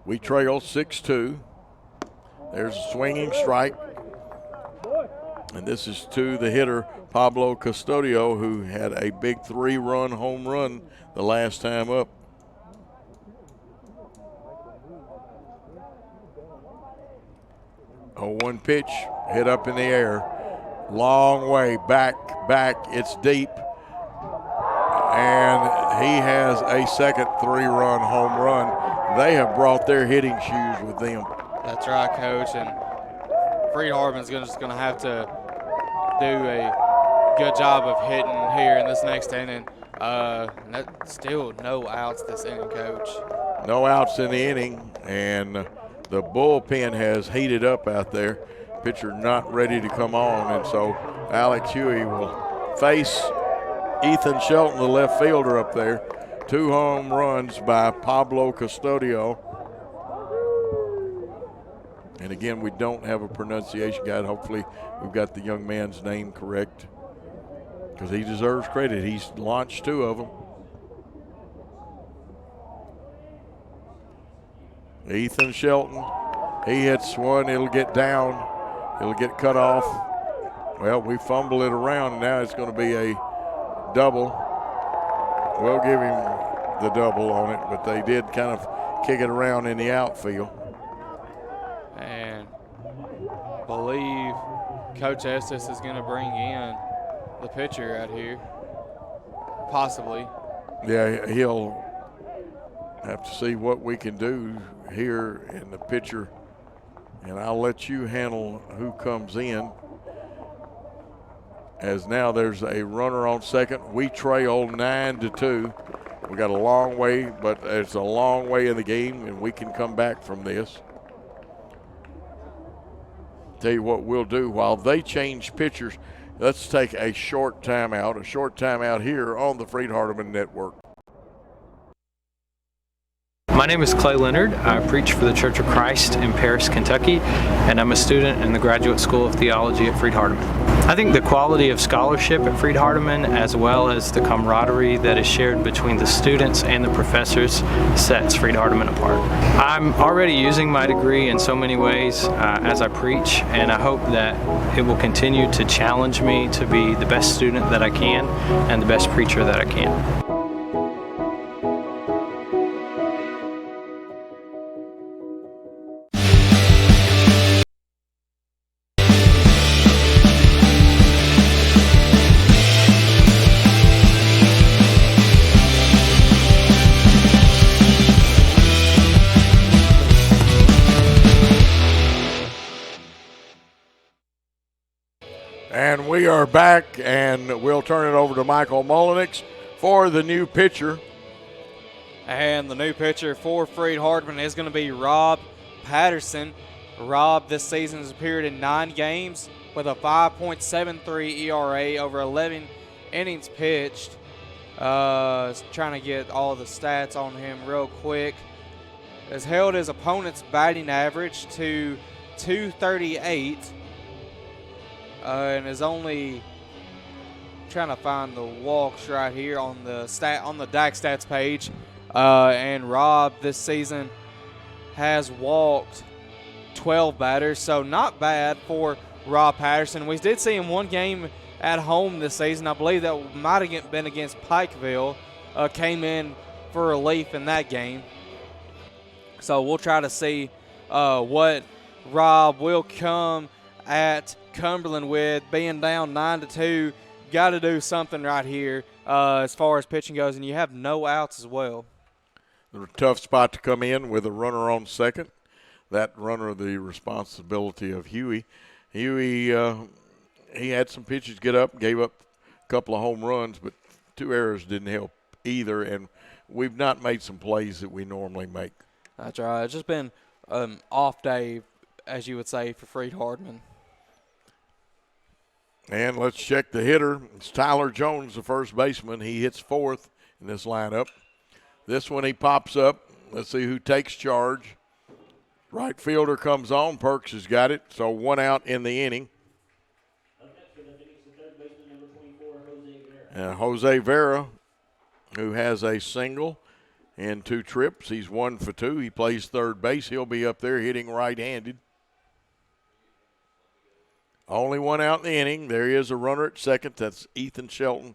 We trail 6-2. There's a swinging strike. And this is to the hitter, Pablo Custodio, who had a big 3-run home run the last time up. Oh, 1 pitch, hit up in the air. Long way, back, it's deep. And he has a second 3-run home run. They have brought their hitting shoes with them. That's right, Coach. And Freed-Hardeman's just going to have to do a good job of hitting here in this next inning. Still no outs this inning, Coach. No outs in the inning, and the bullpen has heated up out there. Pitcher not ready to come on, and so Alex Huey will face Ethan Shelton, the left fielder up there. 2 home runs by Pablo Custodio. And again, we don't have a pronunciation guide. Hopefully we've got the young man's name correct, because he deserves credit. He's launched 2 of them. Ethan Shelton, he hits one, it'll get down, it'll get cut off. Well, we fumble it around, and now it's going to be a double. We'll give him the double on it, but they did kind of kick it around in the outfield. And believe Coach Estes is going to bring in the pitcher out here, possibly. Yeah, he'll have to see what we can do here in the pitcher, and I'll let you handle who comes in, as now there's a runner on second. We trail 9-2. We got a long way, but it's a long way in the game, and we can come back from this. Tell you what we'll do while they change pitchers. Let's take a short timeout here on the Freed-Hardeman Network. My name is Clay Leonard. I preach for the Church of Christ in Paris, Kentucky, and I'm a student in the Graduate School of Theology at Freed-Hardeman. I think the quality of scholarship at Freed-Hardeman, as well as the camaraderie that is shared between the students and the professors, sets Freed-Hardeman apart. I'm already using my degree in so many ways as I preach, and I hope that it will continue to challenge me to be the best student that I can and the best preacher that I can. And we are back, and we'll turn it over to Michael Mullenix for the new pitcher. And the new pitcher for Freed-Hardeman is going to be Rob Patterson. Rob this season has appeared in 9 games with a 5.73 ERA over 11 innings pitched. Trying to get all the stats on him real quick. Has held his opponent's batting average to 238. And is only trying to find the walks right here on the DAC stats page. And Rob this season has walked 12 batters, so not bad for Rob Patterson. We did see him one game at home this season. I believe that might have been against Pikeville. Came in for relief in that game. So we'll try to see what Rob will come at Cumberland with, being down 9-2. Got to do something right here as far as pitching goes, and you have no outs as well. A tough spot to come in with a runner on second. That runner, the responsibility of Huey. Huey, he had some pitches get up, gave up a couple of home runs, but 2 errors didn't help either, and we've not made some plays that we normally make. That's right. It's just been an off day, as you would say, for Freed-Hardeman. And let's check the hitter. It's Tyler Jones, the first baseman. He hits 4th in this lineup. This one he pops up. Let's see who takes charge. Right fielder comes on. Perks has got it, so 1 out in the inning. And Jose Vera, who has a single and 2 trips. He's 1 for 2. He plays third base. He'll be up there hitting right-handed. Only 1 out in the inning. There is a runner at second. That's Ethan Shelton.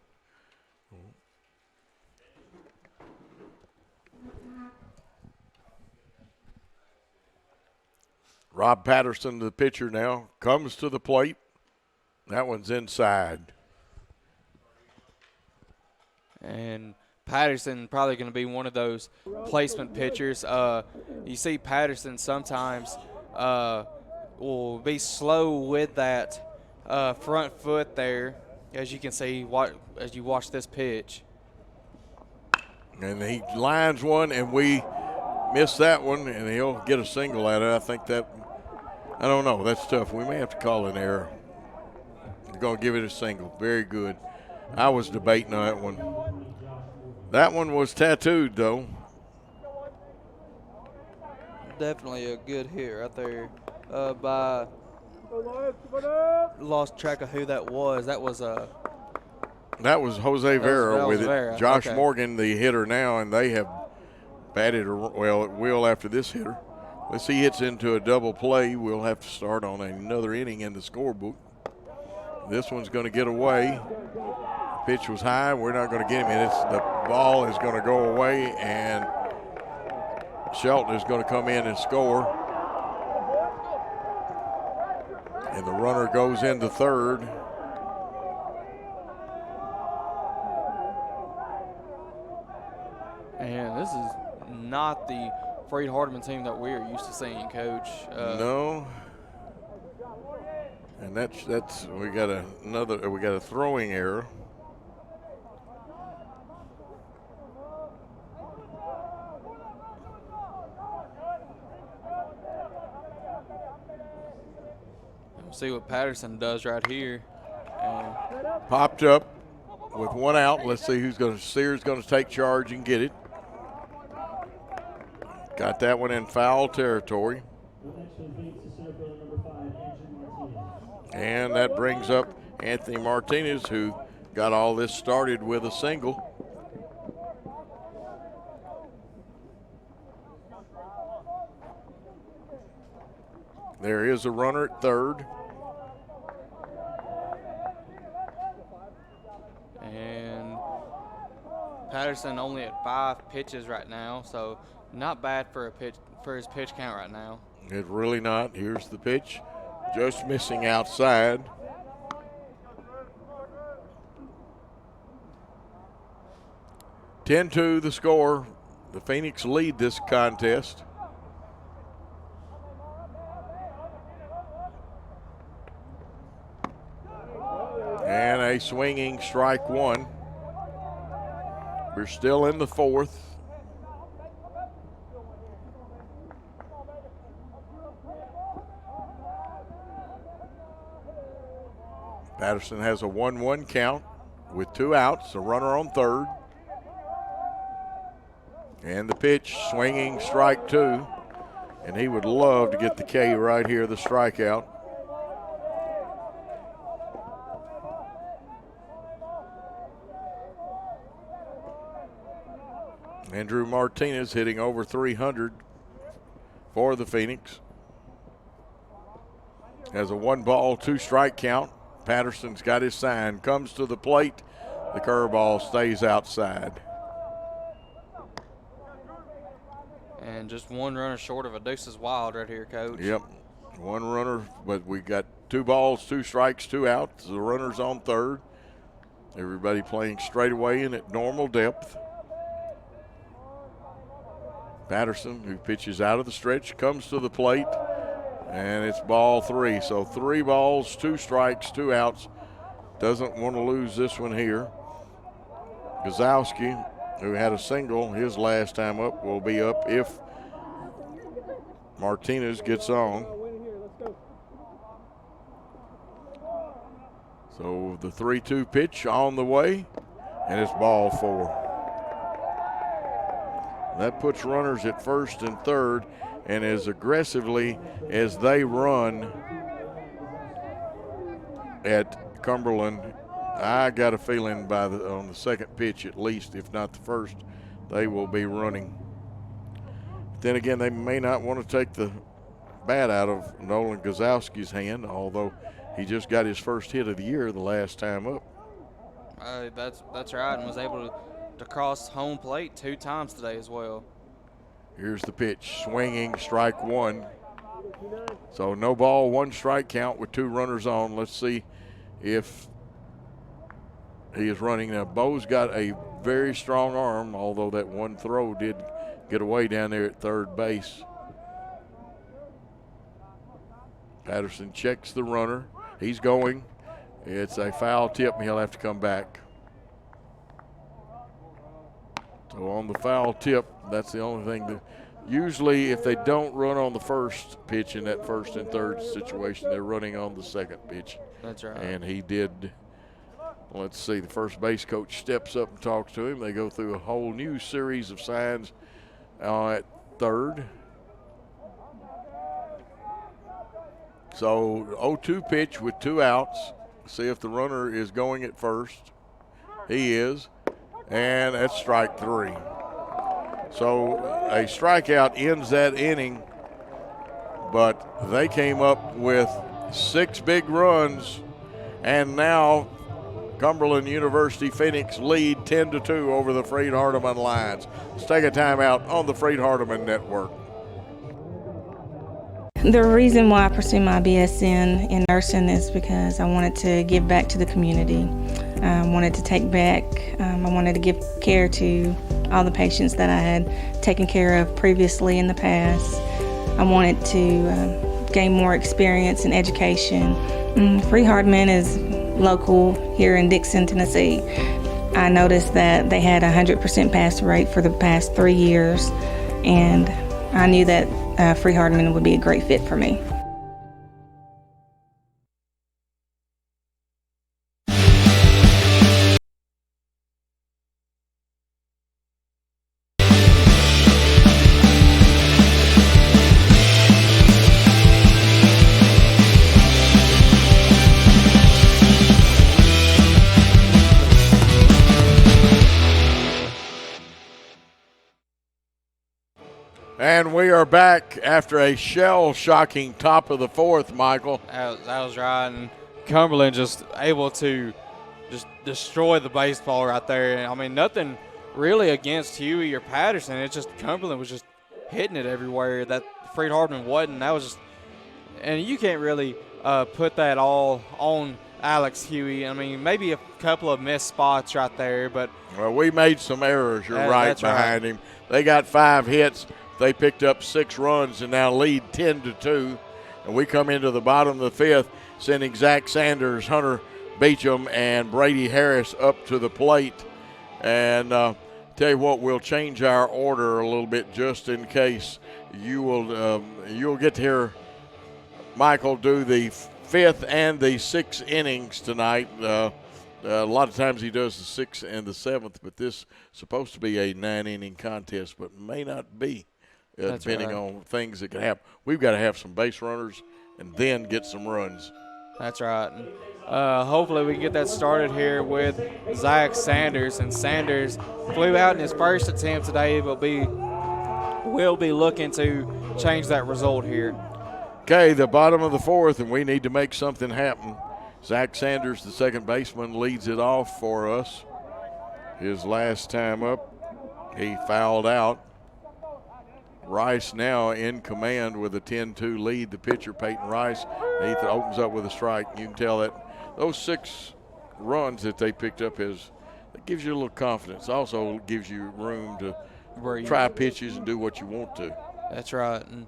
Rob Patterson, the pitcher now, comes to the plate. That one's inside. And Patterson probably going to be one of those placement pitchers. You see Patterson sometimes will be slow with that front foot there, as you can see as you watch this pitch. And he lines one, and we miss that one, and he'll get a single at it. I think that, I don't know, that's tough. We may have to call an error. We're going to give it a single. Very good. I was debating on that one. That one was tattooed, though. Definitely a good hit right there. By lost track of who that was. That was Jose Vera with it. Vera. Josh Okay. Morgan, the hitter now, and they have batted, well, it will after this hitter. Let's see, hits into a double play. We'll have to start on another inning in the scorebook. This one's going to get away. The pitch was high. We're not going to get him in. The ball is going to go away, and Shelton is going to come in and score. And the runner goes into third. And this is not the Freed-Hardeman team that we are used to seeing, Coach. No. And that's we got a throwing error. See what Patterson does right here. Popped up with 1 out. Let's see who's going to. Sears going to take charge and get it. Got that one in foul territory. And that brings up Anthony Martinez, who got all this started with a single. There is a runner at third. And Patterson only at 5 pitches right now, so not bad for his pitch count right now. It's really not. Here's the pitch, just missing outside. (10-2) the score. The Phoenix lead this contest. And a swinging strike one. We're still in the fourth. Patterson has a 1-1 count with 2 outs, a runner on third. And the pitch, swinging strike 2. And he would love to get the K right here, the strikeout. Andrew Martinez hitting over 300 for the Phoenix. Has a 1-ball, 2-strike count. Patterson's got his sign, comes to the plate. The curveball stays outside. And just 1 runner short of a deuces wild right here, Coach. Yep, 1 runner, but we got 2 balls, 2 strikes, 2 outs. The runner's on third. Everybody playing straight away and at normal depth. Patterson, who pitches out of the stretch, comes to the plate, and it's ball 3. So 3 balls, 2 strikes, 2 outs. Doesn't want to lose this one here. Gazowski, who had a single his last time up, will be up if Martinez gets on. So the 3-2 pitch on the way, and it's ball 4. That puts runners at first and third, and as aggressively as they run at Cumberland, I got a feeling on the second pitch at least, if not the first, they will be running. Then again, they may not want to take the bat out of Nolan Gazowski's hand, although he just got his first hit of the year the last time up. That's right, and was able to cross home plate 2 times today as well. Here's the pitch, swinging strike 1. So no ball, 1 strike count with 2 runners on. Let's see if he is running. Now, Bo's got a very strong arm, although that 1 throw did get away down there at third base. Patterson checks the runner. He's going. It's a foul tip, and he'll have to come back. So on the foul tip, that's the only thing that usually if they don't run on the first pitch in that first and third situation, they're running on the second pitch. That's right. And he did. Let's see, the first base coach steps up and talks to him. They go through a whole new series of signs at third. So 0-2 pitch with 2 outs. See if the runner is going at first. He is. And that's strike 3. So a strikeout ends that inning, but they came up with 6 big runs, and now Cumberland University Phoenix lead 10-2 over the Freed-Hardeman Lions. Let's take a timeout on the Freed-Hardeman Network. The reason why I pursue my BSN in nursing is because I wanted to give back to the community. I wanted to take back, I wanted to give care to all the patients that I had taken care of previously in the past. I wanted to gain more experience in education. Freed-Hardeman is local here in Dixon, Tennessee. I noticed that they had a 100% pass rate for the past 3 years, and I knew that Freed-Hardeman would be a great fit for me. And we are back after a shell-shocking top of the fourth, Michael. That was right. And Cumberland just able to just destroy the baseball right there. And I mean, nothing really against Huey or Patterson. It's just Cumberland was just hitting it everywhere that Freed-Hardeman wasn't. That was just – and you can't really put that all on Alex Huey. I mean, maybe a couple of missed spots right there, but – Well, we made some errors. You're right behind right. him. They got 5 hits. They picked up 6 runs and now lead 10-2. And we come into the bottom of the 5th, sending Zach Sanders, Hunter Beecham, and Brady Harris up to the plate. And tell you what, we'll change our order a little bit just in case. You'll get to hear Michael do the 5th and the 6th innings tonight. A lot of times he does the 6th and the 7th, but this is supposed to be a 9-inning contest, but may not be. Depending on things that can happen. We've got to have some base runners and then get some runs. That's right. And, hopefully we can get that started here with Zach Sanders. And Sanders flew out in his first attempt today, but will be looking to change that result here. Okay, the bottom of the 4th, and we need to make something happen. Zach Sanders, the second baseman, leads it off for us. His last time up, he fouled out. Rice now in command with a 10-2 lead. The pitcher, Peyton Rice, Nathan opens up with a strike. You can tell that those 6 runs that they picked up that gives you a little confidence. Also gives you room to try pitches and do what you want to. That's right. And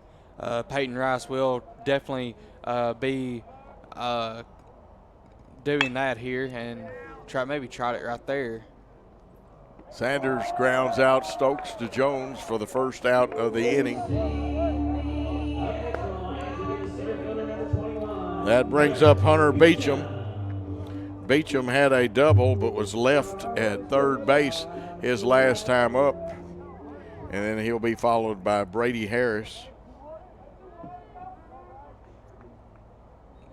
Peyton Rice will definitely be doing that here and maybe try it right there. Sanders grounds out Stokes to Jones for the first out of the inning. That brings up Hunter Beecham. Beecham had a double but was left at third base his last time up. And then he'll be followed by Brady Harris.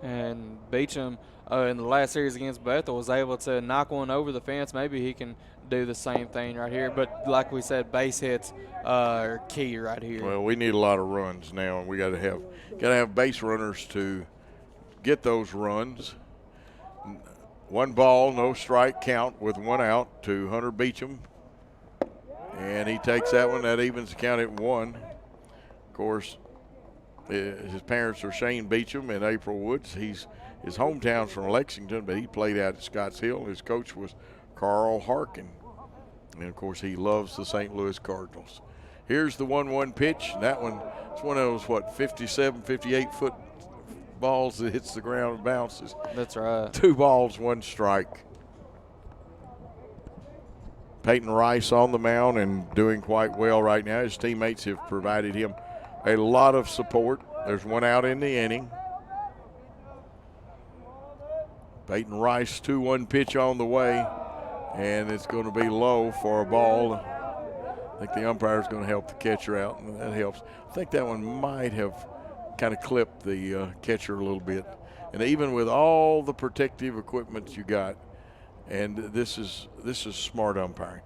And Beecham in the last series against Bethel was able to knock one over the fence. Maybe he can do the same thing right here. But like we said, base hits are key right here. Well, we need a lot of runs now, and we got to have base runners to get those runs. 1 ball, no strike count with 1 out to Hunter Beecham. And he takes that one. That evens the count at 1. Of course, his parents are Shane Beecham and April Woods. His hometown's from Lexington, but he played out at Scotts Hill. His coach was Carl Harkin. And, of course, he loves the St. Louis Cardinals. Here's the 1-1 pitch. That one is one of those, 57, 58-foot balls that hits the ground and bounces. That's right. 2 balls, 1 strike. Peyton Rice on the mound and doing quite well right now. His teammates have provided him a lot of support. There's 1 out in the inning. Peyton Rice, 2-1 pitch on the way, and it's going to be low for a ball. I think the umpire's going to help the catcher out, and that helps. I think that one might have kind of clipped the catcher a little bit. And even with all the protective equipment you got, and this is smart umpiring.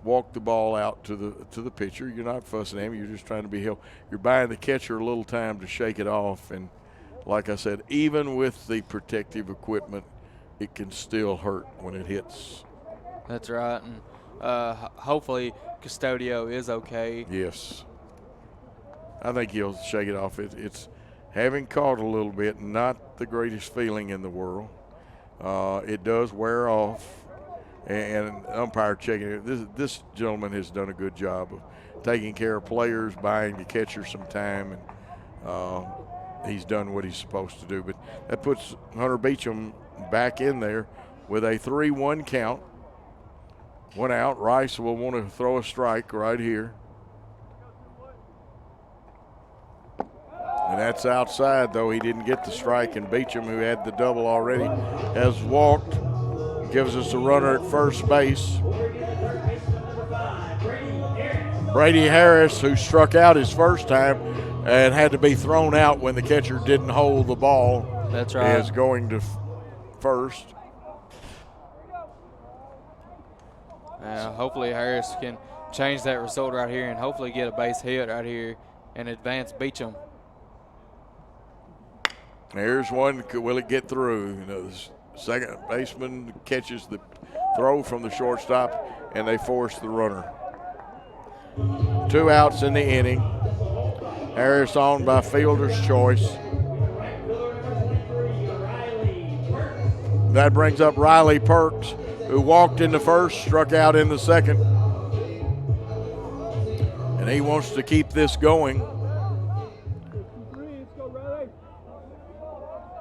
Walk the ball out to the pitcher. You're not fussing at him. You're just trying to be helpful. You're buying the catcher a little time to shake it off. And like I said, even with the protective equipment, it can still hurt when it hits. That's right. And hopefully Custodio is okay. Yes. I think he'll shake it off. It's having caught a little bit, not the greatest feeling in the world. It does wear off. And umpire checking it. This gentleman has done a good job of taking care of players, buying the catcher some time, and he's done what he's supposed to do. But that puts Hunter Beecham back in there with a 3-1 count. 1 out. Rice will want to throw a strike right here. And that's outside, though. He didn't get the strike, and Beecham, who had the double already, has walked. Gives us a runner at first base. Brady Harris, who struck out his first time and had to be thrown out when the catcher didn't hold the ball. That's right. Is going to first. Hopefully Harris can change that result right here and hopefully get a base hit right here and advance Beecham. There's one. Will it get through? The second baseman catches the throw from the shortstop, and they force the runner. 2 outs in the inning. Harris on by fielder's choice. That brings up Riley Perks, who walked in the first, struck out in the second. And he wants to keep this going.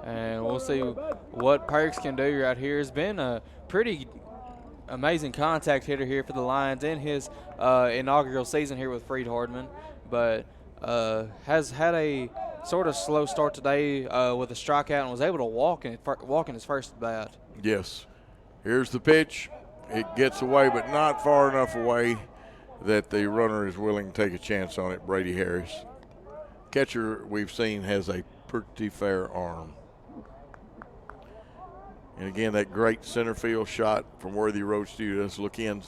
And we'll see what Perks can do right here. Has been a pretty amazing contact hitter here for the Lions in his inaugural season here with Freed-Hardeman, but has had a sort of slow start today with a strikeout and was able to walk in his first bat. Yes. Here's the pitch. It gets away, but not far enough away that the runner is willing to take a chance on it, Brady Harris. Catcher we've seen has a pretty fair arm. And again, that great center field shot from Worthy Road Studios. Look in,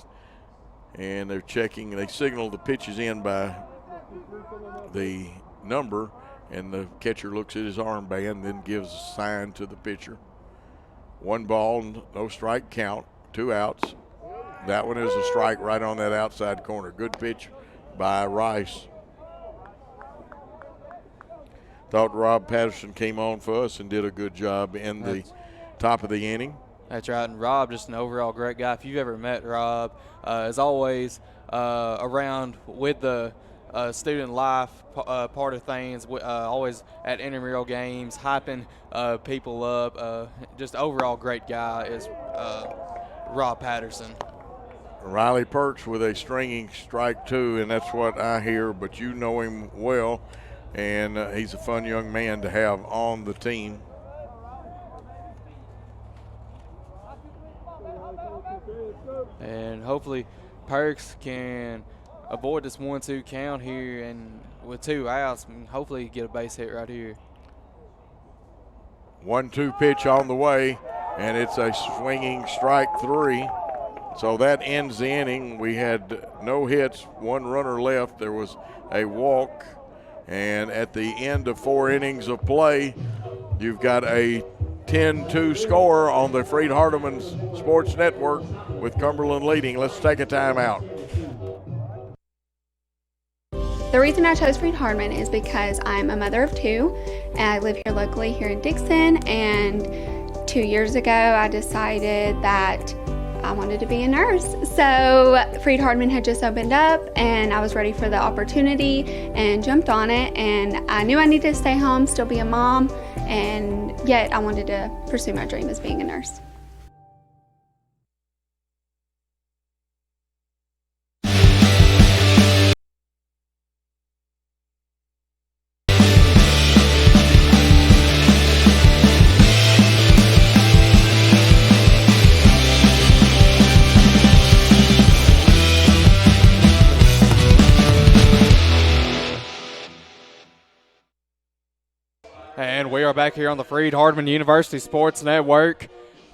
and they're checking. They signal the pitch is in by the number, and the catcher looks at his armband, then gives a sign to the pitcher. 1 ball, no strike count, 2 outs. That one is a strike right on that outside corner. Good pitch by Rice. Thought Rob Patterson came on for us and did a good job in the top of the inning. That's right, and Rob, just an overall great guy. If you've ever met Rob, is always around with the student life part of things, always at intramural games, hyping people up. Just overall great guy is Rob Patterson. Riley Perks with a stringing strike 2, and that's what I hear, but you know him well, and he's a fun young man to have on the team. And hopefully Perks can avoid this 1-2 count here, and with 2 outs, hopefully get a base hit right here. 1-2 pitch on the way, and it's a swinging strike 3. So that ends the inning. We had no hits, 1 runner left. There was a walk, and at the end of 4 innings of play, you've got a 10-2 score on the Freed-Hardeman Sports Network with Cumberland leading. Let's take a timeout. The reason I chose Freed-Hardeman is because I'm a mother of 2, and I live here locally here in Dixon, and 2 years ago I decided that I wanted to be a nurse. So Freed-Hardeman had just opened up, and I was ready for the opportunity and jumped on it, and I knew I needed to stay home, still be a mom, and yet I wanted to pursue my dream as being a nurse. And we are back here on the Freed-Hardeman University Sports Network.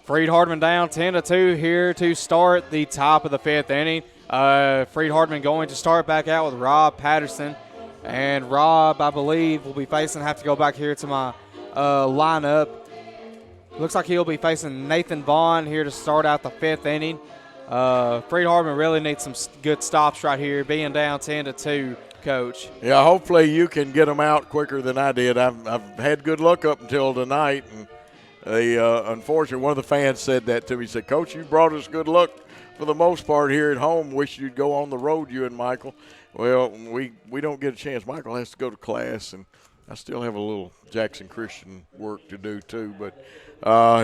Freed-Hardeman down 10-2 here to start the top of the 5th inning. Freed-Hardeman going to start back out with Rob Patterson. And Rob, I believe, will be have to go back here to my lineup. Looks like he'll be facing Nathan Vaughn here to start out the 5th inning. Freed-Hardeman really needs some good stops right here, being down 10-2. Coach. Yeah, hopefully you can get them out quicker than I did. I've had good luck up until tonight, and unfortunately, one of the fans said that to me. He said, Coach, you brought us good luck for the most part here at home. Wish you'd go on the road, you and Michael. Well, we don't get a chance. Michael has to go to class, and I still have a little Jackson Christian work to do too. But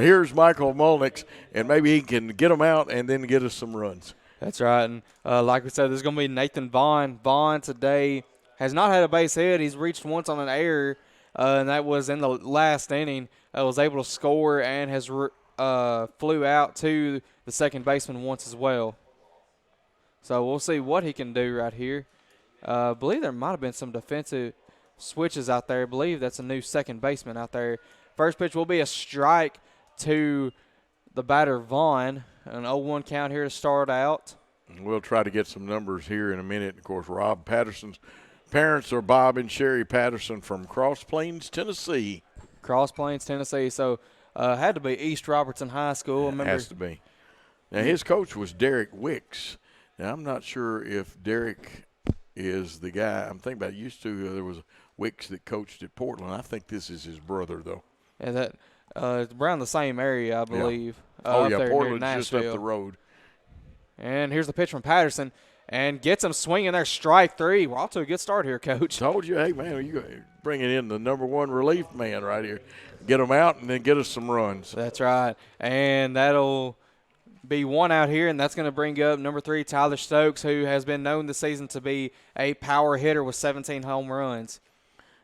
here's Michael Molnix, and maybe he can get them out and then get us some runs. That's right, and like we said, this is going to be Nathan Vaughn. Vaughn today has not had a base hit. He's reached once on an error, and that was in the last inning. Was able to score and has flew out to the second baseman once as well. So we'll see what he can do right here. I believe there might have been some defensive switches out there. I believe that's a new second baseman out there. First pitch will be a strike to the batter Vaughn. An 0-1 count here to start out. We'll try to get some numbers here in a minute. Of course, Rob Patterson's parents are Bob and Sherry Patterson from Cross Plains, Tennessee. Cross Plains, Tennessee. So had to be East Robertson High School. I remember. Has to be. Now, his coach was Derek Wicks. Now, I'm not sure if Derek is the guy. I'm thinking about used to. There was Wicks that coached at Portland. I think this is his brother, though. Yeah, that it's around the same area, I believe. Yeah. Up there Portland's near just up Nashville. the road. And here's the pitch from Patterson, and gets him swinging there, strike three. We're off to a good start here, Coach. Told you, hey, man, you bringing in the number one relief man right here. Get them out and then get us some runs. That's right. And that'll be one out here, and that's going to bring up number 3, Tyler Stokes, who has been known this season to be a power hitter with 17 home runs.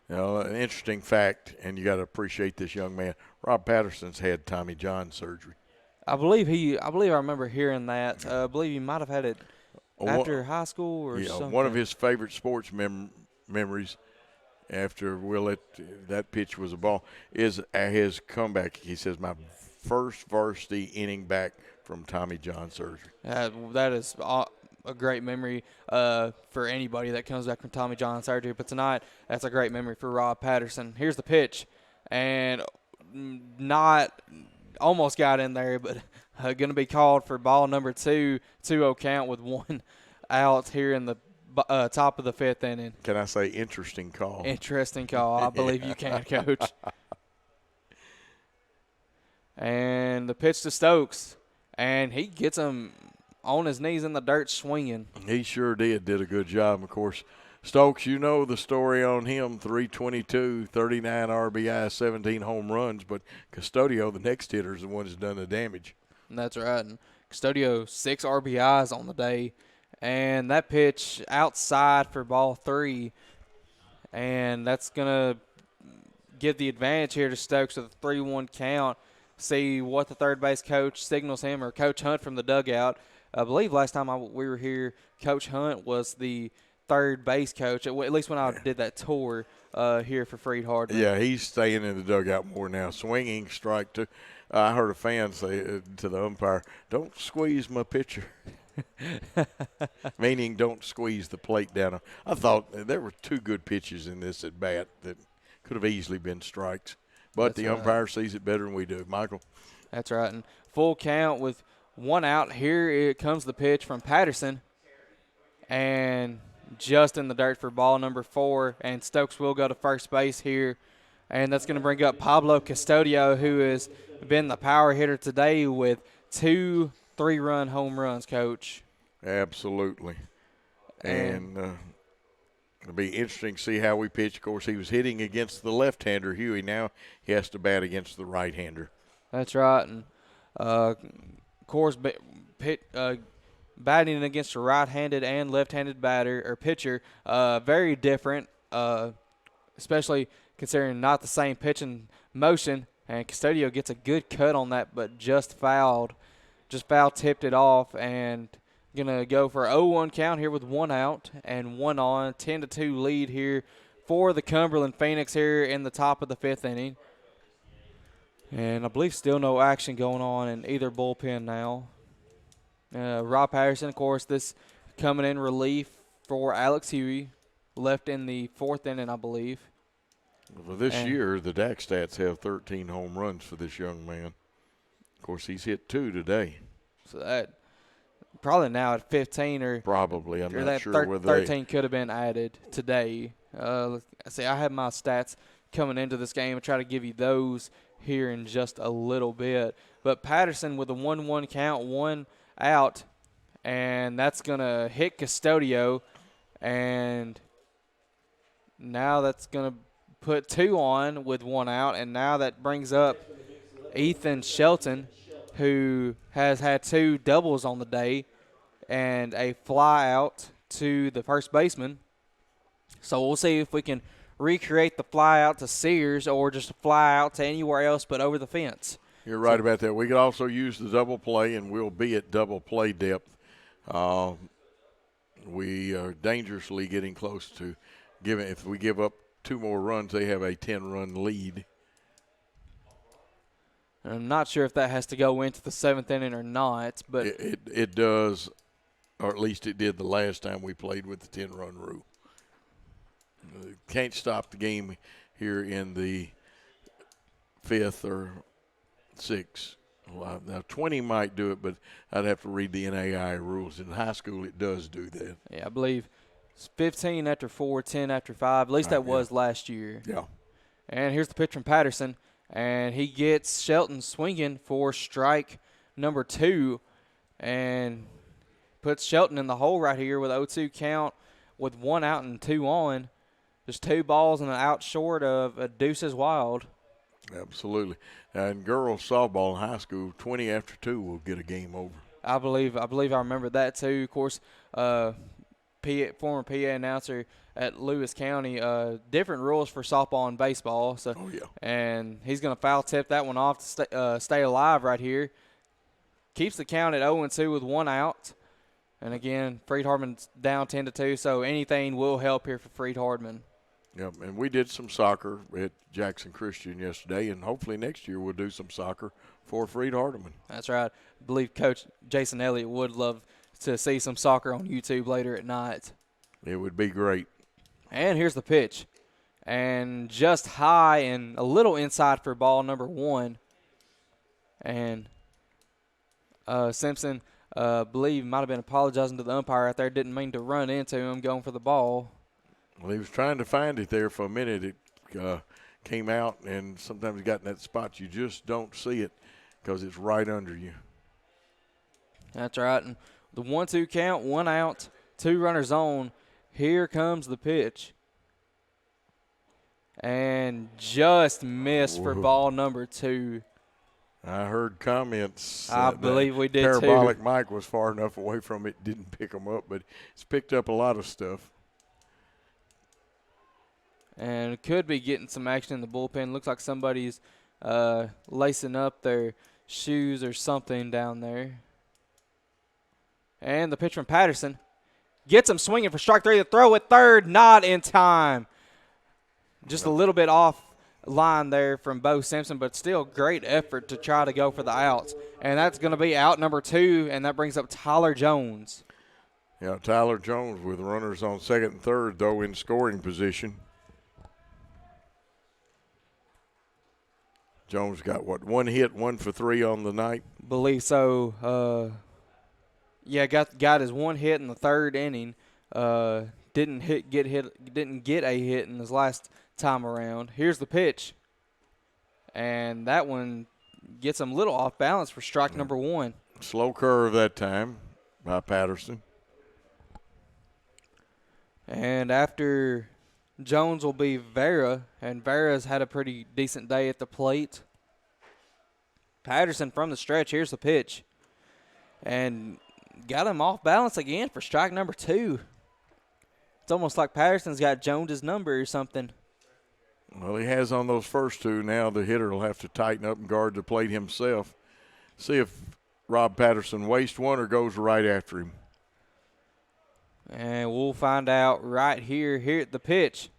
You know, an interesting fact, and you got to appreciate this young man. Rob Patterson's had Tommy John surgery. I believe I remember hearing that. I believe he might have had it after high school or something. One of his favorite sports memories after that pitch was a ball is his comeback. He says, my first varsity inning back from Tommy John surgery. That is a great memory for anybody that comes back from Tommy John surgery. But tonight, that's a great memory for Rob Patterson. Here's the pitch, and almost got in there, but going to be called for ball number 2, 2-0 count with 1 out here in the top of the 5th inning. Can I say interesting call? Interesting call. I believe you can, Coach. And the pitch to Stokes, and he gets him on his knees in the dirt swinging. He sure did a good job. Of course, Stokes, you know the story on him, 322, 39 RBI, 17 home runs, but Custodio, the next hitter, is the one that's done the damage. And that's right. And Custodio, 6 RBIs on the day, and that pitch outside for ball 3, and that's going to give the advantage here to Stokes with a 3-1 count. See what the third base coach signals him, or Coach Hunt from the dugout. I believe last time we were here, Coach Hunt was the third base coach, at least when I did that tour here for Freed-Hardeman. Yeah, he's staying in the dugout more now. Swinging, strike 2. I heard a fan say to the umpire, don't squeeze my pitcher. Meaning don't squeeze the plate down. I thought there were 2 good pitches in this at bat that could have easily been strikes. But the umpire sees it better than we do. Michael? That's right. And full count with 1 out. Here it comes the pitch from Patterson. And just in the dirt for ball number 4. And Stokes will go to first base here. And that's going to bring up Pablo Custodio, who has been the power hitter today with 2 3-run home runs, Coach. Absolutely. And it'll be interesting to see how we pitch. Of course, he was hitting against the left-hander, Huey. Now he has to bat against the right-hander. That's right. And, of course, batting against a right-handed and left-handed batter or pitcher, very different, especially considering not the same pitching motion. And Custodio gets a good cut on that, but just foul tipped it off, and going to go for an 0-1 count here with 1 out and 1 on. 10-2 lead here for the Cumberland Phoenix here in the top of the 5th inning. And I believe still no action going on in either bullpen now. Rob Patterson, of course, this coming in relief for Alex Huey, left in the 4th inning, I believe. Well, this year, the DAC stats have 13 home runs for this young man. Of course, he's hit 2 today. So that probably now at 15 or probably. I'm not sure whether 13 could have been added today. See, I have my stats coming into this game and try to give you those here in just a little bit. But Patterson with a 1-1 count, 1 out, and that's going to hit Custodio, and now that's going to put 2 on with 1 out, and now that brings up Ethan Shelton, who has had 2 doubles on the day and a fly out to the first baseman. So we'll see if we can recreate the fly out to Sears or just fly out to anywhere else but over the fence. You're right about that. We could also use the double play, and we'll be at double play depth. We are dangerously getting close to giving. If we give up 2 more runs, they have a 10-run lead. I'm not sure if that has to go into the 7th inning or not, but it does, or at least it did the last time we played with the 10-run rule. Can't stop the game here in the 5th or 6th. Well, now 20 might do it, but I'd have to read the NAI rules. In high school, it does do that. Yeah, I believe it's 15 after 4, 10 after 5. At least that was last year. Yeah. And here's the pitch from Patterson, and he gets Shelton swinging for strike number 2 and puts Shelton in the hole right here with 0-2 count with 1 out and 2 on. Just 2 balls and an out short of a Deuces Wild. Absolutely. And girls softball in high school, 20 after 2 will get a game over. I believe I remember that too. Of course, former PA announcer at Lewis County, different rules for softball and baseball. So, and he's going to foul tip that one off to stay alive right here. Keeps the count at 0-2 with 1 out. And again, Freed-Hardeman's down 10-2, so anything will help here for Freed-Hardeman. Yep, and we did some soccer at Jackson Christian yesterday, and hopefully next year we'll do some soccer for Freed-Hardeman. That's right. I believe Coach Jason Elliott would love to see some soccer on YouTube later at night. It would be great. And here's the pitch. And just high and a little inside for ball number 1. And Simpson, believe, might have been apologizing to the umpire out there. Didn't mean to run into him going for the ball. Well, he was trying to find it there for a minute. It came out, and sometimes you got in that spot you just don't see it because it's right under you. That's right. And the 1-2 count, 1 out, 2 runners on. Here comes the pitch. And just missed for ball number 2. I heard comments. I believe we did too. Parabolic mic was far enough away from it, didn't pick them up, but it's picked up a lot of stuff. And could be getting some action in the bullpen. Looks like somebody's lacing up their shoes or something down there. And the pitch from Patterson gets him swinging for strike 3. The throw at third, not in time. Just a little bit off line there from Bo Simpson, but still great effort to try to go for the outs. And that's going to be out number 2, and that brings up Tyler Jones. Yeah, Tyler Jones with runners on second and third, though, in scoring position. Jones got, 1 hit, 1 for 3 on the night? Believe so. Yeah, got his 1 hit in the 3rd inning. Didn't get a hit in his last time around. Here's the pitch. And that one gets him a little off balance for strike number 1. Slow curve that time by Patterson. And after Jones will be Vera, and Vera's had a pretty decent day at the plate. Patterson from the stretch. Here's the pitch. And got him off balance again for strike number 2. It's almost like Patterson's got Jones's number or something. Well, he has on those first 2. Now the hitter will have to tighten up and guard the plate himself. See if Rob Patterson wastes one or goes right after him. And we'll find out right here at the pitch.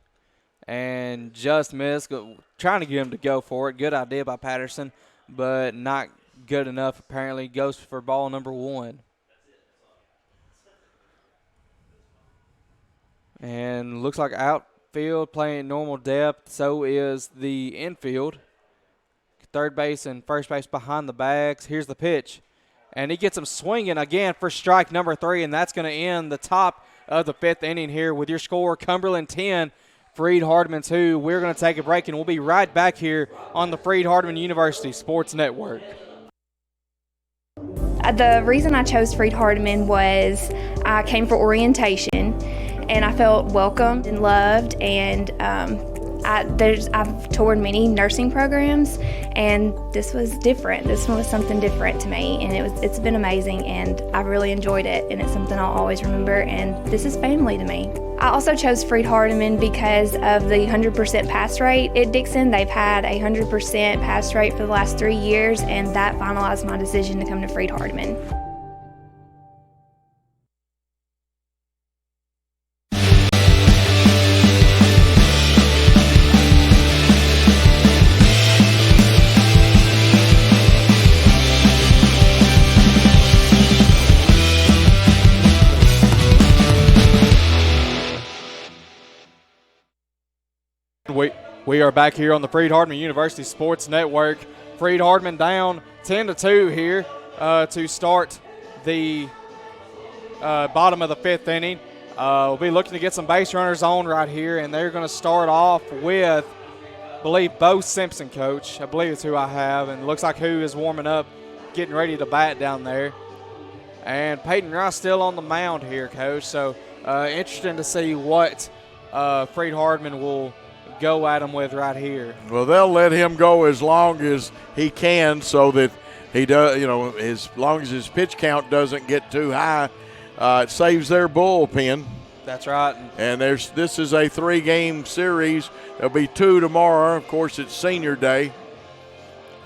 And just missed. Trying to get him to go for it. Good idea by Patterson, but not good enough apparently. Goes for ball number 1. And looks like outfield playing normal depth. So is the infield. Third base and first base behind the bags. Here's the pitch. And he gets him swinging again for strike number 3, and that's going to end the top of the 5th inning here with your score, Cumberland 10, Freed-Hardeman 2. We're going to take a break, and we'll be right back here on the Freed-Hardeman University Sports Network. The reason I chose Freed-Hardeman was I came for orientation, and I felt welcomed and loved, and I've toured many nursing programs, and this was different. This one was something different to me, and it's been amazing, and I really enjoyed it, and it's something I'll always remember, and this is family to me. I also chose Freed-Hardeman because of the 100% pass rate at Dixon. They've had a 100% pass rate for the last 3 years, and that finalized my decision to come to Freed-Hardeman. We are back here on the Freed-Hardeman University Sports Network. Freed-Hardeman down 10-2 here to start the bottom of the 5th inning. We'll be looking to get some base runners on right here, and they're going to start off with, I believe, Bo Simpson, Coach. I believe it's who I have, and it looks like who is warming up, getting ready to bat down there. And Peyton Rice still on the mound here, Coach. So interesting to see what Freed-Hardeman will go at him with right here. Well, they'll let him go as long as he can, so that he does, as long as his pitch count doesn't get too high, it saves their bullpen. That's right. And this is a 3-game series. There'll be 2 tomorrow. Of course, it's senior day.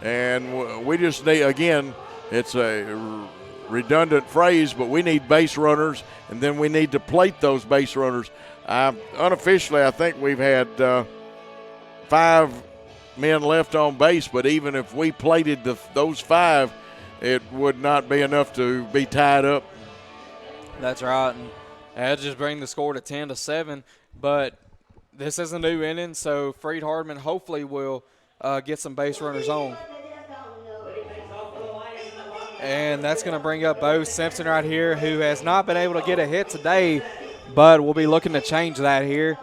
And we just need, again, it's a redundant phrase, but we need base runners, and then we need to plate those base runners. Unofficially, I think we've had 5 men left on base, but even if we plated those 5, it would not be enough to be tied up. That's right, and that'll just bring the score to 10-7. But this is a new inning, so Freed-Hardeman hopefully will get some base runners on. And that's going to bring up Bo Simpson right here, who has not been able to get a hit today, but we'll be looking to change that here.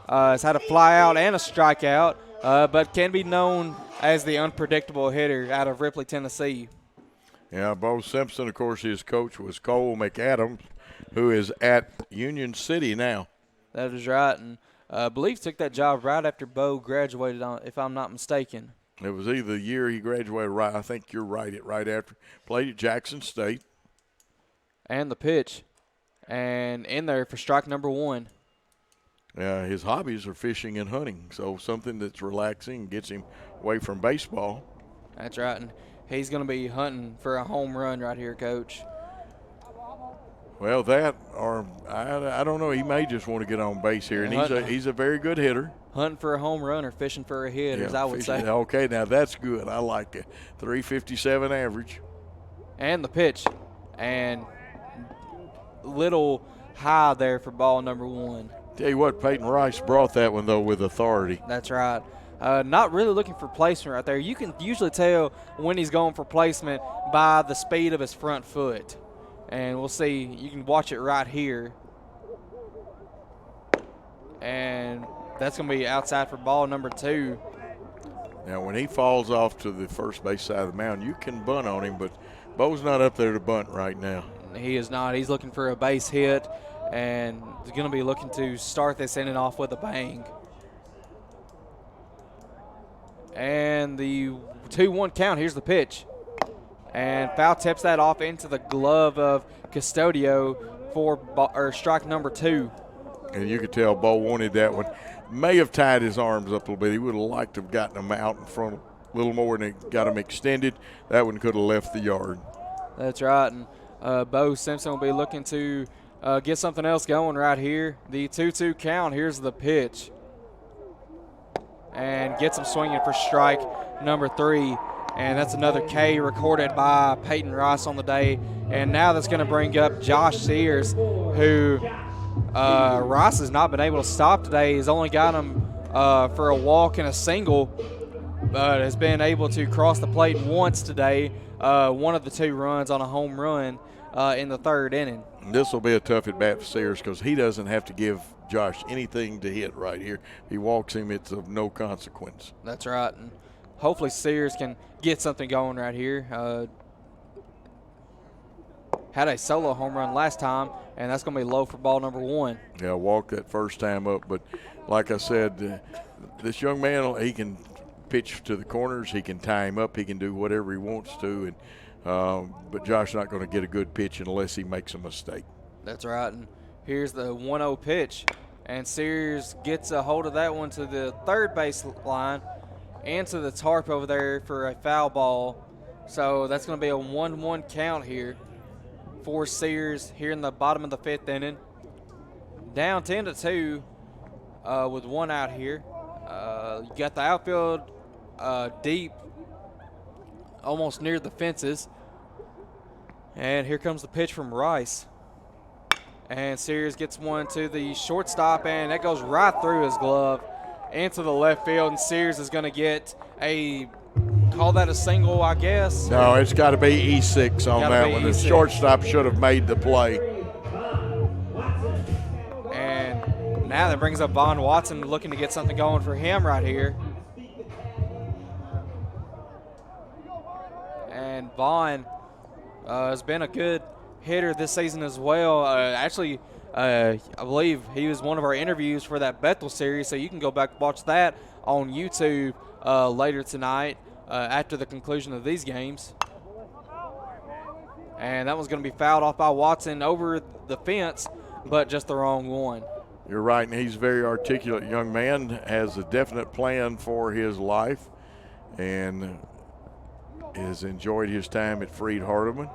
Has had a fly out and a strikeout, but can be known as the unpredictable hitter out of Ripley, Tennessee. Yeah, Bo Simpson, of course, his coach was Cole McAdams, who is at Union City now. That is right, and I believe took that job right after Bo graduated, if I'm not mistaken. It was either the year he graduated, right? I think you're right. Right after. Played at Jackson State. And the pitch. And in there for strike number 1. His hobbies are fishing and hunting, so something that's relaxing, gets him away from baseball. That's right, and he's going to be hunting for a home run right here, Coach. Well, I don't know. He may just want to get on base here, and he's a very good hitter. Hunting for a home run or fishing for a hit, as I would say. Okay, now that's good. I like it. 357 average. And the pitch. And little high there for ball number 1. Tell you what, Peyton Rice brought that one, though, with authority. That's right. Not really looking for placement right there. You can usually tell when he's going for placement by the speed of his front foot. And we'll see. You can watch it right here. And that's going to be outside for ball number 2. Now, when he falls off to the first base side of the mound, you can bunt on him, but Bo's not up there to bunt right now. He is not. He's looking for a base hit, and he's going to be looking to start this inning off with a bang. And the 2-1 count. Here's the pitch. And foul tips that off into the glove of Custodio for strike number 2. And you could tell Bo wanted that one. May have tied his arms up a little bit. He would have liked to have gotten them out in front a little more, and it got them extended. That one could have left the yard. That's right. And Bo Simpson will be looking to get something else going right here. The 2-2 count. Here's the pitch. And gets him swinging for strike number 3. And that's another K recorded by Peyton Rice on the day. And now that's going to bring up Josh Sears, who Rice has not been able to stop today. He's only got him for a walk and a single, but has been able to cross the plate once today. One of the 2 runs on a home run in the 3rd inning. This will be a tough at-bat for Sears because he doesn't have to give Josh anything to hit right here. If he walks him, it's of no consequence. That's right. And hopefully Sears can get something going right here. Had a solo home run last time, and that's going to be low for ball number 1. Yeah, walked that first time up. But like I said, this young man, he can pitch to the corners. He can tie him up. He can do whatever he wants to. But Josh's not going to get a good pitch unless he makes a mistake. That's right. And here's the 1-0 pitch. And Sears gets a hold of that one to the 3rd base line and to the tarp over there for a foul ball. So that's going to be a 1-1 count here for Sears here in the bottom of the 5th inning. Down 10-2 with 1 out here. You got the outfield deep, almost near the fences. And here comes the pitch from Rice. And Sears gets one to the shortstop, and that goes right through his glove. into the left field, and Sears is going to get call that a single, I guess. No, it's got to be E6 on that one. The shortstop should have made the play. And now that brings up Vaughn Watson, looking to get something going for him right here. And Vaughn has been a good hitter this season as well. Actually, I believe he was one of our interviews for that Bethel series, so you can go back and watch that on YouTube later tonight after the conclusion of these games. And that one's going to be fouled off by Watson over the fence, but just the wrong one. You're right, and he's a very articulate young man, has a definite plan for his life, and has enjoyed his time at Freed-Hardeman.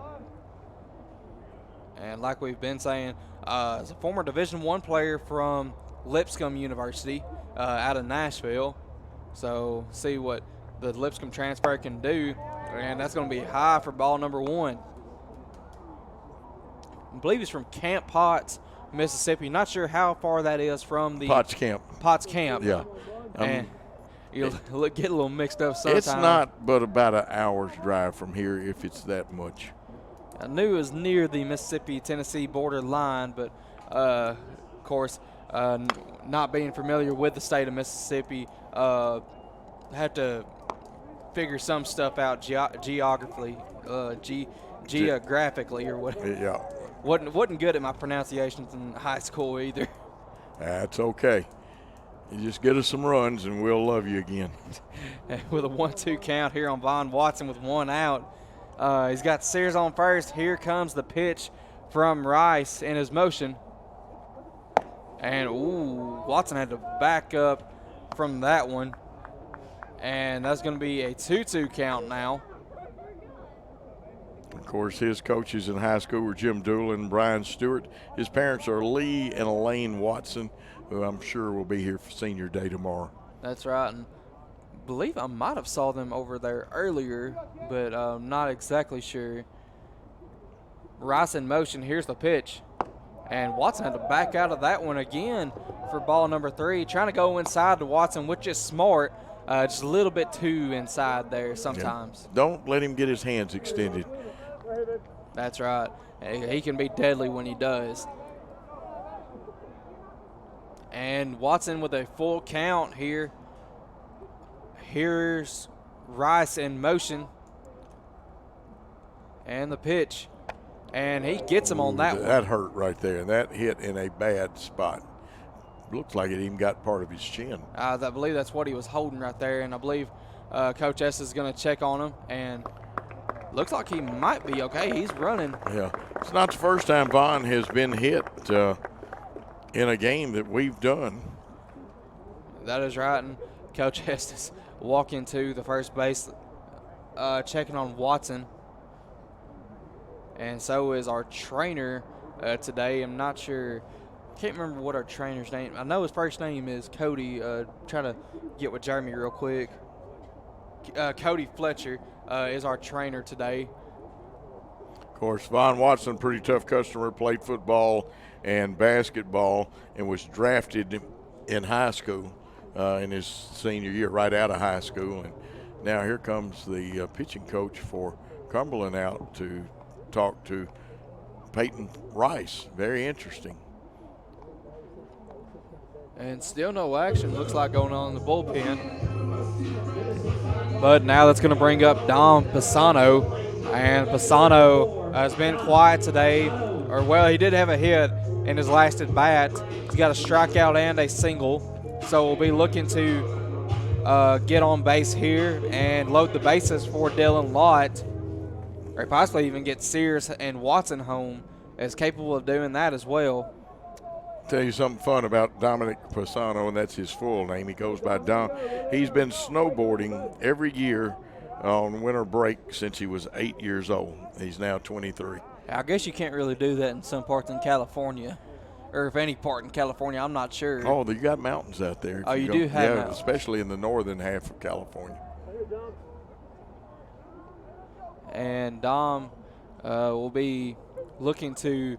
And like we've been saying, as a former Division I player from Lipscomb University out of Nashville. So see what the Lipscomb transfer can do. And that's going to be high for ball number 1. I believe he's from Camp Potts, Mississippi. Not sure how far that is from the Potts Camp. Potts Camp. Yeah. And you'll get a little mixed up sometimes. It's not but about an hour's drive from here, if it's that much. I knew it was near the Mississippi-Tennessee border line, but of course, not being familiar with the state of Mississippi, had to figure some stuff out geographically or whatever. Yeah. Wasn't good at my pronunciations in high school either. That's okay. You just get us some runs and we'll love you again. With a 1-2 count here on Vaughn Watson with 1 out. He's got Sears on first. Here comes the pitch from Rice in his motion. And, Watson had to back up from that one. And that's going to be a 2-2 count now. Of course, his coaches in high school were Jim Doolin and Brian Stewart. His parents are Lee and Elaine Watson, who I'm sure will be here for senior day tomorrow. That's right. And I believe I might have saw them over there earlier, but I'm not exactly sure. Rice in motion. Here's the pitch. And Watson had to back out of that one again for ball number 3. Trying to go inside to Watson, which is smart. Just a little bit too inside there sometimes. Yeah. Don't let him get his hands extended. That's right. He can be deadly when he does. And Watson with a full count here. Here's Rice in motion. And the pitch. And he gets him on that one. That hurt right there. That hit in a bad spot. Looks like it even got part of his chin. I believe that's what he was holding right there. And I believe Coach S is going to check on him. And looks like he might be okay. He's running. Yeah. It's not the first time Vaughn has been hit in a game that we've done. That is right. And Coach S is walking to the first base, checking on Watson. And so is our trainer today. I'm not sure. Can't remember what our trainer's name. I know his first name is Cody. Trying to get with Jeremy real quick. Cody Fletcher is our trainer today. Of course, Vaughn Watson, pretty tough customer, played football and basketball and was drafted in high school in his senior year, right out of high school. And now here comes the pitching coach for Cumberland out to talk to Peyton Rice. Very interesting. And still no action, looks like, going on in the bullpen. But now that's going to bring up Dom Pisano. And Pisano has been quiet today. Or, well, he did have a hit in his last at bat. He's got a strikeout and a single. So we'll be looking to get on base here and load the bases for Dylan Lott. Or possibly even get Sears and Watson home, as capable of doing that as well. Tell you something fun about Dominic Pisano, and that's his full name. He goes by Dom. He's been snowboarding every year on winter break since he was 8 years old. He's now 23. I guess you can't really do that in some parts in California, or if any part in California, I'm not sure. Oh, you got mountains out there. Oh, you do have mountains. Especially in the northern half of California. And Dom will be looking to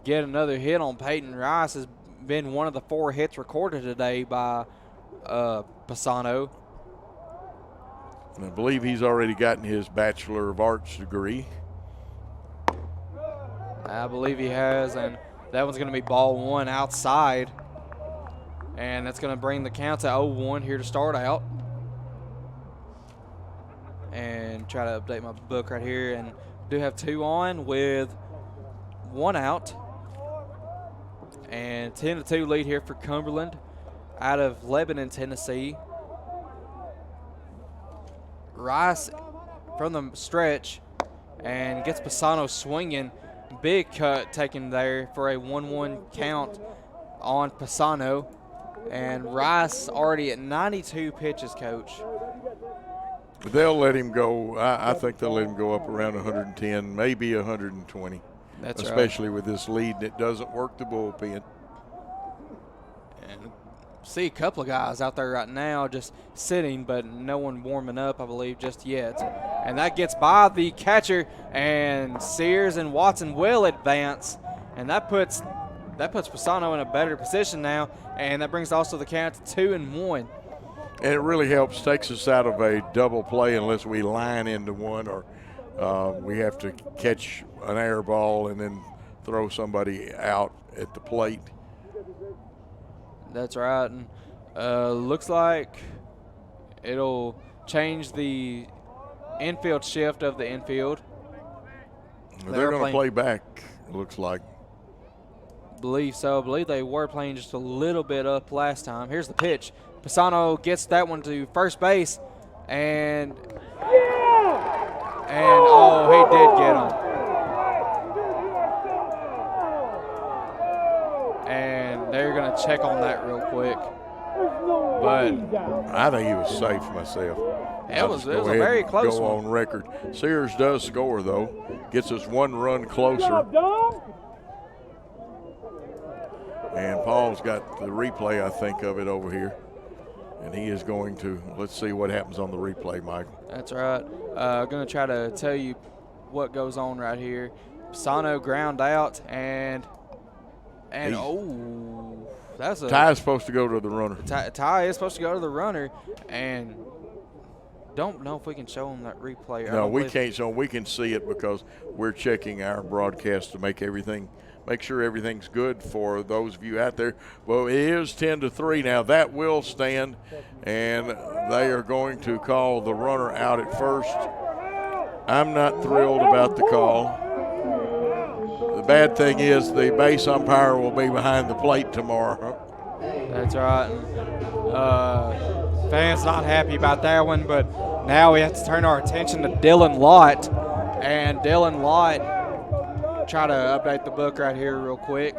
get another hit on Peyton Rice. Has been one of the 4 hits recorded today by Pisano. And I believe he's already gotten his Bachelor of Arts degree. I believe he has, and that one's going to be ball one outside. And that's going to bring the count to 0-1 here to start out. And try to update my book right here. And do have 2 on with 1 out. And 10-2 lead here for Cumberland out of Lebanon, Tennessee. Rice from the stretch and gets Pisano swinging. Big cut taken there for a 1-1 count on Pisano. And Rice already at 92 pitches, Coach. They'll let him go. I think they'll let him go up around 110, maybe 120. That's especially right. with this lead, and it doesn't work the bullpen. And see a couple of guys out there right now just sitting, but no one warming up, I believe, just yet. And that gets by the catcher, and Sears and Watson will advance, and that puts Pisano in a better position now, and that brings also the count to 2-1. And it really helps, takes us out of a double play unless we line into one, or we have to catch an air ball and then throw somebody out at the plate. That's right. And looks like it'll change the infield shift of the infield. They're going to play back, it looks like. Believe so. I believe they were playing just a little bit up last time. Here's the pitch. Pisano gets that one to first base, and oh, he did get him. And they're going to check on that real quick. But I think he was safe myself. It was a very close go one. on record. Sears does score, though. Gets us 1 run closer. And Paul's got the replay, I think, of it over here. And he is going to, let's see what happens on the replay, Michael. That's right. I'm going to try to tell you what goes on right here. Pisano ground out, and oh, that's a Ty is supposed to go to the runner. Ty is supposed to go to the runner, and don't know if we can show him that replay. No, we can't show him. We can see it because we're checking our broadcast to make sure everything's good for those of you out there. Well, it is 10-3 now. That will stand, and they are going to call the runner out at first. I'm not thrilled about the call. The bad thing is the base umpire will be behind the plate tomorrow. That's right. Fans not happy about that one, but now we have to turn our attention to Dylan Lott. And Dylan Lott, try to update the book right here real quick.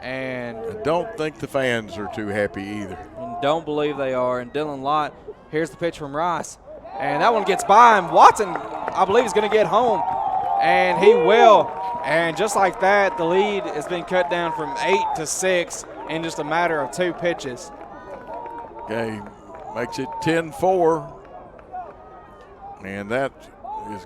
And I don't think the fans are too happy either. Don't believe they are. And Dylan Lott, here's the pitch from Rice. And that one gets by him. Watson, I believe, is going to get home. And he will. And just like that, the lead has been cut down from 8-6 in just a matter of 2 pitches. Okay, makes it 10-4. And that is,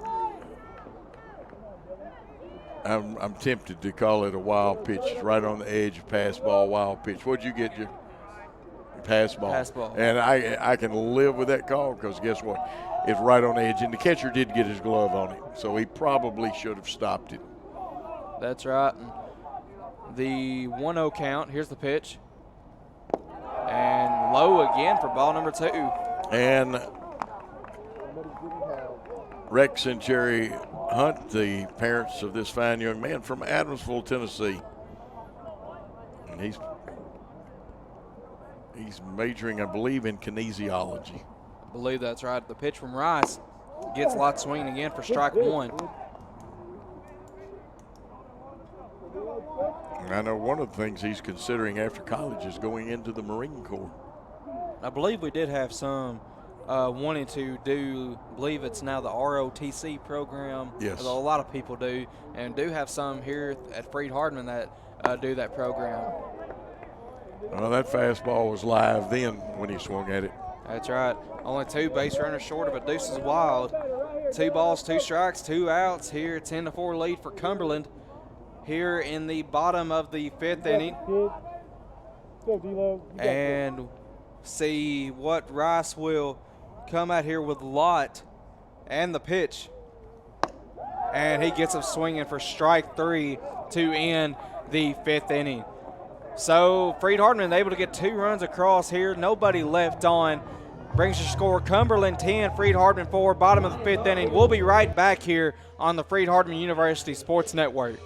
I'm tempted to call it a wild pitch. It's right on the edge of pass ball, wild pitch. What'd you get, your pass ball? Pass ball. And I can live with that call because guess what? It's right on the edge. And the catcher did get his glove on it, so he probably should have stopped it. That's right. The 1-0 count. Here's the pitch. And low again for ball number 2. And Rex and Cherry Hunt, the parents of this fine young man from Adamsville, Tennessee. And he's majoring, I believe, in kinesiology. I believe that's right. The pitch from Rice gets Lott swinging again for strike 1. I know one of the things he's considering after college is going into the Marine Corps. I believe we did have some wanting to do, I believe it's now the ROTC program. Yes. A lot of people do, and do have some here at Freed-Hardeman that do that program. Well, that fastball was live then when he swung at it. That's right. Only 2 base runners short of a deuces wild. 2 balls, 2 strikes, 2 outs here. 10-4 lead for Cumberland here in the bottom of the 5th inning. And see what Rice will come out here with Lott and the pitch. And he gets him swinging for strike 3 to end the 5th inning. So Freed-Hardeman able to get 2 runs across here. Nobody left on. Brings your score Cumberland 10, Freed-Hardeman 4, bottom of the 5th inning. We'll be right back here on the Freed-Hardeman University Sports Network.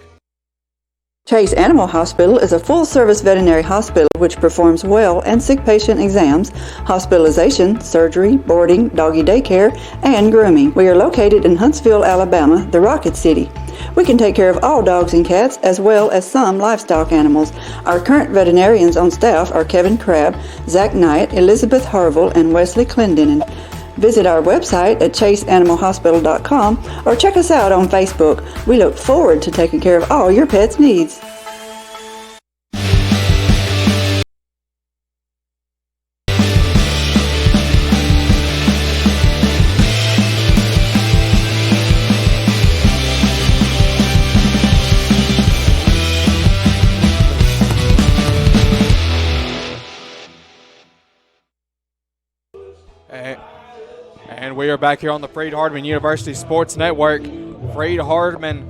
Chase Animal Hospital is a full-service veterinary hospital which performs well and sick patient exams, hospitalization, surgery, boarding, doggy daycare, and grooming. We are located in Huntsville, Alabama, the Rocket City. We can take care of all dogs and cats as well as some livestock animals. Our current veterinarians on staff are Kevin Crabb, Zach Knight, Elizabeth Harville, and Wesley Clendenin. Visit our website at chaseanimalhospital.com or check us out on Facebook. We look forward to taking care of all your pet's needs. And we are back here on the Freed-Hardeman University Sports Network. Freed-Hardeman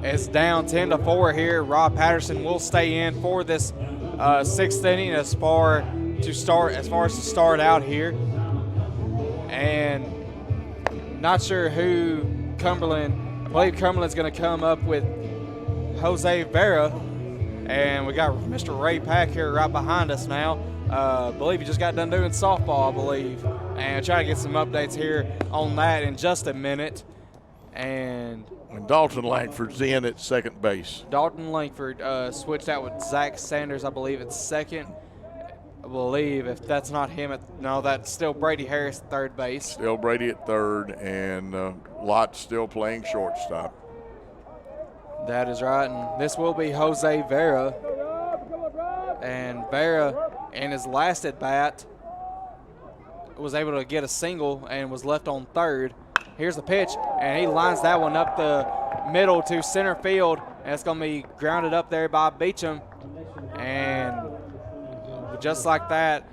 is down 10-4 here. Rob Patterson will stay in for this 6th inning as far as to start out here. And not sure who Cumberland. I believe Cumberland's going to come up with Jose Vera, and we got Mr. Ray Pack here right behind us now. I believe he just got done doing softball, I believe. And I'll try to get some updates here on that in just a minute. And Dalton Langford's in at second base. Dalton Langford switched out with Zach Sanders, I believe, at second. I believe if that's not him, no, that's still Brady Harris at third base. Still Brady at third, and Lott still playing shortstop. That is right, and this will be Jose Vera. And Vera, in his last at-bat, was able to get a single and was left on third. Here's the pitch, and he lines that one up the middle to center field, and it's going to be grounded up there by Beecham. And just like that,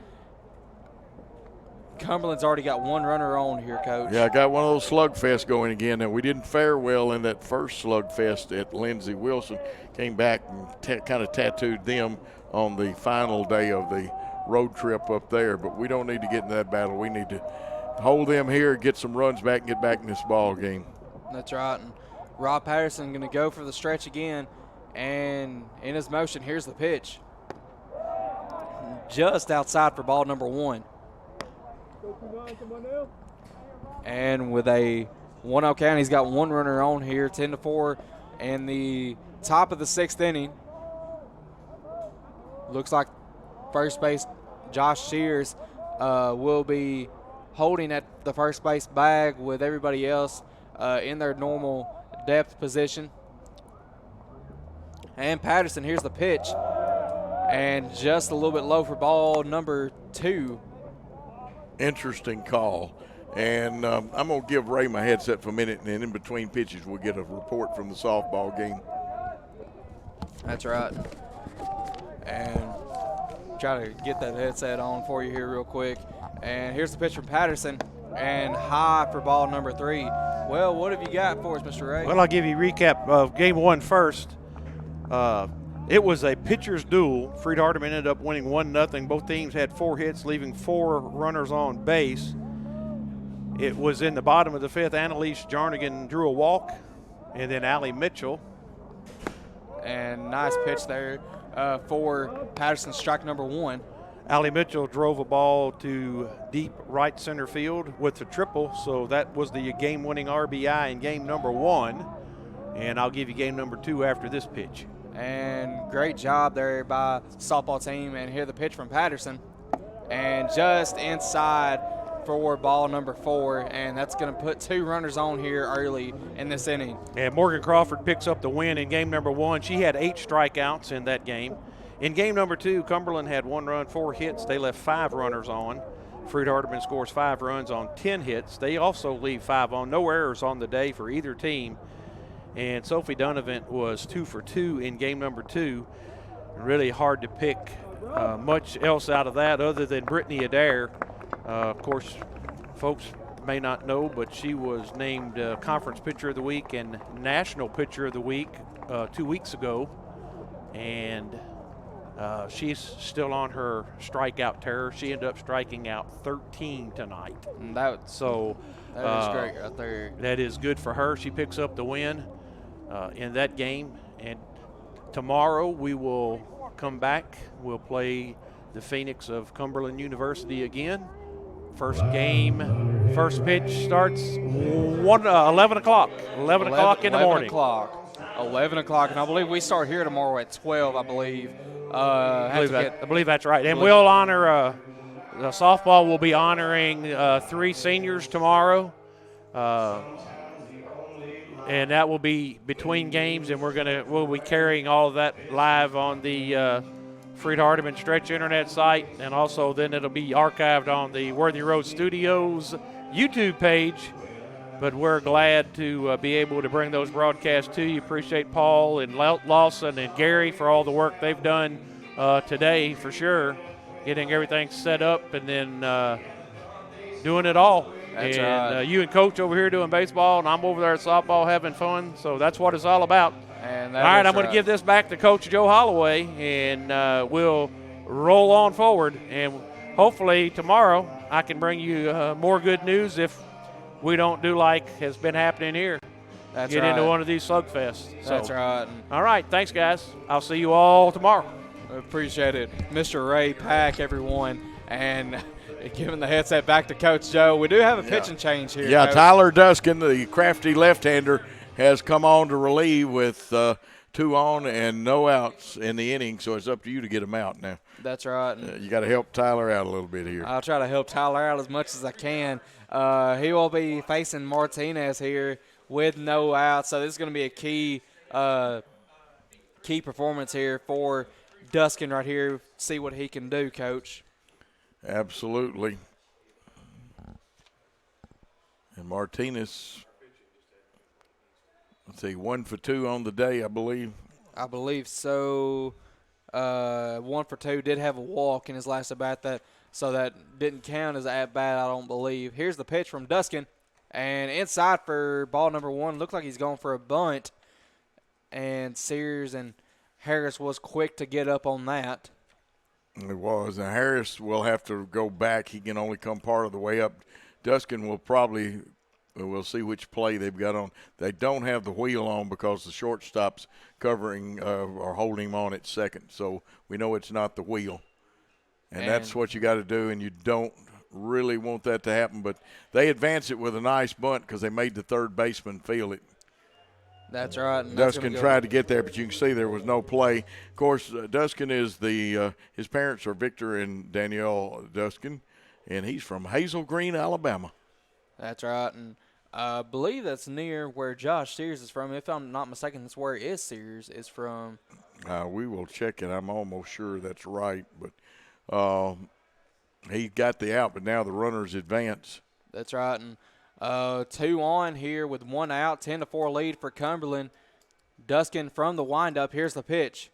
Cumberland's already got 1 runner on here, Coach. Yeah, I got one of those slugfests going again. And we didn't fare well in that first slugfest at Lindsey Wilson. Came back and kind of tattooed them on the final day of the road trip up there. But we don't need to get in that battle. We need to hold them here, get some runs back, and get back in this ball game. That's right. And Rob Patterson going to go for the stretch again. And in his motion, here's the pitch. Just outside for ball number 1. And with a 1-0 count, he's got 1 runner on here, 10-4 in the top of the 6th inning. Looks like first base Josh Shears will be holding at the first base bag with everybody else in their normal depth position. And Patterson, here's the pitch. And just a little bit low for ball number 2. Interesting call. And I'm going to give Ray my headset for a minute, and then in between pitches we'll get a report from the softball game. That's right. And try to get that headset on for you here real quick. And here's the pitch from Patterson, and high for ball number 3. Well, what have you got for us, Mr. Ray? Well, I'll give you a recap of game 1 first. It was a pitcher's duel. Freed-Hardeman ended up winning 1-0. Both teams had 4 hits, leaving 4 runners on base. It was in the bottom of the 5th. Annalise Jarnigan drew a walk, and then Allie Mitchell. And nice pitch there for Patterson, strike number 1. Allie Mitchell drove a ball to deep right center field with a triple, so that was the game-winning RBI in game number 1. And I'll give you game number 2 after this pitch. And great job there by the softball team. And here the pitch from Patterson. And just inside for ball number 4. And that's going to put 2 runners on here early in this inning. And Morgan Crawford picks up the win in game number 1. She had 8 strikeouts in that game. In game number 2, Cumberland had 1 run, 4 hits. They left 5 runners on. Freed-Hardeman scores 5 runs on 10 hits. They also leave 5 on. No errors on the day for either team. And Sophie Donovan was 2 for 2 in game number 2. Really hard to pick much else out of that other than Brittany Adair. Of course, folks may not know, but she was named Conference Pitcher of the Week and National Pitcher of the Week 2 weeks ago. And she's still on her strikeout terror. She ended up striking out 13 tonight. And that is great right there. That is good for her. She picks up the win in that game. And tomorrow we will come back. We'll play the Phoenix of Cumberland University again. First first pitch starts 11 o'clock. 11 o'clock in the morning. 11 o'clock, and I believe we start here tomorrow at 12, I believe. I believe that's right. And we'll honor, the softball will be honoring 3 seniors tomorrow. And that will be between games, and we'll be carrying all of that live on the Freed-Hardeman Stretch internet site, and also then it'll be archived on the Worthy Road Studios YouTube page. But we're glad to be able to bring those broadcasts to you. Appreciate Paul and Lawson and Gary for all the work they've done today, for sure, getting everything set up and then doing it all. That's and right. You and Coach over here doing baseball, and I'm over there at softball having fun. So that's what it's all about. And all right, I'm going to give this back to Coach Joe Holloway, and we'll roll on forward. And hopefully tomorrow I can bring you more good news if we don't do like has been happening here. That's Get right. into one of these slugfests. That's right. All right, thanks, guys. I'll see you all tomorrow. Appreciate it. Mr. Ray Pack, everyone, and giving the headset back to Coach Joe. We do have a pitching change here. Yeah, Coach. Tyler Duskin, the crafty left-hander, has come on to relieve with 2 on and no outs in the inning, so it's up to you to get him out now. That's right. You got to help Tyler out a little bit here. I'll try to help Tyler out as much as I can. He will be facing Martinez here with no outs, so this is going to be a key performance here for Duskin right here. See what he can do, Coach. Absolutely. And Martinez, let's see, 1 for 2 on the day, I believe. I believe so. 1 for 2, did have a walk in his last at-bat, so that didn't count as at-bat, I don't believe. Here's the pitch from Duskin, and inside for ball number 1. Looked like he's going for a bunt, and Sears and Harris was quick to get up on that. It was. Now, Harris will have to go back. He can only come part of the way up. Duskin will probably – we'll see which play they've got on. They don't have the wheel on because the shortstop's covering or holding him on at second. So we know it's not the wheel. And that's what you got to do, and you don't really want that to happen. But they advance it with a nice bunt because they made the third baseman feel it. That's right. Duskin tried to get there, but you can see there was no play. Of course, Duskin is his parents are Victor and Danielle Duskin, and he's from Hazel Green, Alabama. That's right, and I believe that's near where Josh Sears is from. If I'm not mistaken, that's where Sears is from. We will check it. I'm almost sure that's right, but he got the out, but now the runners advance. That's right, and 2 on here with 1 out, 10-4 lead for Cumberland. Duskin from the windup. Here's the pitch,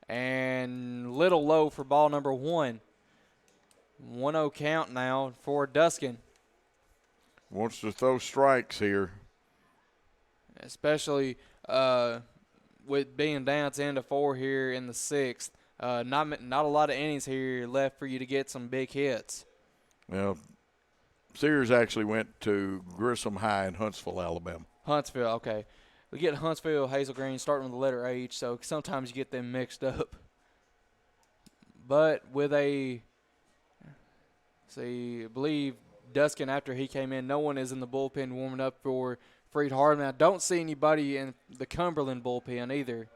and little low for ball number 1. 1-0 count now for Duskin. Wants to throw strikes here, especially with being down 10-4 here in the 6th. Not a lot of innings here left for you to get some big hits. Well, Sears actually went to Grissom High in Huntsville, Alabama. Huntsville, okay. We get Huntsville, Hazel Green, starting with the letter H, so sometimes you get them mixed up. But with I believe Duskin, after he came in, no one is in the bullpen warming up for Freed-Hardeman. I don't see anybody in the Cumberland bullpen either.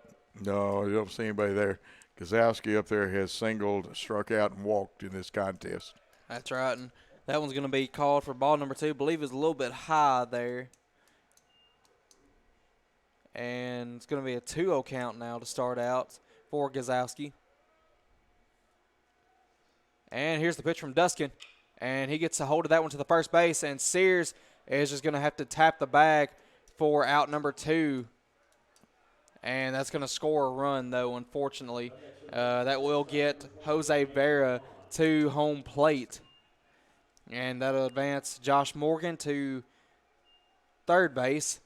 No, you don't see anybody there. Kozowski up there has singled, struck out, and walked in this contest. That's right, and that one's going to be called for ball number 2. I believe it's a little bit high there. And it's going to be a 2-0 count now to start out for Kozowski. And here's the pitch from Duskin. And he gets a hold of that one to the first base. And Sears is just going to have to tap the bag for out number 2. And that's going to score a run, though, unfortunately. That will get Jose Vera to home plate. And that'll advance Josh Morgan to third base.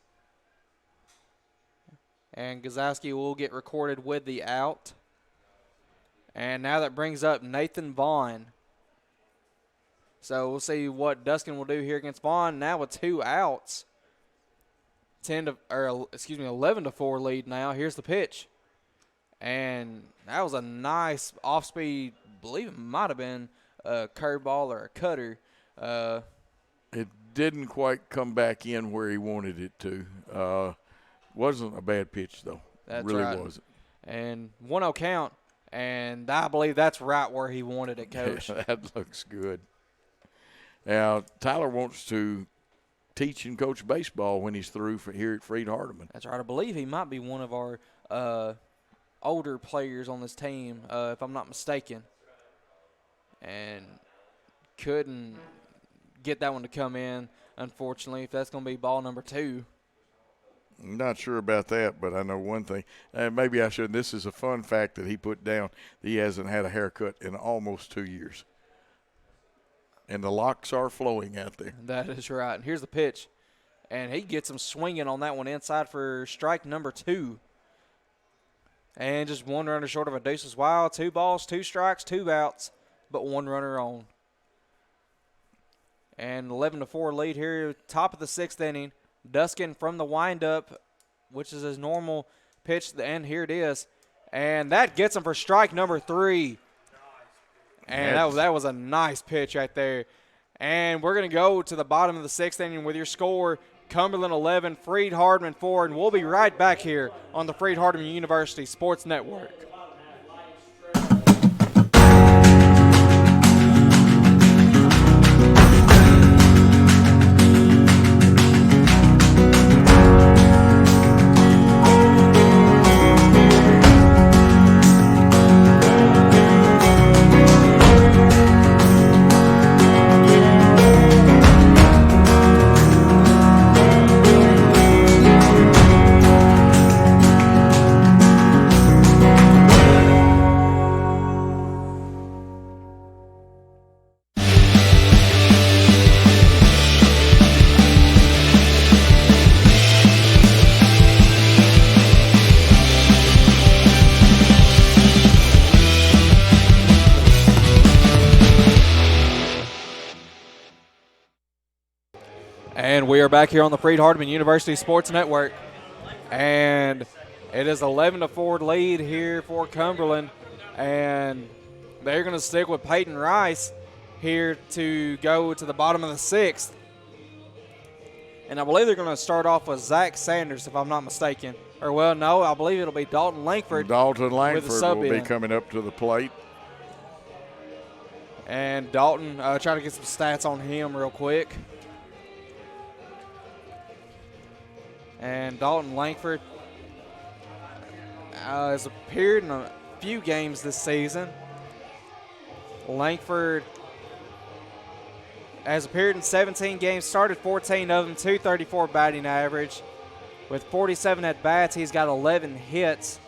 And Gazowski will get recorded with the out. And now that brings up Nathan Vaughn. So we'll see what Duskin will do here against Vaughn. Now with 2 outs. 11-4 lead now. Here's the pitch. And that was a nice off-speed, I believe it might have been a curveball or a cutter. It didn't quite come back in where he wanted it to. Wasn't a bad pitch, though. That's really right. wasn't. And 1-0 count, and I believe that's right where he wanted it, Coach. That looks good. Now, Tyler wants to teach and coach baseball when he's through here at Freed-Hardeman. That's right. I believe he might be one of our older players on this team, if I'm not mistaken. And couldn't get that one to come in, unfortunately, if that's going to be ball number 2. I'm not sure about that, but I know one thing. Maybe I should. This is a fun fact that he put down. He hasn't had a haircut in almost 2 years. And the locks are flowing out there. That is right. And here's the pitch. And he gets him swinging on that one inside for strike number 2. And just 1 runner short of a deuces wild. 2 balls, 2 strikes, 2 outs, but 1 runner on. And 11-4 lead here, top of the 6th inning. Duskin from the windup, which is his normal pitch, and here it is. And that gets him for strike number 3. And that was a nice pitch right there. And we're going to go to the bottom of the 6th inning with your score, Cumberland 11, Freed-Hardeman 4, and we'll be right back here on the Freed-Hardeman University Sports Network. And we are back here on the Freed-Hardeman University Sports Network. And it is 11-4 lead here for Cumberland. And they're going to stick with Peyton Rice here to go to the bottom of the 6th. And I believe they're going to start off with Zach Sanders, if I'm not mistaken. Or, well, no, I believe it'll be Dalton Langford. Dalton Langford will be coming up to the plate. And Dalton, try to get some stats on him real quick. And Dalton Langford has appeared in a few games this season. Langford has appeared in 17 games, started 14 of them, 234 batting average. With 47 at-bats, he's got 11 hits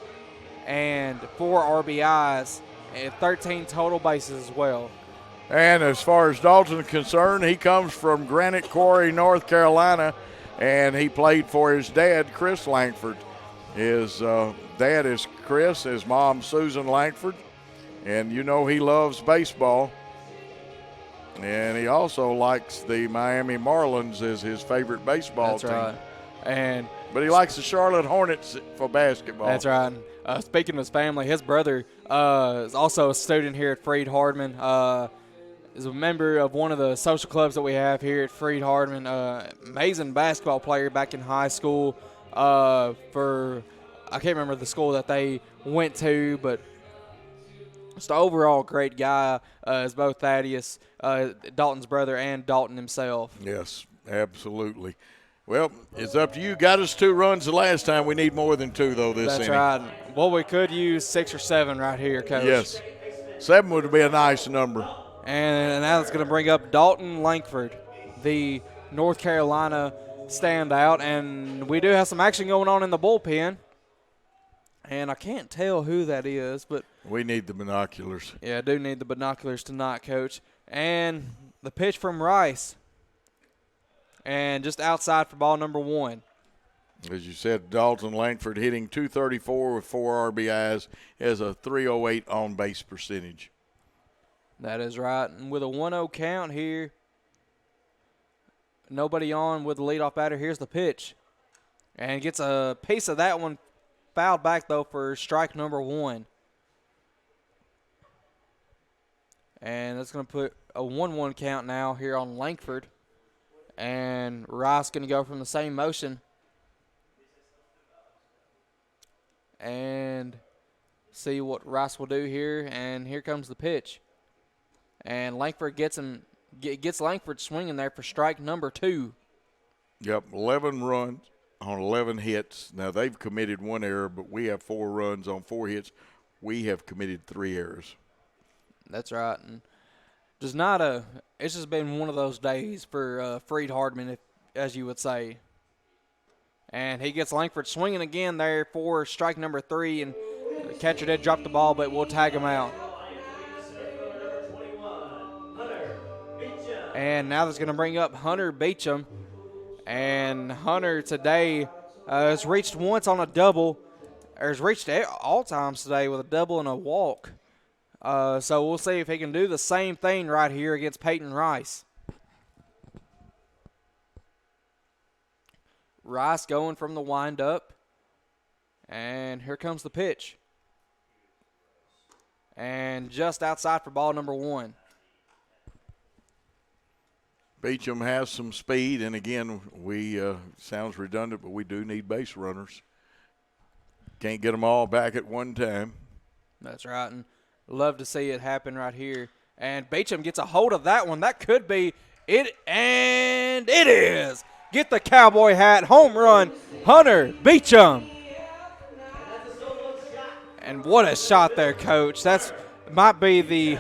and 4 RBIs and 13 total bases as well. And as far as Dalton is concerned, he comes from Granite Quarry, North Carolina, and he played for his dad, Chris Langford. His dad is Chris, his mom, Susan Langford. And you know he loves baseball. And he also likes the Miami Marlins as his favorite baseball team. That's right. But he likes the Charlotte Hornets for basketball. That's right. Speaking of his family, his brother is also a student here at Freed-Hardeman. Is a member of one of the social clubs that we have here at Freed-Hardeman. Amazing basketball player back in high school for, I can't remember the school that they went to, but just an overall great guy is both Thaddeus, Dalton's brother, and Dalton himself. Yes, absolutely. Well, it's up to you. Got us 2 runs the last time. We need more than 2, though, this inning. That's right. Well, we could use 6 or 7 right here, Coach. Yes. 7 would be a nice number. And now it's going to bring up Dalton Langford, the North Carolina standout. And we do have some action going on in the bullpen. And I can't tell who that is, but we need the binoculars. Yeah, I do need the binoculars tonight, Coach. And the pitch from Rice. And just outside for ball number 1. As you said, Dalton Langford hitting .234 with 4 RBIs, has a .308 on-base percentage. That is right. And with a 1-0 count here, nobody on with the leadoff batter. Here's the pitch. And gets a piece of that one fouled back, though, for strike number 1. And that's going to put a 1-1 count now here on Langford. And Rice going to go from the same motion. And see what Rice will do here. And here comes the pitch. And Langford gets Langford swinging there for strike number 2. Yep, 11 runs on 11 hits. Now, they've committed 1 error, but we have 4 runs on 4 hits. We have committed 3 errors. That's right. And it's just been one of those days for Freed-Hardeman, as you would say. And he gets Langford swinging again there for strike number 3, and the catcher did drop the ball, but we'll tag him out. And now that's going to bring up Hunter Beecham. And Hunter today has reached once on a double, or has reached all times today with a double and a walk. So we'll see if he can do the same thing right here against Peyton Rice. Rice going from the windup. And here comes the pitch. And just outside for ball number 1. Beecham has some speed, and again, sounds redundant, but we do need base runners. Can't get them all back at one time. That's right, and love to see it happen right here. And Beecham gets a hold of that one. That could be it, and it is. Get the cowboy hat, home run, Hunter Beecham. And what a shot there, Coach. That might be the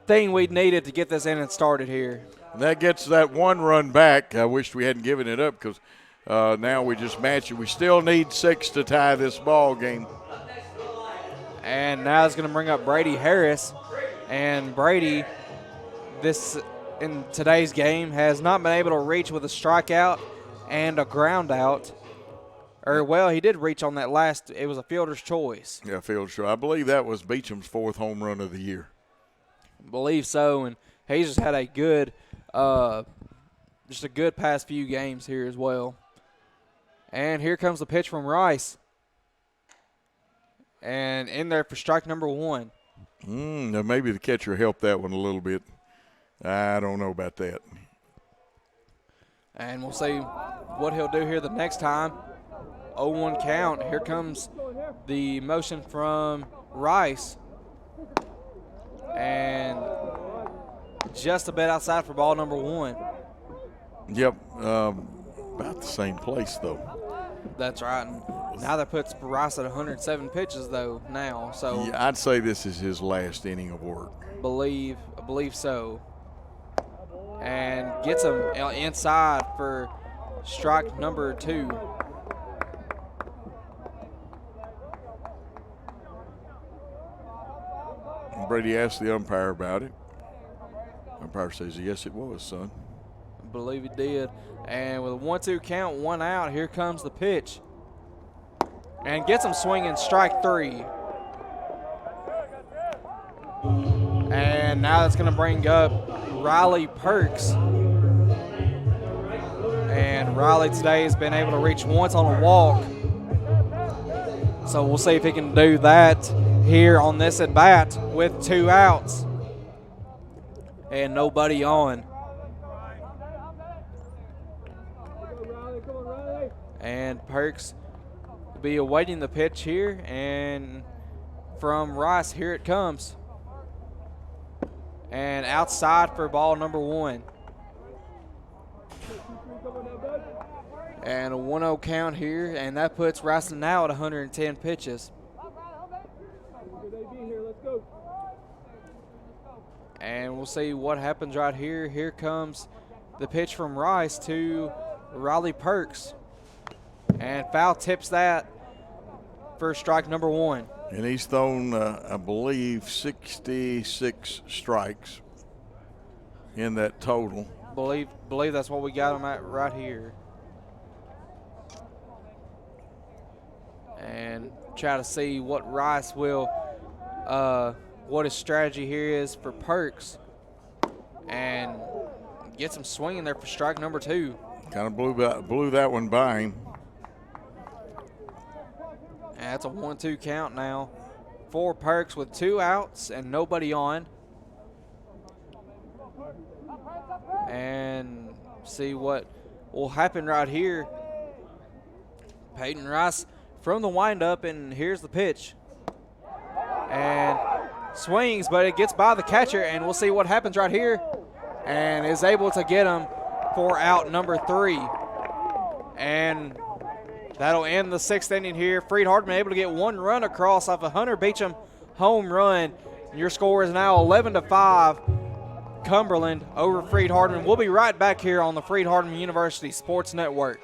thing we needed to get this inning started here. That gets that 1 run back. I wish we hadn't given it up because now we just match it. We still need 6 to tie this ball game. And now it's going to bring up Brady Harris. And Brady, in today's game, has not been able to reach with a strikeout and a ground out. He did reach on that last. It was a fielder's choice. Yeah, fielder's choice. I believe that was Beecham's 4th home run of the year. I believe so, and he's just had a good past few games here as well. And here comes the pitch from Rice. And in there for strike number 1. Now maybe the catcher helped that one a little bit. I don't know about that. And we'll see what he'll do here the next time. 0-1 count. Here comes the motion from Rice. And just a bit outside for ball number 1. Yep, about the same place, though. That's right. And now that puts Rice at 107 pitches, though, now. So yeah, I'd say this is his last inning of work. I believe so. And gets him inside for strike number 2. Brady asked the umpire about it. Umpire says, yes, it was, son. I believe he did. And with a 1-2 count, 1 out, here comes the pitch. And gets him swinging strike 3. And now that's going to bring up Riley Perks. And Riley today has been able to reach once on a walk. So we'll see if he can do that here on this at bat with 2 outs. And nobody on. And Perks will be awaiting the pitch here. And from Rice, here it comes. And outside for ball number 1. And a 1-0 count here. And that puts Rice now at 110 pitches. And we'll see what happens right here. Here comes the pitch from Rice to Riley Perks. And foul tips that for strike number 1. And he's thrown, I believe, 66 strikes in that total. Believe that's what we got him at right here. And try to see what Rice will, what his strategy here is for Perks. And gets him swinging there for strike number 2. Kind of blew that one by him. And that's a 1-2 count now for Perks with 2 outs and nobody on. And see what will happen right here. Peyton Rice from the windup, and here's the pitch. And swings, but it gets by the catcher, and we'll see what happens right here. And is able to get him for out number 3. And that'll end the 6th inning here. Freed-Hardeman able to get 1 run across off a Hunter Beecham home run. And your score is now 11-5. Cumberland over Freed-Hardeman. We'll be right back here on the Freed-Hardeman University Sports Network.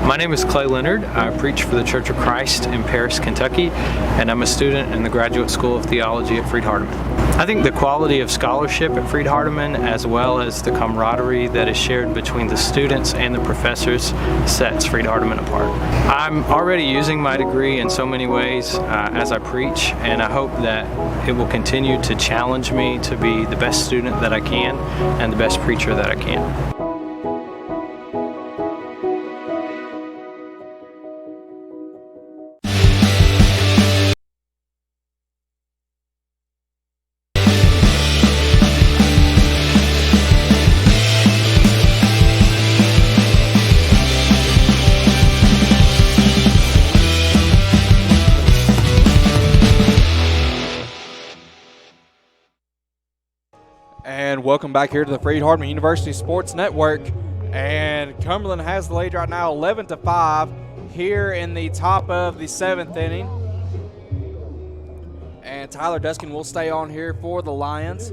My name is Clay Leonard. I preach for the Church of Christ in Paris, Kentucky, and I'm a student in the Graduate School of Theology at Freed-Hardeman. I think the quality of scholarship at Freed-Hardeman, as well as the camaraderie that is shared between the students and the professors, sets Freed-Hardeman apart. I'm already using my degree in so many ways as I preach, and I hope that it will continue to challenge me to be the best student that I can and the best preacher that I can. Welcome back here to the Freed-Hardeman University Sports Network. And Cumberland has the lead right now 11-5 here in the top of the 7th inning. And Tyler Duskin will stay on here for the Lions.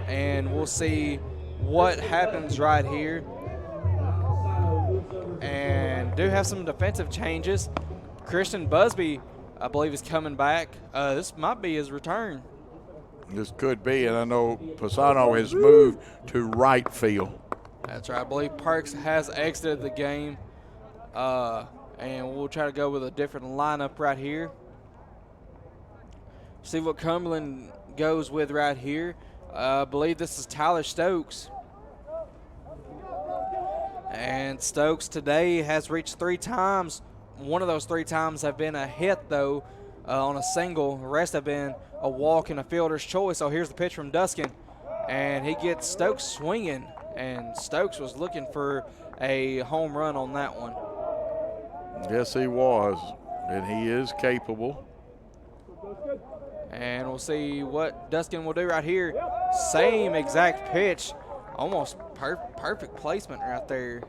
And we'll see what happens right here. And do have some defensive changes. Christian Busby, I believe, is coming back. This might be his return. This could be, and I know Pisano has moved to right field. That's right. I believe Perks has exited the game, and we'll try to go with a different lineup right here. See what Cumberland goes with right here. I believe this is Tyler Stokes. And Stokes today has reached 3 times. One of those 3 times have been a hit, though, on a single. The rest have been a walk and a fielder's choice. So here's the pitch from Duskin, and he gets Stokes swinging, and Stokes was looking for a home run on that one. Yes, he was, and he is capable. And we'll see what Duskin will do right here. Same exact pitch, almost perfect placement right there.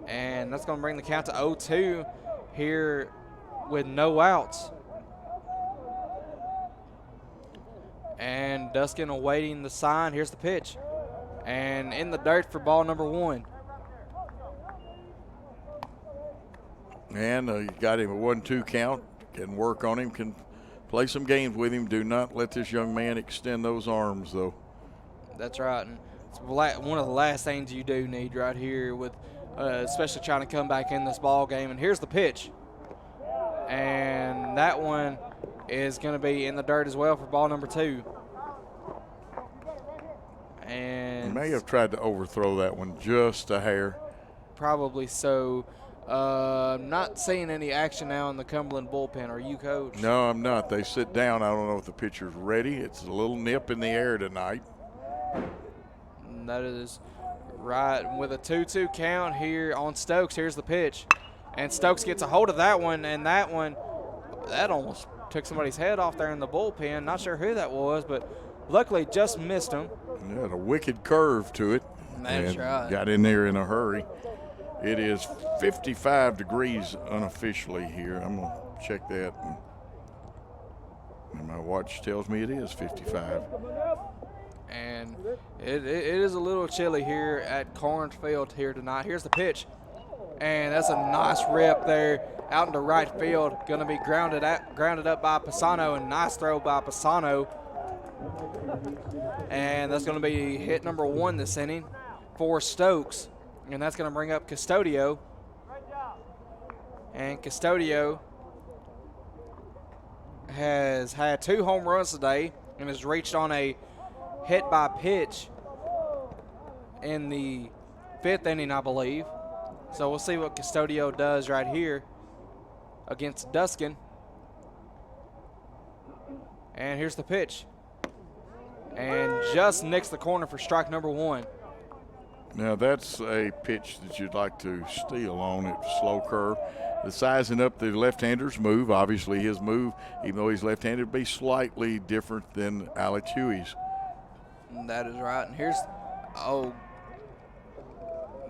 And that's going to bring the count to 0-2 here with no outs. And Duskin awaiting the sign. Here's the pitch. And in the dirt for ball number 1. And you got him a 1-2 count. Can work on him, can play some games with him. Do not let this young man extend those arms, though. That's right. And it's one of the last things you do need right here, with especially trying to come back in this ball game. And here's the pitch. And that one is going to be in the dirt as well for ball number 2. And he may have tried to overthrow that one just a hair. Probably so. Not seeing any action now in the Cumberland bullpen. Are you, Coach? No, I'm not. They sit down. I don't know if the pitcher's ready. It's a little nip in the air tonight. And that is right. With a 2-2 count here on Stokes, here's the pitch. And Stokes gets a hold of that one, and that almost took somebody's head off there in the bullpen. Not sure who that was, but luckily just missed him. Yeah, a wicked curve to it. That's right. Got in there in a hurry. It is 55 degrees unofficially here. I'm going to check that. And my watch tells me it is 55. And it is a little chilly here at Cornfield here tonight. Here's the pitch. And that's a nice rip there out into right field. Going to be grounded up by Pisano, and nice throw by Pisano. And that's going to be hit number 1 this inning for Stokes. And that's going to bring up Custodio. And Custodio has had 2 home runs today and has reached on a hit by pitch in the 5th inning, I believe. So we'll see what Custodio does right here against Duskin. And here's the pitch. And just nicks the corner for strike number 1. Now that's a pitch that you'd like to steal on. It's slow curve. The sizing up the left-hander's move, obviously his move, even though he's left-handed, would be slightly different than Alex Huey's. That is right. And here's,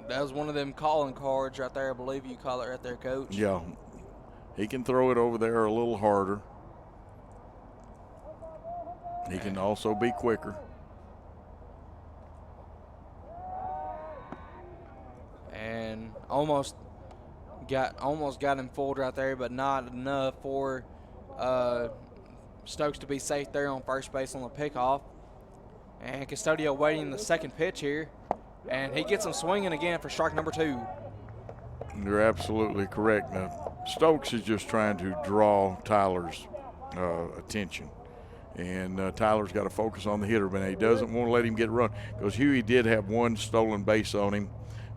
that was one of them calling cards right there. I believe you call it right there, Coach. Yeah. He can throw it over there a little harder. He can also be quicker. And almost got him fooled right there, but not enough for Stokes to be safe there on first base on the pickoff. And Custodio waiting the second pitch here, and he gets him swinging again for strike number 2. You're absolutely correct. Now, Stokes is just trying to draw Tyler's attention. And Tyler's got to focus on the hitter, but he doesn't want to let him get a run, because Huey did have 1 stolen base on him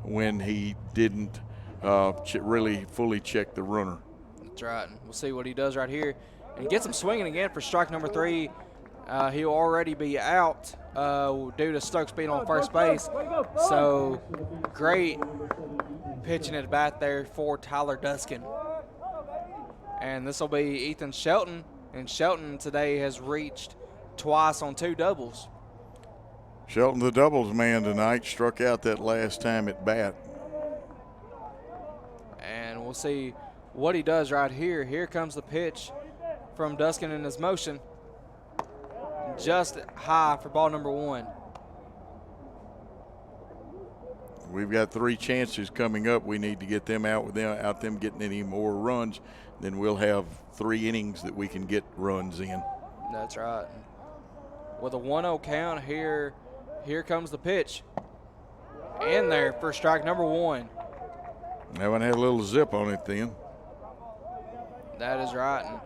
when he didn't really fully check the runner. That's right. And we'll see what he does right here. And gets him swinging again for strike number 3. He'll already be out due to Stokes being on first base. So great pitching at bat there for Tyler Duskin. And this will be Ethan Shelton. And Shelton today has reached twice on 2 doubles. Shelton, the doubles man tonight, struck out that last time at bat. And we'll see what he does right here. Here comes the pitch from Duskin in his motion. Just high for ball number 1. We've got 3 chances coming up. We need to get them out without them getting any more runs. Then we'll have 3 innings that we can get runs in. That's right. With a 1-0 count here comes the pitch. In there for strike number 1. That one had a little zip on it then. That is right. And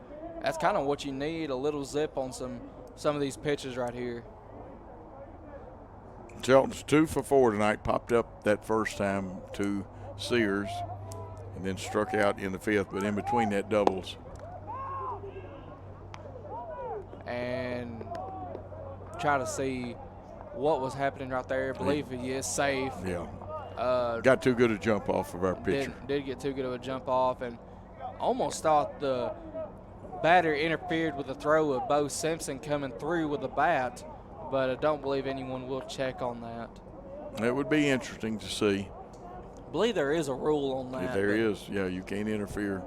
that's kind of what you need, a little zip on some of these pitches right here. Shelton's 2 for 4 tonight. Popped up that first time to Sears and then struck out in the 5th, but in between that doubles. And try to see what was happening right there. I believe he is safe. Yeah. Got too good a jump off of our pitcher. Did get too good of a jump off, and almost thought the batter interfered with the throw of Bo Simpson coming through with the bat, but I don't believe anyone will check on that. It would be interesting to see. I believe there is a rule on that. There is. Yeah, you can't interfere.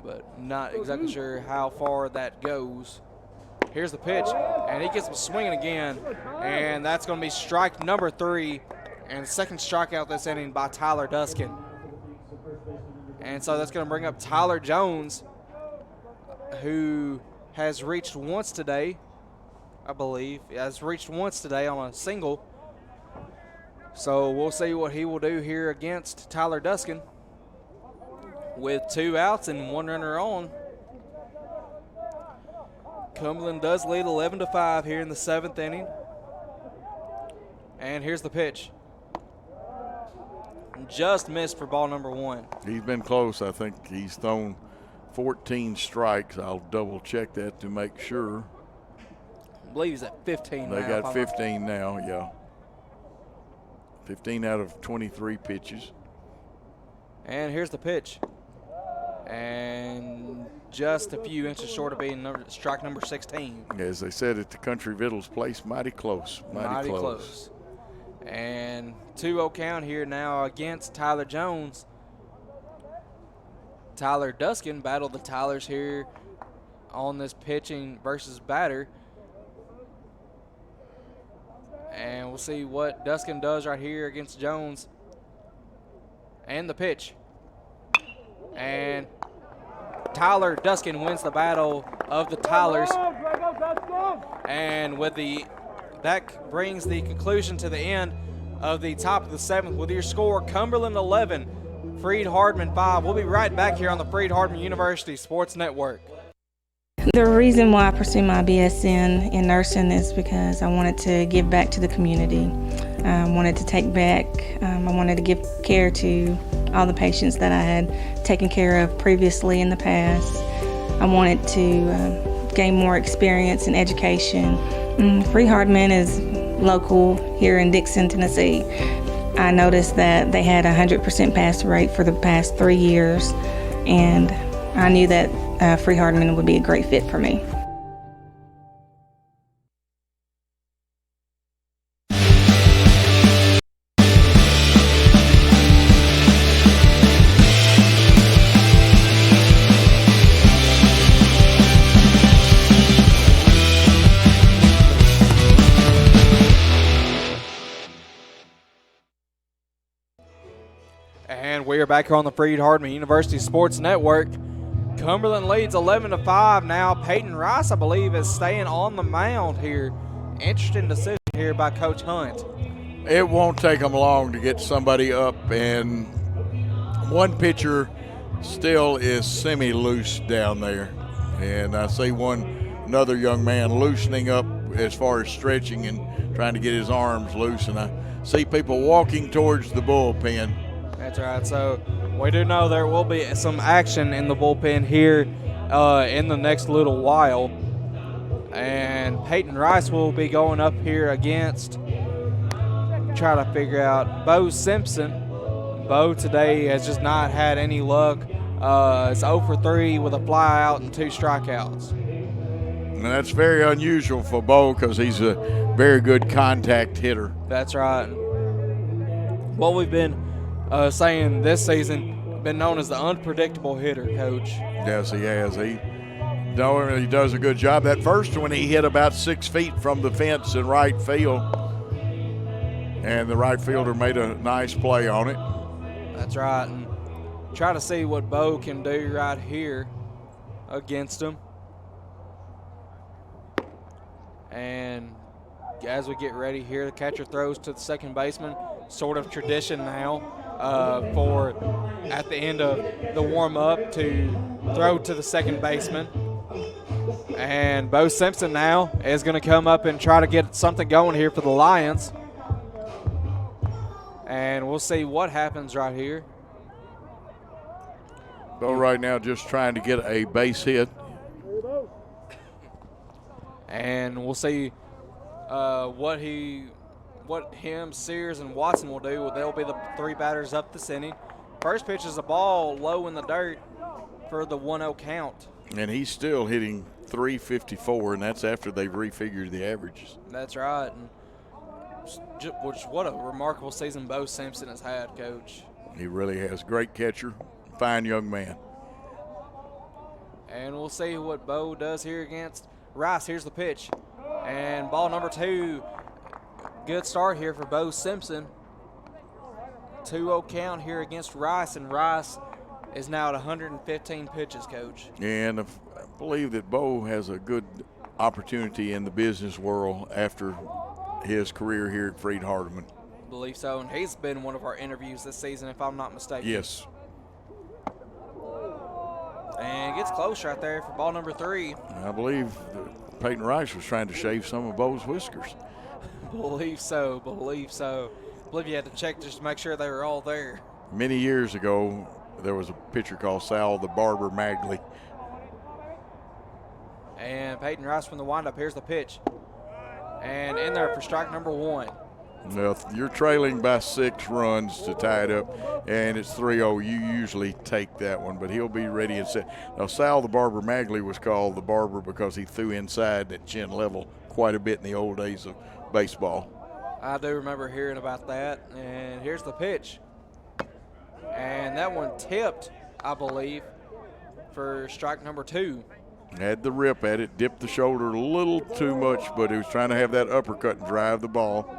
But not exactly sure how far that goes. Here's the pitch, and he gets him swinging again, and that's going to be strike number 3, and second strikeout this inning by Tyler Duskin. And so that's going to bring up Tyler Jones, who has reached once today, I believe. Has reached once today on a single. So we'll see what he will do here against Tyler Duskin. With 2 outs and 1 runner on. Cumberland does lead 11-5 here in the 7th inning. And here's the pitch. Just missed for ball number 1. He's been close. I think he's thrown 14 strikes. I'll double check that to make sure. I believe he's at 15 now. They got 15 now, yeah. 15 out of 23 pitches. And here's the pitch. And just a few inches short of being strike number 16. As they said at the Country Vittles place, mighty close. Mighty close. And 2-0 count here now against Tyler Jones. Tyler Duskin battled the Tylers here on this pitching versus batter. And we'll see what Duskin does right here against Jones. And the pitch. And Tyler Duskin wins the battle of the Tylers. And that brings the conclusion to the end of the top of the 7th with your score, Cumberland 11, Freed-Hardeman 5. We'll be right back here on the Freed-Hardeman University Sports Network. The reason why I pursued my BSN in nursing is because I wanted to give back to the community. I wanted to take back, I wanted to give care to all the patients that I had taken care of previously in the past. I wanted to gain more experience in education. Freed-Hardeman is local here in Dixon, Tennessee. I noticed that they had a 100% pass rate for the past 3 years, and I knew that Freed-Hardeman would be a great fit for me. And we are back here on the Freed-Hardeman University Sports Network. Cumberland leads 11-5 now. Peyton Rice, I believe, is staying on the mound here. Interesting decision here by Coach Hunt. It won't take them long to get somebody up, and one pitcher still is semi-loose down there. And I see another young man loosening up as far as stretching and trying to get his arms loose, and I see people walking towards the bullpen. That's right. So we do know there will be some action in the bullpen here in the next little while. And Peyton Rice will be going up here against, try to figure out, Bo Simpson. Bo today has just not had any luck. It's 0 for 3 with a fly out and 2 strikeouts. And that's very unusual for Bo because he's a very good contact hitter. That's right. What we've been saying this season, been known as the unpredictable hitter, Coach. Yes, he has. He does a good job. That first one, he hit about 6 feet from the fence in right field, and the right fielder made a nice play on it. That's right. And try to see what Bo can do right here against him. And as we get ready here, the catcher throws to the second baseman. Sort of tradition now for at the end of the warm-up to throw to the second baseman. And Bo Simpson now is going to come up and try to get something going here for the Lions. And we'll see what happens right here. Bo right now just trying to get a base hit. And we'll see what him, Sears, and Watson will do. They'll be the 3 batters up this inning. First pitch is a ball low in the dirt for the 1-0 count. And he's still hitting .354, and that's after they've refigured the averages. That's right. And what a remarkable season Bo Simpson has had, Coach. He really has. Great catcher, fine young man. And we'll see what Bo does here against Rice. Here's the pitch. And ball number 2. Good start here for Bo Simpson. 2-0 count here against Rice, and Rice is now at 115 pitches, Coach. And I believe that Bo has a good opportunity in the business world after his career here at Freed-Hardeman. I believe so, and he's been one of our interviews this season, if I'm not mistaken. Yes. And gets close right there for ball number 3. I believe that Peyton Rice was trying to shave some of Bo's whiskers. Believe so. I believe you had to check just to make sure they were all there. Many years ago, there was a pitcher called Sal the Barber Magley. And Peyton Rice from the windup. Here's the pitch. And in there for strike number 1. Well, you're trailing by 6 runs to tie it up, and it's 3-0. You usually take that one, but he'll be ready and set. Now, Sal the Barber Magley was called the Barber because he threw inside at chin level quite a bit in the old days of baseball. I do remember hearing about that. And here's the pitch. And that one tipped, I believe, for strike number 2. Had the rip at it, dipped the shoulder a little too much, but he was trying to have that uppercut and drive the ball.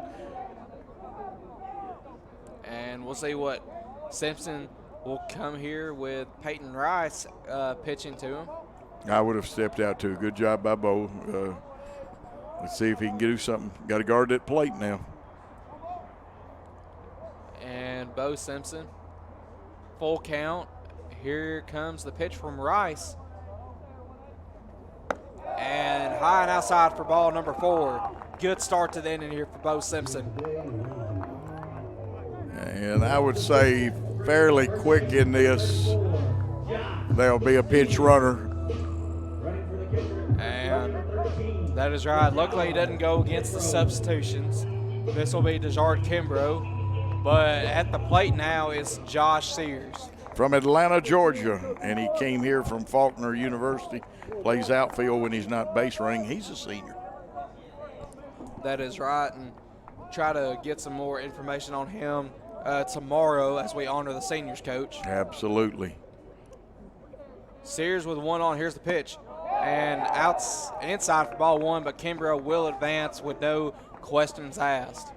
And we'll see what Simpson will come here with Peyton Rice pitching to him. I would have stepped out too. Good job by Bo. Let's see if he can do something. Got to guard that plate now. And Bo Simpson, full count. Here comes the pitch from Rice. And high and outside for ball number 4. Good start to the inning here for Bo Simpson. And I would say fairly quick in this, there'll be a pinch runner. And that is right. Luckily, he doesn't go against the substitutions. This will be DeJard Kimbrough. But at the plate now is Josh Sears. From Atlanta, Georgia, and he came here from Faulkner University. Plays outfield when he's not base running. He's a senior. That is right, and try to get some more information on him tomorrow as we honor the seniors coach. Absolutely. Sears with one on. Here's the pitch. And inside for ball 1, but Kimbrough will advance with no questions asked.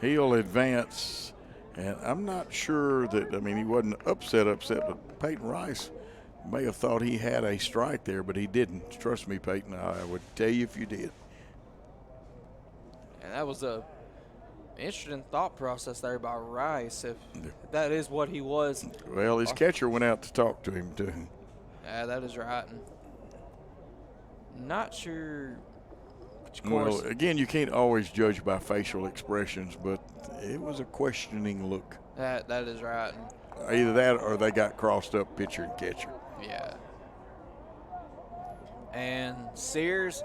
He'll advance. And I'm not sure that, I mean, he wasn't upset, but Peyton Rice may have thought he had a strike there, but he didn't. Trust me, Peyton, I would tell you if you did. And that was a interesting thought process there by Rice, if that is what he was. Well, his catcher went out to talk to him, too. Yeah, that is right. Not sure. Of course, well, again, you can't always judge by facial expressions, but it was a questioning look. That is right. Either that or they got crossed up, pitcher and catcher. Yeah. And Sears,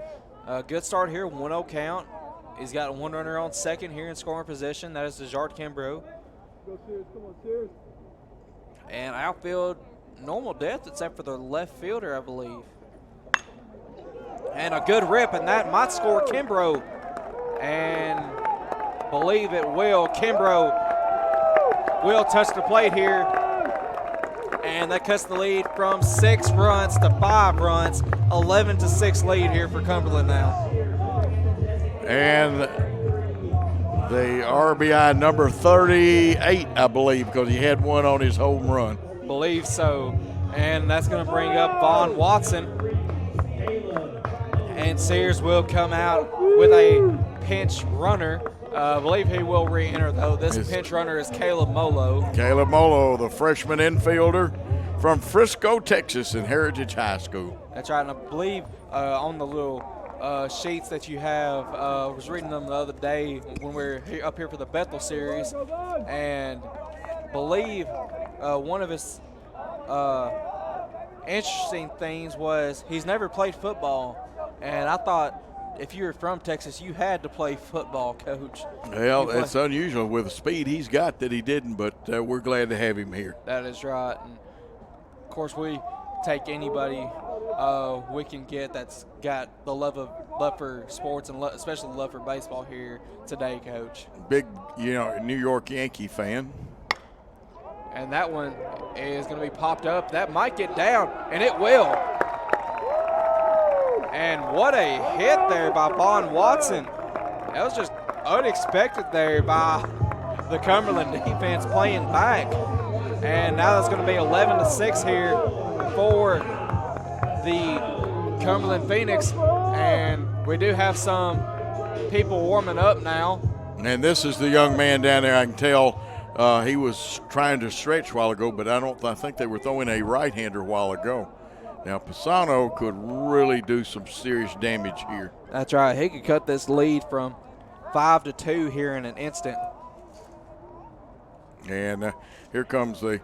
good start here, 1-0 count. He's got one runner on second here in scoring position. That is DeJard Kimbrough. Go Sears, come on, Sears. And outfield, normal depth except for the left fielder, I believe. And a good rip, and that might score Kimbrough. And believe it will. Kimbrough will touch the plate here. And that cuts the lead from 6 runs to 5 runs. 11-6 lead here for Cumberland now. And the RBI number 38, I believe, because he had one on his home run. Believe so. And that's going to bring up Vaughn Watson. And Sears will come out with a pinch runner. I believe he will re-enter, though. This pinch runner is Caleb Molo. Caleb Molo, the freshman infielder from Frisco, Texas, in Heritage High School. That's right, and I believe on the little sheets that you have, I was reading them the other day when we were up here for the Bethel series, and believe one of his interesting things was he's never played football. And I thought if you were from Texas, you had to play football, Coach. Well, it's unusual with the speed he's got that he didn't, but we're glad to have him here. That is right. And, of course, we take anybody we can get that's got the love for sports and especially love for baseball here today, Coach. Big, New York Yankee fan. And that one is going to be popped up. That might get down, and it will. And what a hit there by Vaughn Watson. That was just unexpected there by the Cumberland defense playing back. And now that's going to be 11-6 here for the Cumberland Phoenix. And we do have some people warming up now. And this is the young man down there. I can tell he was trying to stretch a while ago, but I think they were throwing a right-hander a while ago. Now, Pisano could really do some serious damage here. That's right. He could cut this lead from 5-2 here in an instant. And here comes the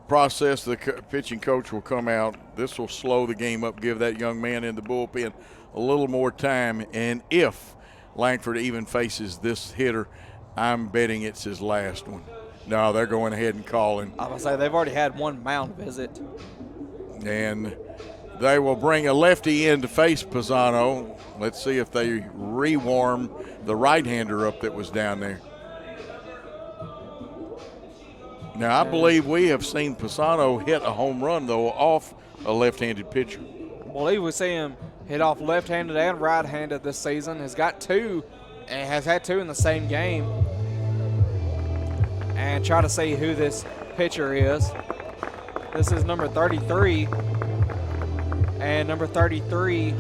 process. The pitching coach will come out. This will slow the game up, give that young man in the bullpen a little more time. And if Langford even faces this hitter, I'm betting it's his last one. No, they're going ahead and calling. I was going to say, they've already had one mound visit. And they will bring a lefty in to face Pisano. Let's see if they rewarm the right-hander up that was down there. Now, I believe we have seen Pisano hit a home run, though, off a left-handed pitcher. I believe we see him hit off left-handed and right-handed this season. Has got 2 and has had 2 in the same game. and try to see who this pitcher is. This is number 33, and number 33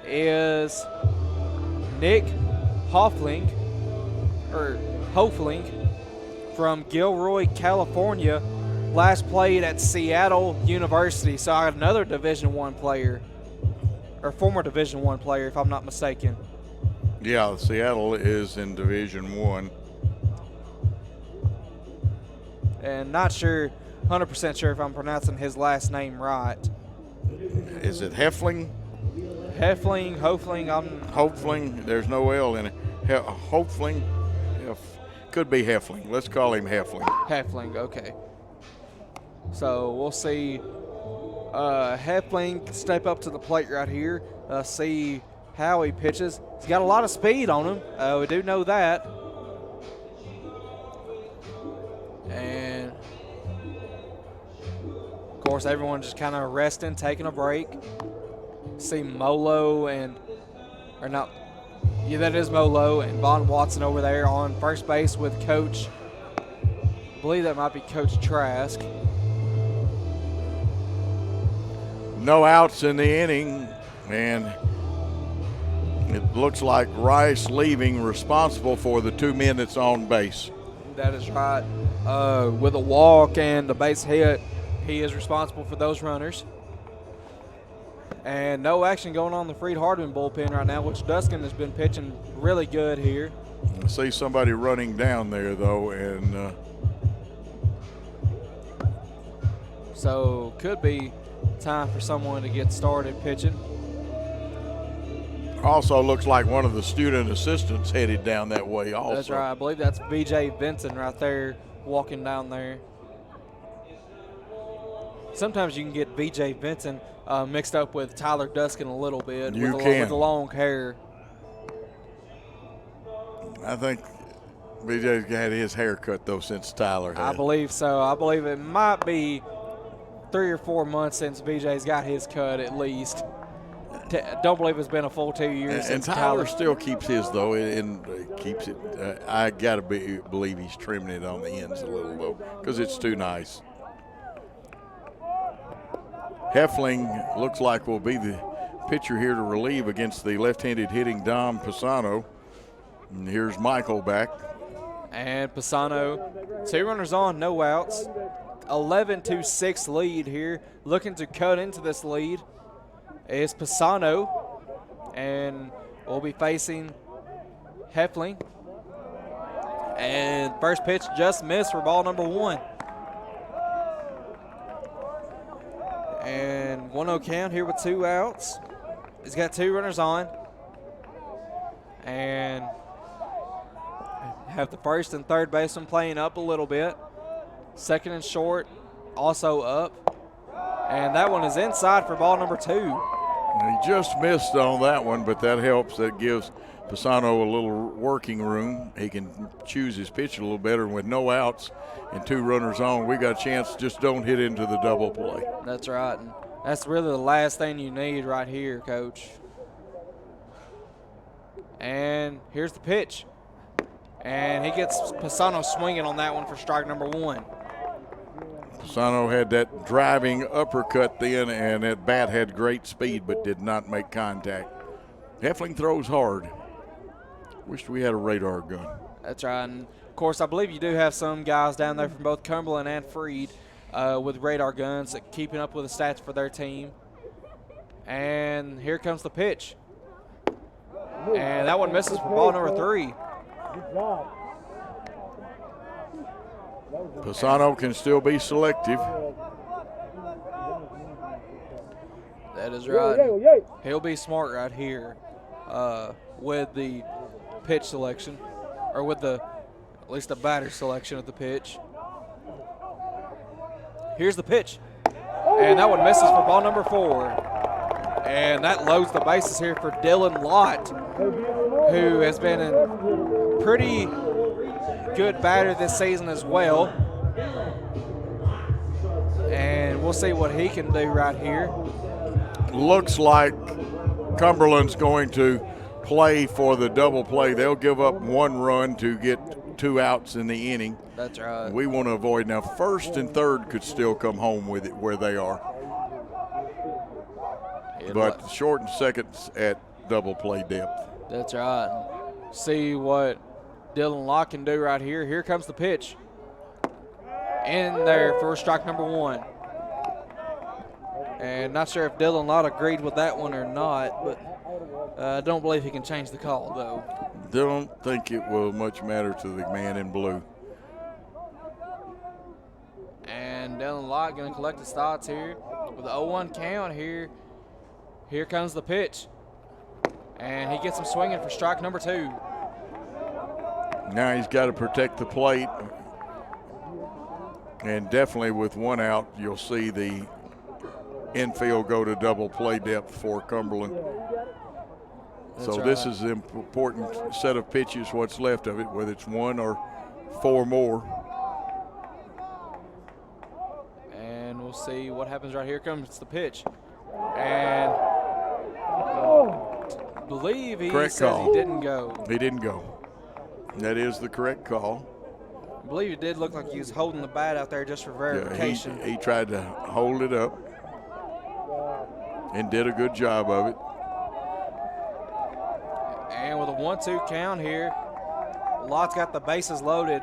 is Nick Hofling from Gilroy, California. Last played at Seattle University, so I got another Division I player, or former Division I player, if I'm not mistaken. Yeah, Seattle is in Division I. And not sure, 100% sure if I'm pronouncing his last name right. Is it Hofling? Hofling. There's no L in it. Hofling. Could be Heffling. Let's call him Heffling. Heffling, okay. So we'll see Heffling step up to the plate right here, see how he pitches. He's got a lot of speed on him. We do know that. And, of course, everyone just kind of resting, taking a break. See Molo that is Molo and Von Watson over there on first base with Coach, I believe that might be Coach Trask. No outs in the inning, and it looks like Rice leaving responsible for the 2 men that's on base. That is right. With a walk and the base hit, he is responsible for those runners. And no action going on the Freed-Hardeman bullpen right now, which Duskin has been pitching really good here. I see somebody running down there, though, and so could be time for someone to get started pitching. also looks like one of the student assistants headed down that way also. That's right. I believe that's B.J. Benson right there walking down there. Sometimes you can get B.J. Benson mixed up with Tyler Duskin a little bit with the long hair. I think B.J.'s had his hair cut, though, since Tyler had. I believe so. I believe it might be 3 or 4 months since B.J.'s got his cut at least. Don't believe it's been a full 2 years since Tyler still keeps his, though, and keeps it. I got to believe he's trimming it on the ends a little, though, because it's too nice. Heffling looks like will be the pitcher here to relieve against the left-handed hitting Dom Pisano. And here's Michael back. And Pisano, 2 runners on, no outs. 11-6 lead here. Looking to cut into this lead is Pisano. And we'll be facing Heffling. And first pitch just missed for ball number 1. And 1-0 count here with 2 outs. He's got 2 runners on. And have the first and third baseman playing up a little bit. Second and short also up. And that one is inside for ball number 2. He just missed on that one, but that helps. That gives Pisano a little working room. He can choose his pitch a little better. And with no outs and 2 runners on, we got a chance. Just don't hit into the double play. That's right. And that's really the last thing you need right here, Coach. And here's the pitch. And he gets Pisano swinging on that one for strike number 1. Pisano had that driving uppercut then, and that bat had great speed but did not make contact. Heffling throws hard. Wished we had a radar gun. That's right. And of course, I believe you do have some guys down there from both Cumberland and Freed with radar guns keeping up with the stats for their team. And here comes the pitch. And that one misses for ball number 3. Pisano can still be selective. That is right. He'll be smart right here with the pitch selection, or with at least the batter selection of the pitch. Here's the pitch. And that one misses for ball number 4. And that loads the bases here for Dylan Lott, who has been a pretty good batter this season as well. And we'll see what he can do right here. Looks like Cumberland's going to play for the double play. They'll give up 1 run to get 2 outs in the inning. That's right. We want to avoid. Now, first and third could still come home with it where they are. But short and seconds at double play depth. That's right. See what Dylan Locke can do right here. Here comes the pitch. In there for strike number 1. And not sure if Dylan Lott agreed with that one or not, but I don't believe he can change the call, though. Don't think it will much matter to the man in blue. And Dylan Lott going to collect his thoughts here with the 0-1 count here. Here comes the pitch. And he gets him swinging for strike number 2. Now he's got to protect the plate. And definitely with 1 out, you'll see the infield go to double play depth for Cumberland. So this is an important set of pitches, what's left of it, whether it's 1 or 4 more. And we'll see what happens right here. Comes the pitch. And I believe he Correct says call. he didn't go. He didn't go. That is the correct call. I believe it did look like he was holding the bat out there just for verification. Yeah, he tried to hold it up and did a good job of it. And with a 1-2 count here, Lott's got the bases loaded.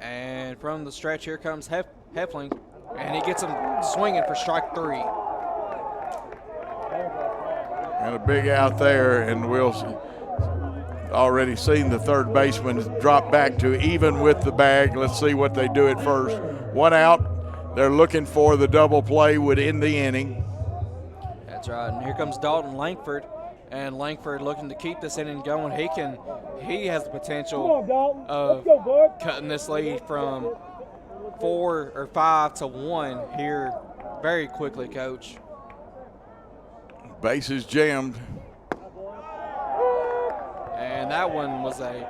And from the stretch, here comes Heffling, and he gets him swinging for strike 3. And a big out there, and Wilson already seen the third baseman drop back to even with the bag. Let's see what they do at first. 1 out. They're looking for the double play would end the inning. That's right. And here comes Dalton Langford, and Langford looking to keep this inning going. He has the potential of cutting this lead from 4 or 5 to 1 here very quickly, Coach. Bases jammed. And that one was a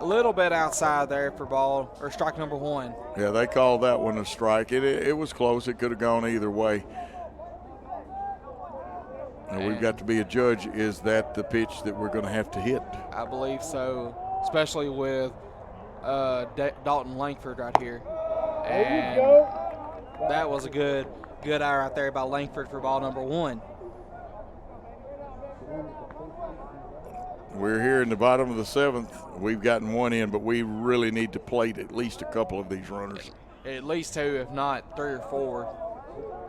little bit outside there for ball or strike number 1. Yeah, they called that one a strike. It was close. It could have gone either way. And we've got to be a judge. Is that the pitch that we're going to have to hit? I believe so, especially with Dalton Langford right here. And that was a good eye right there by Langford for ball number 1. We're here in the bottom of the 7th. We've gotten 1 in, but we really need to plate at least a couple of these runners. At least 2, if not 3 or 4.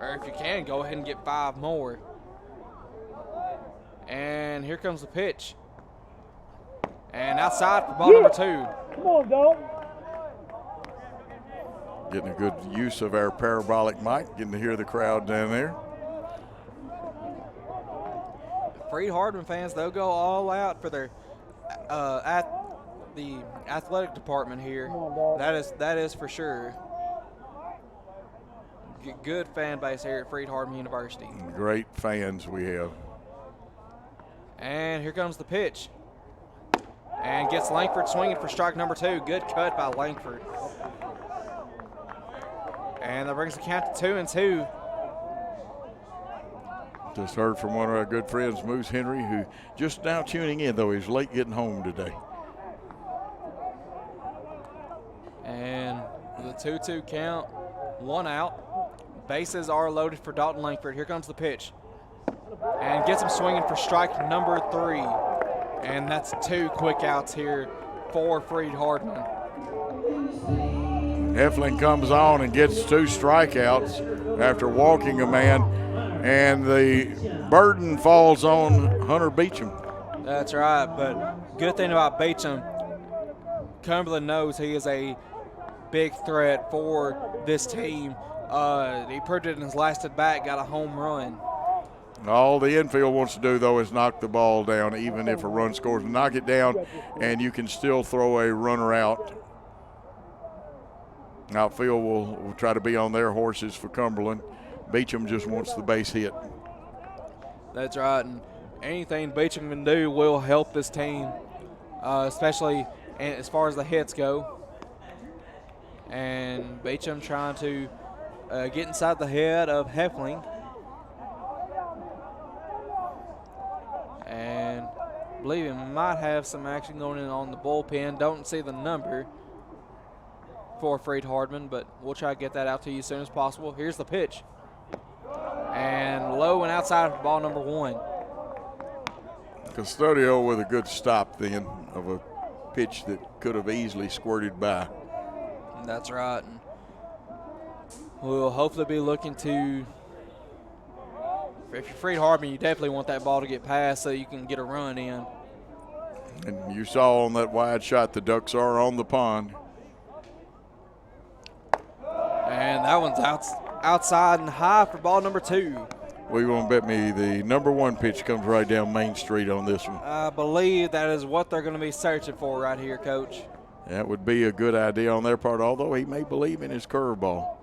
Or if you can, go ahead and get 5 more. And here comes the pitch. And outside for ball number 2. Come on, dog. Getting a good use of our parabolic mic, getting to hear the crowd down there. Freed-Hardeman fans, they'll go all out for their the athletic department here. That is for sure. Good fan base here at Freed-Hardeman University. Great fans we have. And here comes the pitch. And gets Langford swinging for strike number 2. Good cut by Langford. And that brings the count to 2-2. Just heard from one of our good friends, Moose Henry, who just now tuning in, though he's late getting home today. And with a 2-2 count, 1 out. Bases are loaded for Dalton Langford. Here comes the pitch. And gets him swinging for strike number 3. And that's 2 quick outs here for Freed-Hardeman. Heffling comes on and gets 2 strikeouts after walking a man. And the burden falls on Hunter Beecham. That's right, but good thing about Beecham, Cumberland knows he is a big threat for this team. He proved it in his last at bat, got a home run. All the infield wants to do, though, is knock the ball down, even if a run scores. Knock it down, and you can still throw a runner out. Outfield will try to be on their horses for Cumberland. Beecham just wants the base hit. That's right, and anything Beecham can do will help this team, especially as far as the hits go. And Beecham trying to get inside the head of Heffling. And I believe he might have some action going in on the bullpen. Don't see the number for Freed-Hardeman, but we'll try to get that out to you as soon as possible. Here's the pitch. And low and outside for ball number 1. Custodio with a good stop then of a pitch that could have easily squirted by. That's right. We'll hopefully be looking to, if you're Freed-Hardeman, you definitely want that ball to get past so you can get a run in. And you saw on that wide shot the Ducks are on the pond. And that one's outside and high for ball number 2. Well, you won't bet me the number 1 pitch comes right down Main Street on this one. I believe that is what they're going to be searching for right here, Coach. That would be a good idea on their part, although he may believe in his curveball.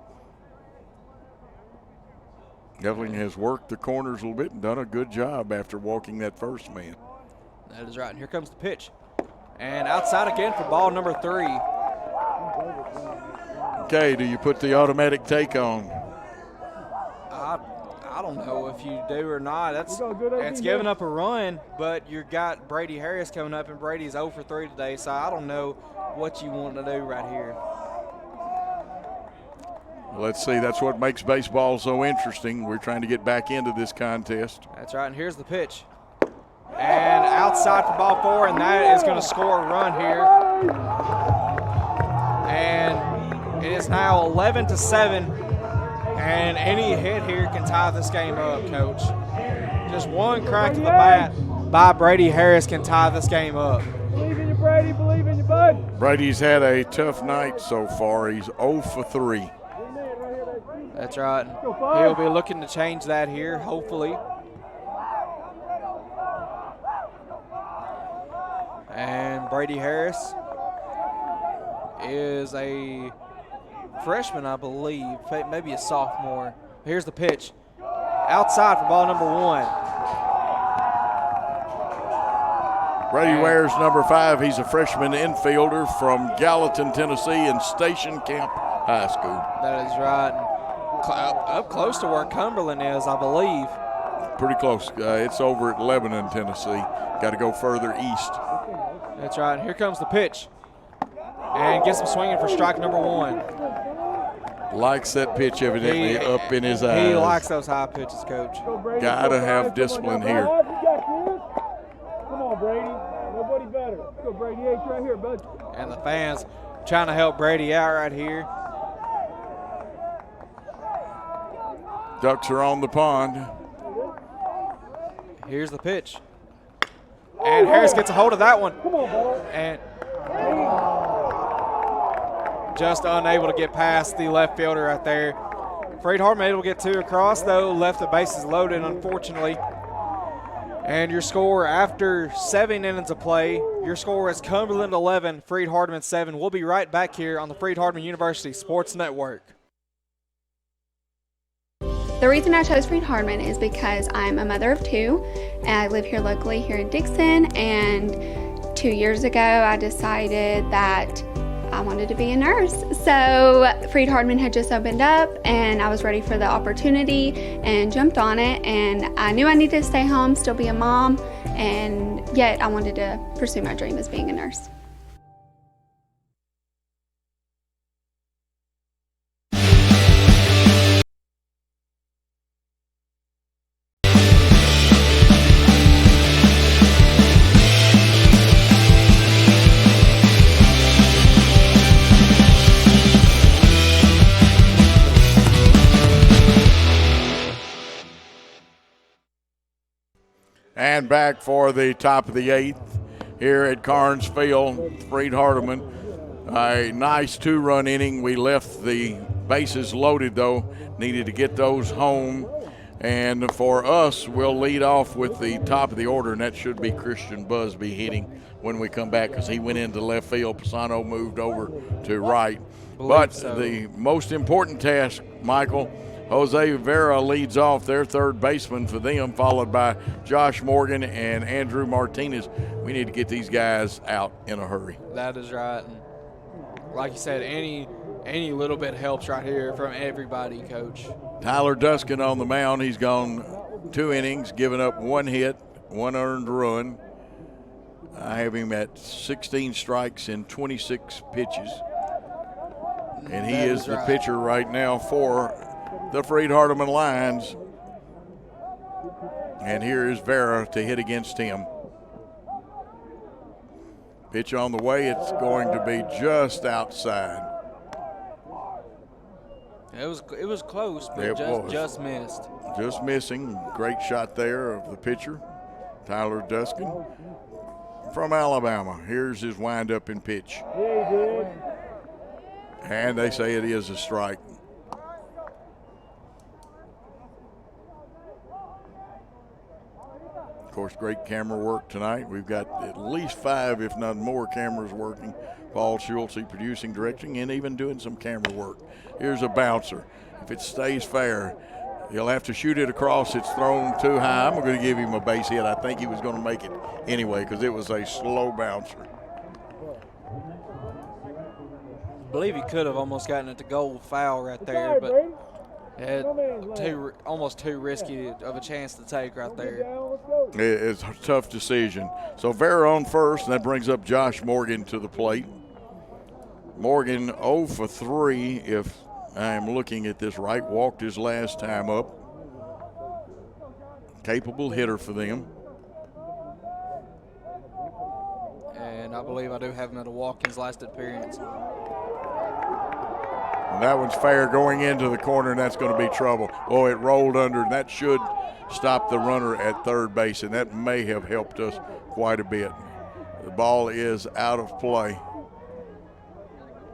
Definitely has worked the corners a little bit and done a good job after walking that first man. That is right. And here comes the pitch. And outside again for ball number 3. Okay, do you put the automatic take on? I don't know if you do or not. It's giving up a run, but you got Brady Harris coming up, and Brady's 0 for 3 today, so I don't know what you want to do right here. Let's see, that's what makes baseball so interesting. We're trying to get back into this contest. That's right, and here's the pitch. And outside for ball 4, and that is going to score a run here. And it is now 11-7. And any hit here can tie this game up, Coach. Just one crack to the bat by Brady Harris can tie this game up. Believe in you, Brady. Believe in you, bud. Brady's had a tough night so far. He's 0 for 3. That's right. He'll be looking to change that here, hopefully. And Brady Harris is a freshman, I believe, maybe a sophomore. Here's the pitch. Outside for ball number 1. Brady wears number 5. He's a freshman infielder from Gallatin, Tennessee, and Station Camp High School. That is right. Up close to where Cumberland is, I believe. Pretty close. It's over at Lebanon, Tennessee. Got to go further east. That's right. Here comes the pitch. And gets him swinging for strike number 1. Likes that pitch evidently up in his eyes. He likes those high pitches, Coach. Got to have discipline here. Come on, Brady. Nobody better. Let's go, Brady H right here, bud. And the fans trying to help Brady out right here. Ducks are on the pond. Here's the pitch. And Harris gets a hold of that one. Come on, ball. And just unable to get past the left fielder right there. Freed-Hardeman able to get 2 across, though. Left the bases loaded, unfortunately. And your score after 7 innings of play, your score is Cumberland 11, Freed-Hardeman 7. We'll be right back here on the Freed-Hardeman University Sports Network. The reason I chose Freed-Hardeman is because I'm a mother of 2, and I live here locally here in Dixon, and 2 years ago I decided that I wanted to be a nurse. So Freed-Hardeman had just opened up, and I was ready for the opportunity and jumped on it, and I knew I needed to stay home, still be a mom, and yet I wanted to pursue my dream as being a nurse. And back for the top of the 8th here at Carnes Field. Freed-Hardeman, a nice 2-run inning. We left the bases loaded, though. Needed to get those home. And for us, we'll lead off with the top of the order, and that should be Christian Busby hitting when we come back, because he went into left field. Pisano moved over to right. But the most important task, Michael, Jose Vera leads off, their third baseman for them, followed by Josh Morgan and Andrew Martinez. We need to get these guys out in a hurry. That is right. And like you said, any little bit helps right here from everybody, Coach. Tyler Duskin on the mound. He's gone 2 innings, giving up 1 hit, 1 earned run. I have him at 16 strikes in 26 pitches. And he is the pitcher right now for the Freed-Hardeman Lions. And here is Vera to hit against him. Pitch on the way. It's going to be just outside. It was close, but just missed. Just missing. Great shot there of the pitcher, Tyler Duskin from Alabama. Here's his windup and pitch. And they say it is a strike. Of course, great camera work tonight. We've got at least 5, if not more, cameras working. Paul Schultze producing, directing, and even doing some camera work. Here's a bouncer. If it stays fair, he'll have to shoot it across. It's thrown too high. I'm going to give him a base hit. I think he was going to make it anyway because it was a slow bouncer. I believe he could have almost gotten it to goal foul right there, but almost too risky of a chance to take right there. It's a tough decision. So Vera on first, and that brings up Josh Morgan to the plate. Morgan 0 for 3, if I'm looking at this right. Walked his last time up. Capable hitter for them. And I believe I do have him at a walk his last appearance. And that one's fair going into the corner, and that's going to be trouble. Oh, it rolled under, and that should stop the runner at third base, and that may have helped us quite a bit. The ball is out of play.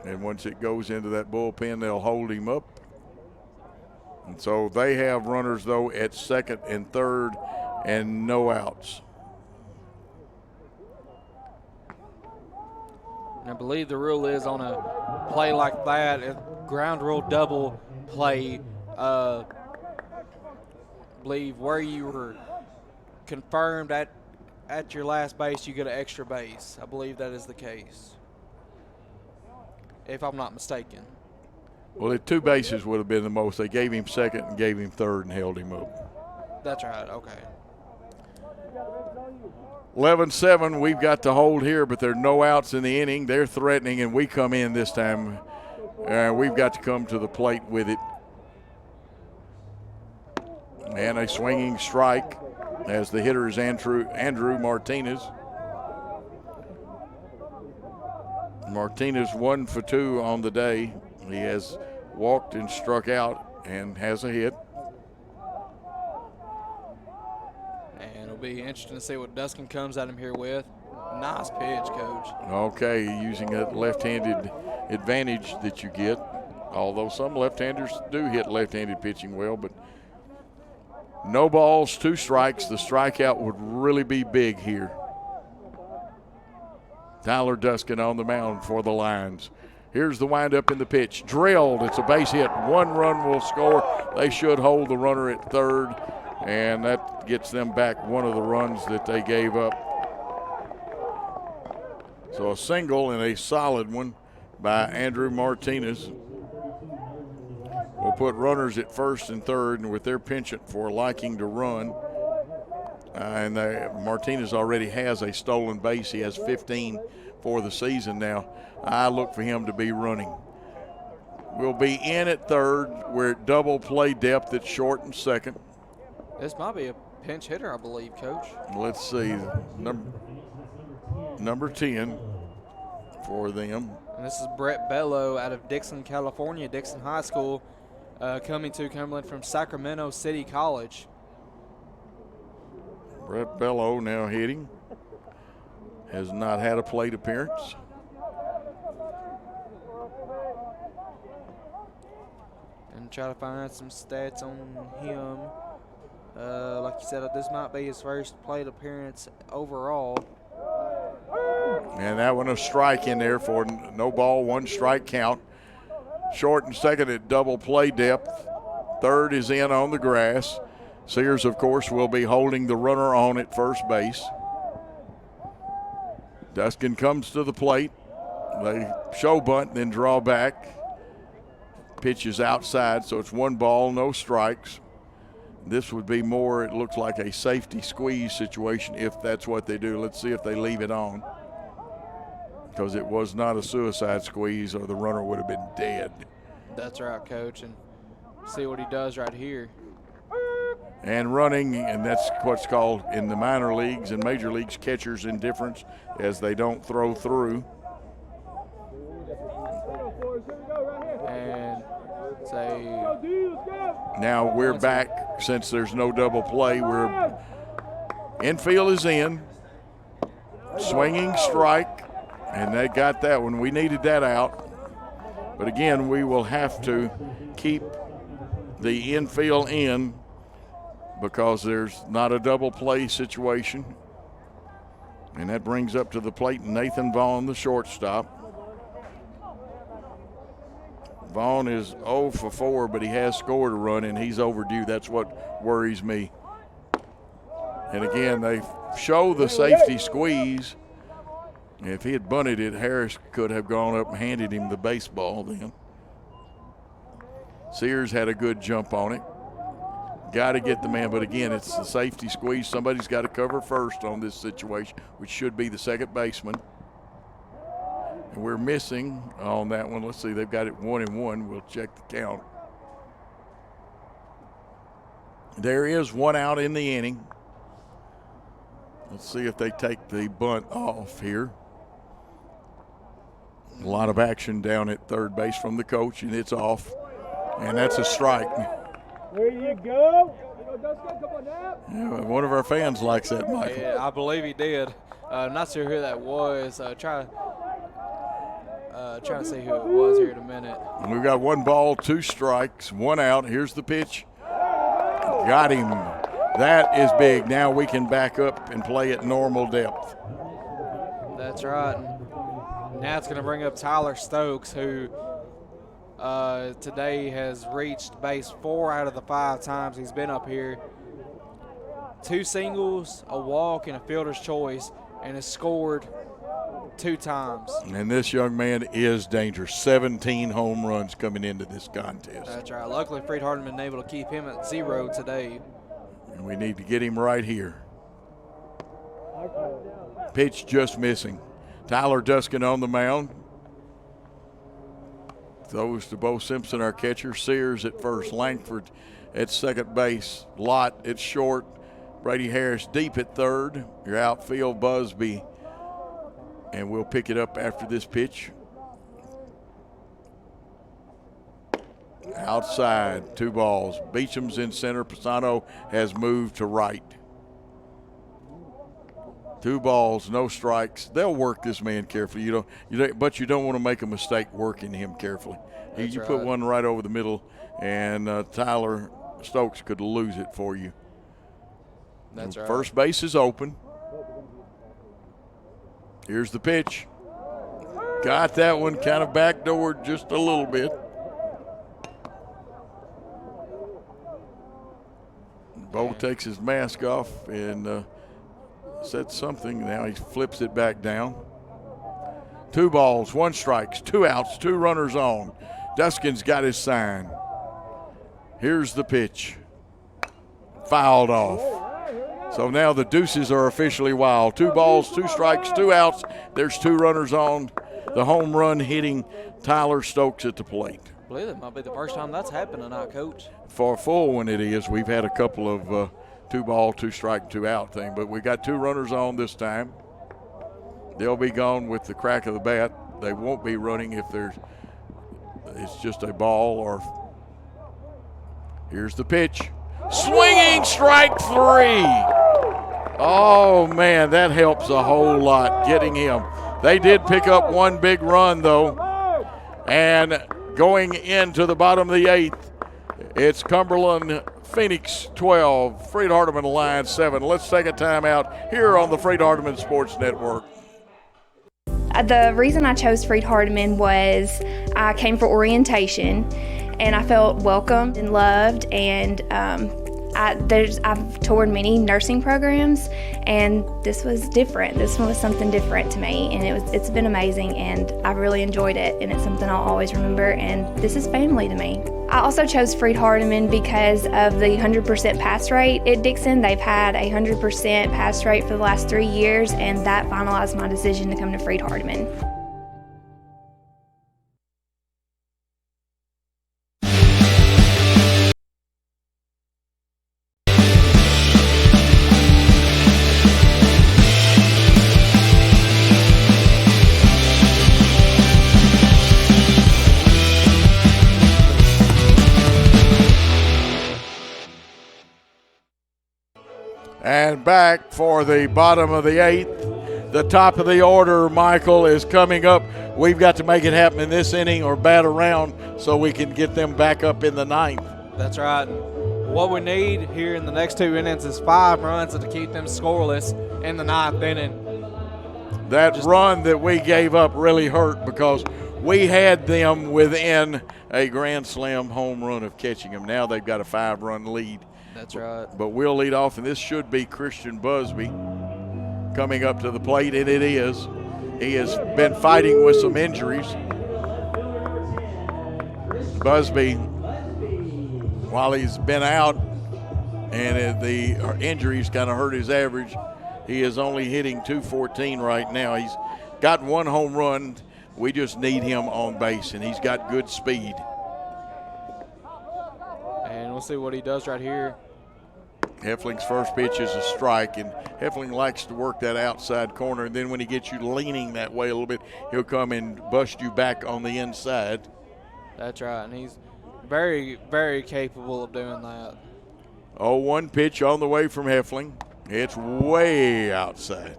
And once it goes into that bullpen, they'll hold him up. And so they have runners, though, at second and third and no outs. I believe the rule is on a play like that, a ground rule double play, I believe where you were confirmed at your last base, you get an extra base. I believe that is the case, if I'm not mistaken. Well, the 2 bases would have been the most. They gave him second and gave him third and held him up. That's right, okay. 11-7, we've got to hold here, but there are no outs in the inning. They're threatening, and we come in this time. We've got to come to the plate with it. And a swinging strike as the hitter is Andrew Martinez. Martinez 1 for 2 on the day. He has walked and struck out and has a hit. And it'll be interesting to see what Duskin comes at him here with. Nice pitch, Coach. Okay, using that left-handed advantage that you get, although some left-handers do hit left-handed pitching well, but no balls, 2 strikes. The strikeout would really be big here. Tyler Duskin on the mound for the Lions. Here's the windup in the pitch. Drilled. It's a base hit. 1 run will score. They should hold the runner at third, and that gets them back 1 of the runs that they gave up. So a single and a solid one by Andrew Martinez will put runners at first and third, and with their penchant for liking to run, Martinez already has a stolen base. He has 15 for the season now. I look for him to be running. We'll be in at third. We're at double play depth at short and second. This might be a pinch hitter, I believe, Coach. Let's see. Number 10 for them. And this is Brett Bello out of Dixon, California, Dixon High School, coming to Cumberland from Sacramento City College. Brett Bello now hitting. Has not had a plate appearance. And try to find out some stats on him. Like you said, this might be his first plate appearance overall. And that one a strike in there for no ball, 1 strike count. Short and second at double play depth. Third is in on the grass. Sears, of course, will be holding the runner on at first base. Duskin comes to the plate. They show bunt, then draw back. Pitch is outside, so it's 1 ball, no strikes. This would be more, it looks like a safety squeeze situation if that's what they do. Let's see if they leave it on, because it was not a suicide squeeze or the runner would have been dead. That's right, Coach, and see what he does right here. And running, and that's what's called in the minor leagues and major leagues catcher's indifference, as they don't throw through. And say now we're back, since there's no double play. We're infield is in, swinging strike, and they got that one. We needed that out, but again, we will have to keep the infield in because there's not a double play situation. And that brings up to the plate Nathan Vaughn, the shortstop. Vaughn is 0 for 4, but he has scored a run, and he's overdue. That's what worries me. And again, they show the safety squeeze. If he had bunted it, Harris could have gone up and handed him the baseball then. Sears had a good jump on it. Got to get the man, but again, it's the safety squeeze. Somebody's got to cover first on this situation, which should be the second baseman. And we're missing on that one. Let's see, they've got it 1-1. We'll check the count. There is one out in the inning. Let's see if they take the bunt off here. A lot of action down at third base from the coach, and it's off. And that's a strike. There you go. Come on now. Yeah, one of our fans likes that, Michael. Yeah, I believe he did. Not sure who that was. Trying to see who it was here in a minute. And we've got 1 ball, 2 strikes, 1 out. Here's the pitch. Got him. That is big. Now we can back up and play at normal depth. That's right. Now it's going to bring up Tyler Stokes, who today has reached base 4 out of the 5 times he's been up here. 2 singles, a walk, and a fielder's choice, and has scored 2 times. And this young man is dangerous. 17 home runs coming into this contest. That's right. Luckily, Freed-Hardeman able to keep him at 0 today. And we need to get him right here. Pitch just missing. Tyler Duskin on the mound. Throws to Bo Simpson, our catcher. Sears at first. Langford at second base. Lott at short. Brady Harris deep at third. Your outfield, Busby. And we'll pick it up after this pitch. Outside, 2 balls. Beecham's in center. Pisano has moved to right. 2 balls, no strikes. They'll work this man carefully. But you don't want to make a mistake working him carefully. You put one right over the middle, and Tyler Stokes could lose it for you. That's right. First base is open. Here's the pitch. Got that one kind of backdoored just a little bit. Bo takes his mask off and said something. Now he flips it back down. 2 balls, 1 strike, 2 outs, 2 runners on. Duskin's got his sign. Here's the pitch. Fouled off. So now the deuces are officially wild. 2 balls, 2 strikes, 2 outs. There's 2 runners on. The home run hitting Tyler Stokes at the plate. I believe it might be the first time that's happened tonight, Coach. For a full one it is. We've had a couple of 2 ball, 2 strike, 2 out thing, but we got 2 runners on this time. They'll be gone with the crack of the bat. They won't be running if it's just a ball or. Here's the pitch. Swinging strike 3. Oh, man, that helps a whole lot getting him. They did pick up 1 big run, though. And going into the bottom of the 8th, it's Cumberland Phoenix 12, Freed-Hardeman line 7. Let's take a timeout here on the Freed-Hardeman Sports Network. The reason I chose Freed-Hardeman was I came for orientation, and I felt welcomed and loved, and I've toured many nursing programs, and this was different. This one was something different to me, and it's been amazing, and I really enjoyed it, and it's something I'll always remember, and this is family to me. I also chose Freed-Hardeman because of the 100% pass rate at Dixon. They've had a 100% pass rate for the last 3 years, and that finalized my decision to come to Freed-Hardeman. And back for the bottom of the 8th. The top of the order, Michael, is coming up. We've got to make it happen in this inning or bat around so we can get them back up in the 9th. That's right. What we need here in the next 2 innings is 5 runs to keep them scoreless in the 9th inning. That run that we gave up really hurt because we had them within a grand slam home run of catching them. Now they've got a 5-run lead. That's right. But we'll lead off, and this should be Christian Busby coming up to the plate, and it is. He has been fighting with some injuries. Busby, while he's been out and the injuries kind of hurt his average, he is only hitting .214 right now. He's got 1 home run. We just need him on base, and he's got good speed. And we'll see what he does right here. Heffling's first pitch is a strike, and Heffling likes to work that outside corner, and then when he gets you leaning that way a little bit, he'll come and bust you back on the inside. That's right, and he's very, very capable of doing that. 0-1 pitch on the way from Heffling. It's way outside.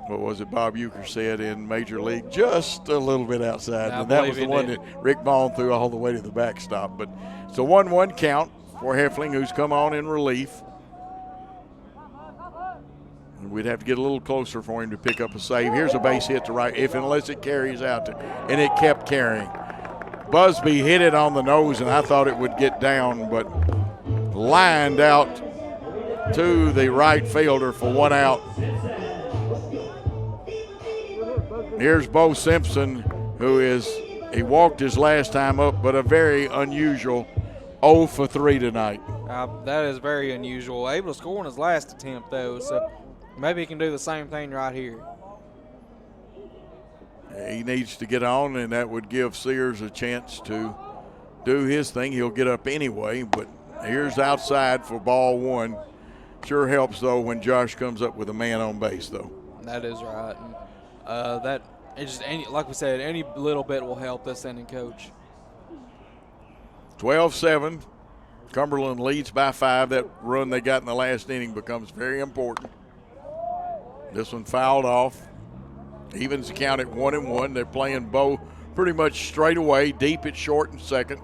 What was it Bob Euchre said in Major League? Just a little bit outside. And that was the one that Rick Bond threw all the way to the backstop. But it's a 1-1 count for Heffling, who's come on in relief. And we'd have to get a little closer for him to pick up a save. Here's a base hit to right, unless it carries out. And it kept carrying. Busby hit it on the nose, and I thought it would get down, but lined out to the right fielder for 1 out. Here's Bo Simpson, he walked his last time up, but a very unusual 0 for 3 tonight. That is very unusual. Able to score in his last attempt, though, so maybe he can do the same thing right here. He needs to get on, and that would give Sears a chance to do his thing. He'll get up anyway, but here's outside for ball 1. Sure helps, though, when Josh comes up with a man on base, though. That is right. And, like we said, any little bit will help this inning, Coach. 12-7. Cumberland leads by 5. That run they got in the last inning becomes very important. This one fouled off. Evens the count at 1-1. They're playing Bo pretty much straight away, deep at short and second.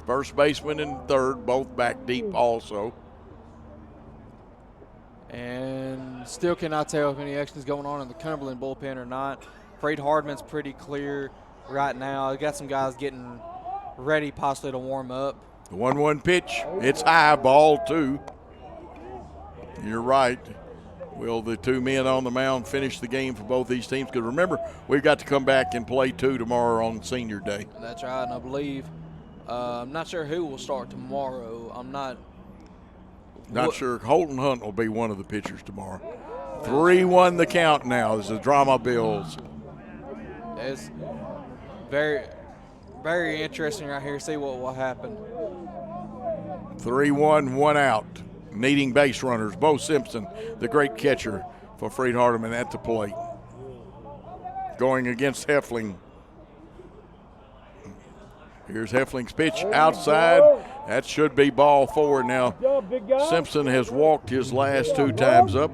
First baseman and third, both back deep also. And still cannot tell if any action is going on in the Cumberland bullpen or not. Freed-Hardeman's pretty clear right now. Got some guys getting ready possibly to warm up. The 1-1 pitch. It's high, ball 2. You're right. Will the 2 men on the mound finish the game for both these teams? Because remember, we've got to come back and play 2 tomorrow on Senior Day. That's right, and I believe I'm not sure who will start tomorrow. I'm not sure. Holton Hunt will be one of the pitchers tomorrow. 3-1 the count now as the drama builds. It's very, very interesting right here. See what will happen. 3-1, 1 out. Needing base runners. Bo Simpson, the great catcher for Freed-Hardeman at the plate. Going against Heffling. Here's Heffling's pitch outside. That should be ball 4 now. Simpson has walked his last 2 times up.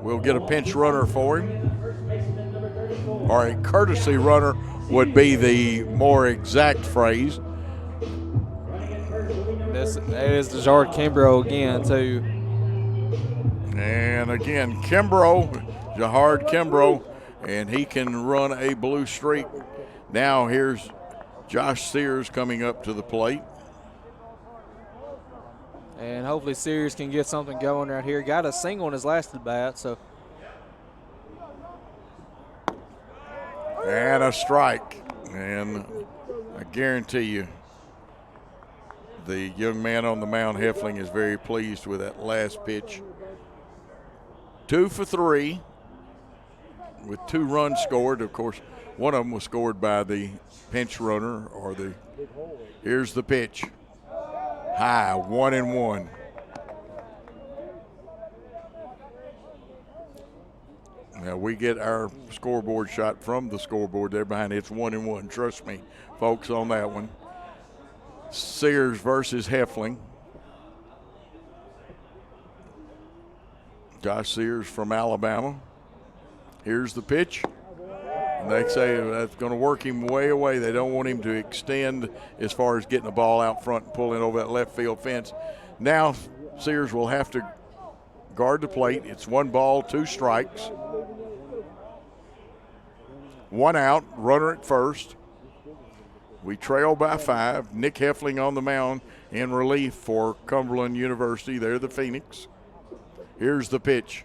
We'll get a pinch runner for him. Or a courtesy runner would be the more exact phrase. That is Jahard Kimbrough again, too. And again, Jahard Kimbrough, and he can run a blue streak. Now here's Josh Sears coming up to the plate. And hopefully Sears can get something going right here. Got a single in his last at bat, so. And a strike. And I guarantee you the young man on the mound, Heffling, is very pleased with that last pitch. 2 for 3 with 2 runs scored. Of course, one of them was scored by the pinch runner here's the pitch. High, 1-1. Now we get our scoreboard shot from the scoreboard there behind it. It's 1-1. Trust me, folks, on that one. Sears versus Heffling. Josh Sears from Alabama. Here's the pitch. And they say that's going to work him way away. They don't want him to extend as far as getting the ball out front and pulling over that left field fence. Now Sears will have to guard the plate. It's 1 ball, 2 strikes. 1 out, runner at first. We trail by 5. Nick Heffling on the mound in relief for Cumberland University. They're the Phoenix. Here's the pitch.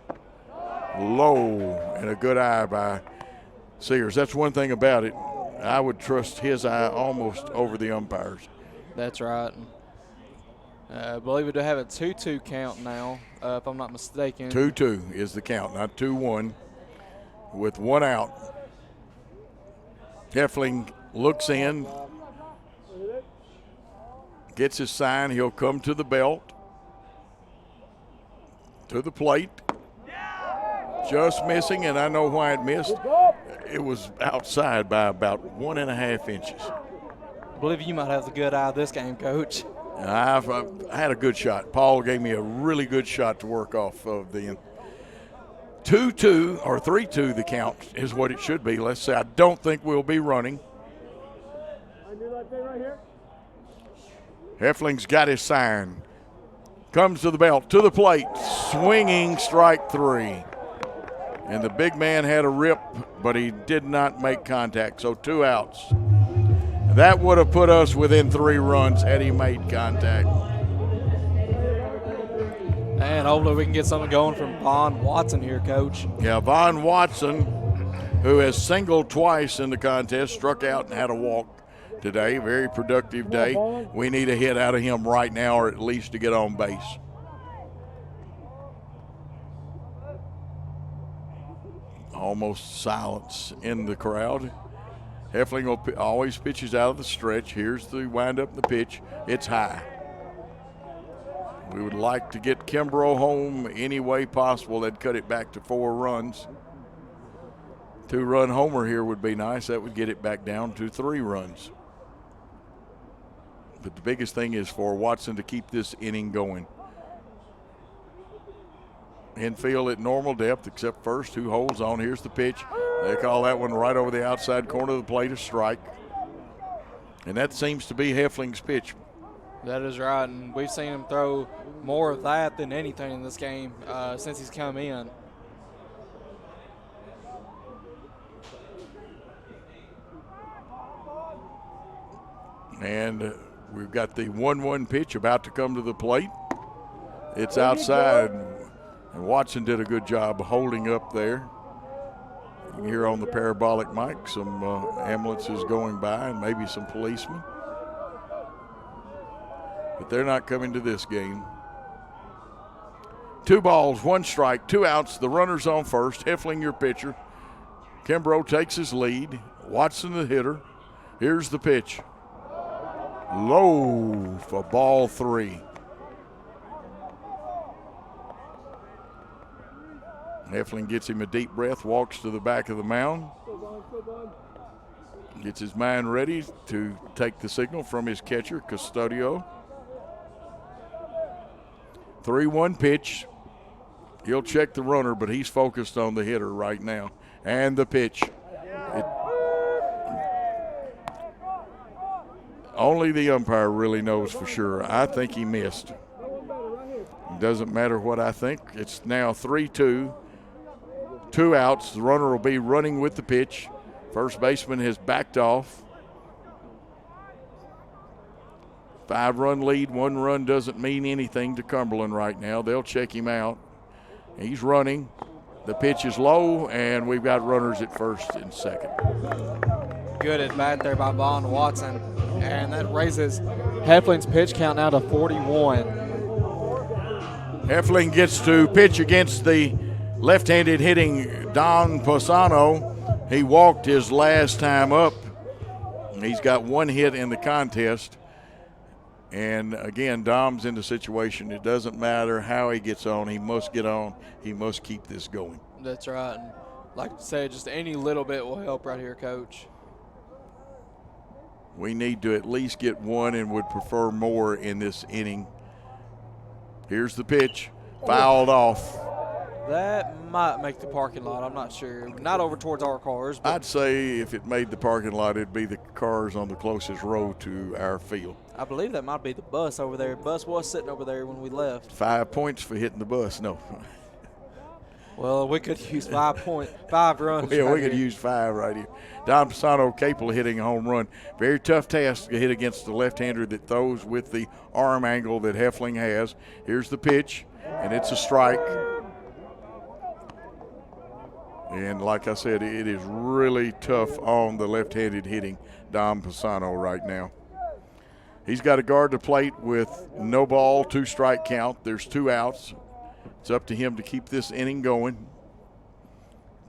Low, and a good eye by Sears. That's one thing about it. I would trust his eye almost over the umpires. That's right. I believe we do have a 2-2 count now, if I'm not mistaken. 2-2 is the count, not 2-1, with 1 out. Heffling looks in, gets his sign. He'll come to the belt, to the plate. Just missing, and I know why it missed. It was outside by about 1.5 inches. I believe you might have the good eye this game, Coach. I had a good shot. Paul gave me a really good shot to work off of then. 2-2 or 3-2 the count is what it should be. Let's say I don't think we'll be running. Heffling's got his sign. Comes to the belt, to the plate, swinging, strike 3. And the big man had a rip, but he did not make contact, so 2 outs. That would have put us within 3 runs had he made contact. And hopefully we can get something going from Vaughn Watson here, Coach. Yeah, Vaughn Watson, who has singled twice in the contest, struck out and had a walk today. Very productive day. We need a hit out of him right now, or at least to get on base. Almost silence in the crowd. Heffling always pitches out of the stretch. Here's the windup and the pitch. It's high. We would like to get Kimbrough home any way possible. They'd cut it back to 4 runs. 2-run homer here would be nice. That would get it back down to 3 runs. But the biggest thing is for Watson to keep this inning going. Infield at normal depth, except first, 2 holds on. Here's the pitch. They call that one right over the outside corner of the plate, a strike. And that seems to be Heffling's pitch. That is right, and we've seen him throw more of that than anything in this game since he's come in. And we've got the 1-1 pitch about to come to the plate. It's outside, and Watson did a good job holding up there. You can hear on the parabolic mic some ambulances going by and maybe some policemen. But they're not coming to this game. 2 balls, 1 strike, 2 outs. The runner's on first. Heffling, your pitcher. Kimbrough takes his lead. Watson, the hitter. Here's the pitch. Low for ball 3. Heffling gets him a deep breath, walks to the back of the mound. Gets his mind ready to take the signal from his catcher, Custodio. 3-1 pitch. He'll check the runner, but he's focused on the hitter right now. And the pitch. Only the umpire really knows for sure. I think he missed. It doesn't matter what I think. It's now 3-2. 2 outs. The runner will be running with the pitch. First baseman has backed off. 5-run lead, 1 run doesn't mean anything to Cumberland right now. They'll check him out. He's running. The pitch is low, and we've got runners at first and second. good at bat there by Vaughn Watson. And that raises Heffling's pitch count now to 41. Heffling gets to pitch against the left-handed hitting Don Posano. He walked his last time up. He's got one hit in the contest. And again, Dom's in the situation. It doesn't matter how he gets on. He must get on. He must keep this going. That's right. And like I said, just any little bit will help right here, Coach. We need to at least get one and would prefer more in this inning. Here's the pitch. Fouled off. That might make the parking lot. I'm not sure. Not over towards our cars. But I'd say if it made the parking lot, it'd be the cars on the closest row to our field. I believe that might be the bus over there. Bus was sitting over there when we left. 5 points for hitting the bus. No. Well, we could use 5 runs. Yeah, right we could use 5 right here. Don Pisano capable of hitting a home run. Very tough task to hit against the left-hander that throws with the arm angle that Heffling has. Here's the pitch, and it's a strike. And like I said, it is really tough on the left-handed hitting Don Pisano right now. He's got to guard the plate with no ball, 2 strike count. There's 2 outs. It's up to him to keep this inning going.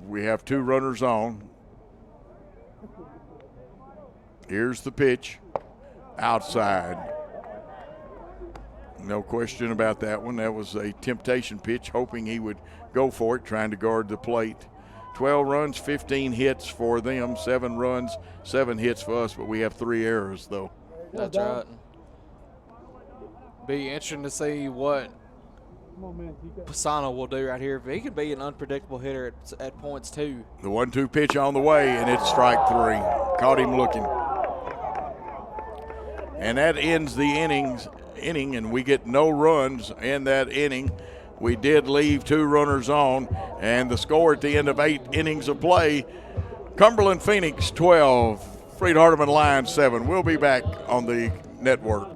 We have 2 runners on. Here's the pitch. Outside. No question about that one. That was a temptation pitch, hoping he would go for it, trying to guard the plate. 12 runs, 15 hits for them. 7 runs, 7 hits for us, but we have 3 errors, though. That's right. Be interesting to see what Pisano will do right here. He could be an unpredictable hitter at points, too. The 1-2 pitch on the way, and it's strike 3. Caught him looking. And that ends the inning, and we get no runs in that inning. We did leave 2 runners on, and the score at the end of 8 innings of play, Cumberland Phoenix 12, Freed-Hardeman Lions 7. We'll be back on the network.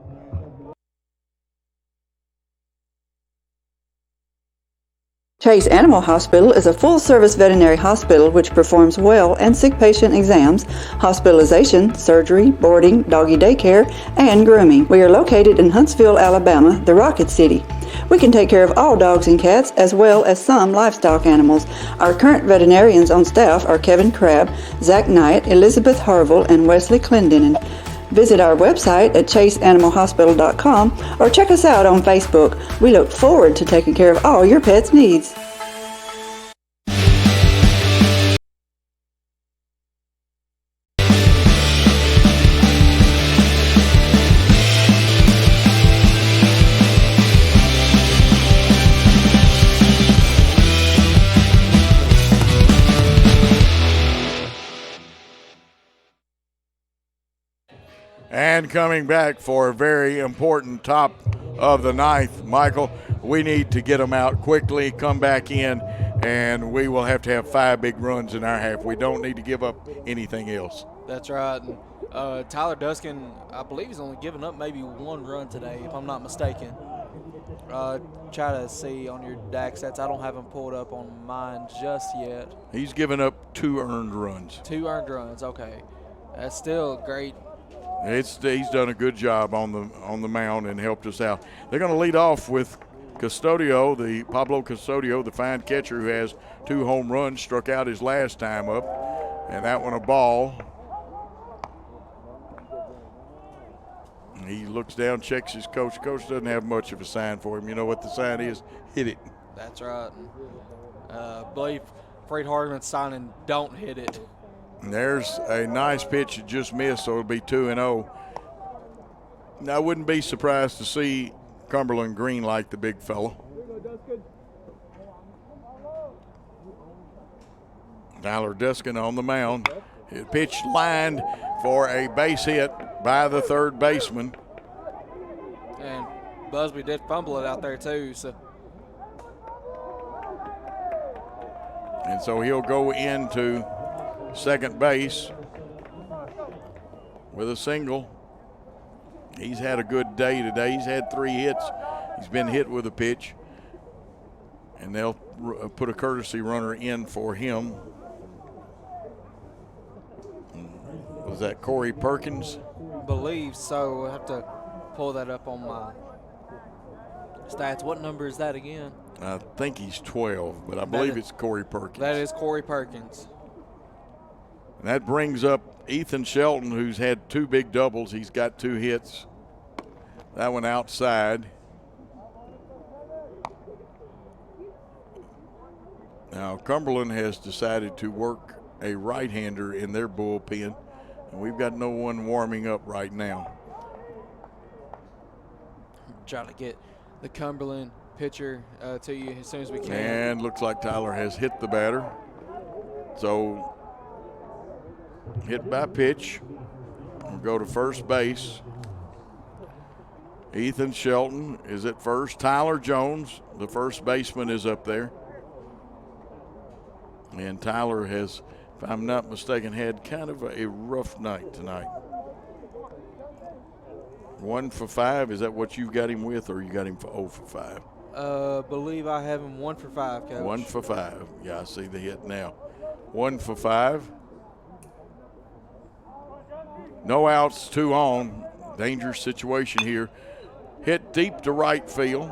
Chase Animal Hospital is a full-service veterinary hospital which performs well and sick patient exams, hospitalization, surgery, boarding, doggy daycare, and grooming. We are located in Huntsville, Alabama, the Rocket City. We can take care of all dogs and cats as well as some livestock animals. Our current veterinarians on staff are Kevin Crabb, Zach Knight, Elizabeth Harville, and Wesley Clendenin. Visit our website at chaseanimalhospital.com or check us out on Facebook. We look forward to taking care of all your pet's needs. And coming back for a very important top of the 9th, Michael, we need to get them out quickly, come back in, and we will have to have 5 big runs in our half. We don't need to give up anything else. That's right. Tyler Duskin, I believe he's only given up maybe 1 run today, if I'm not mistaken. Try to see on your DAC stats. I don't have them pulled up on mine just yet. He's given up 2 earned runs. 2 earned runs, okay. That's still great. He's done a good job on the mound and helped us out. They're going to lead off with Pablo Custodio, the fine catcher who has 2 home runs, struck out his last time up, and that one a ball. He looks down, checks his coach. Coach doesn't have much of a sign for him. You know what the sign is? Hit it. That's right. I believe Freed-Hardeman's signing don't hit it. And there's a nice pitch that just missed, so it'll be 2-0. Now, I wouldn't be surprised to see Cumberland green like the big fella. Tyler Duskin on the mound. Pitch lined for a base hit by the 3rd baseman. And Busby did fumble it out there too. And so he'll go into second base with a single. He's had a good day today. He's had 3 hits. He's been hit with a pitch. And they'll put a courtesy runner in for him. Is that Corey Perkins? Believe so. I'll have to pull that up on my stats. What number is that again? I think he's 12, but I believe it's Corey Perkins. That is Corey Perkins. And that brings up Ethan Shelton, who's had 2 big doubles. He's got 2 hits. That one outside. Now, Cumberland has decided to work a right-hander in their bullpen, and we've got no one warming up right now. Try to get the Cumberland pitcher to you as soon as we can. And looks like Tyler has hit the batter. So, hit by pitch. We'll go to first base. Ethan Shelton is at first. Tyler Jones, the first baseman, is up there. And Tyler has, if I'm not mistaken, had kind of a rough night tonight. 1 for 5, is that what you've got him with, or you got him for 0 for 5? Believe I have him 1 for 5, Coach. 1 for 5. Yeah, I see the hit now. 1 for 5. No outs, 2 on. Dangerous situation here. Hit deep to right field.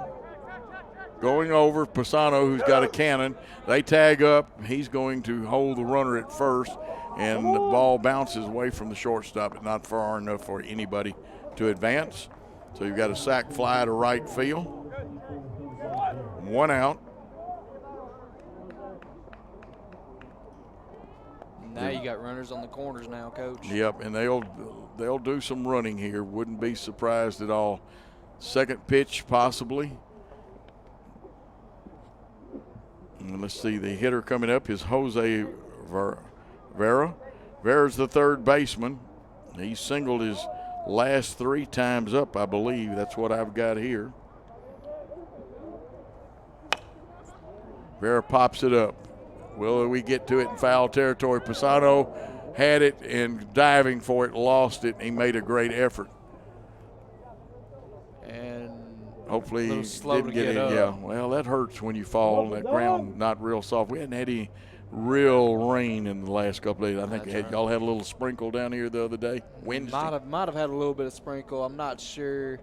Going over Pisano, who's got a cannon. They tag up. He's going to hold the runner at first, and the ball bounces away from the shortstop, but not far enough for anybody to advance. So you've got a sac fly to right field. 1 out. Now you got runners on the corners now, Coach. Yep, and they'll do some running here. Wouldn't be surprised at all. Second pitch possibly. And let's see, the hitter coming up is Jose Vera. Vera's the third baseman. He singled his last 3 times up, I believe. That's what I've got here. Vera pops it up. Will we get to it in foul territory? Pisano had it and diving for it, lost it. He made a great effort. And hopefully he didn't get it. up. Yeah, well, that hurts when you fall. That ground not real soft. We hadn't had any real rain in the last couple of days. I think y'all had a little sprinkle down here the other day, Wednesday. Might have had a little bit of sprinkle. I'm not sure.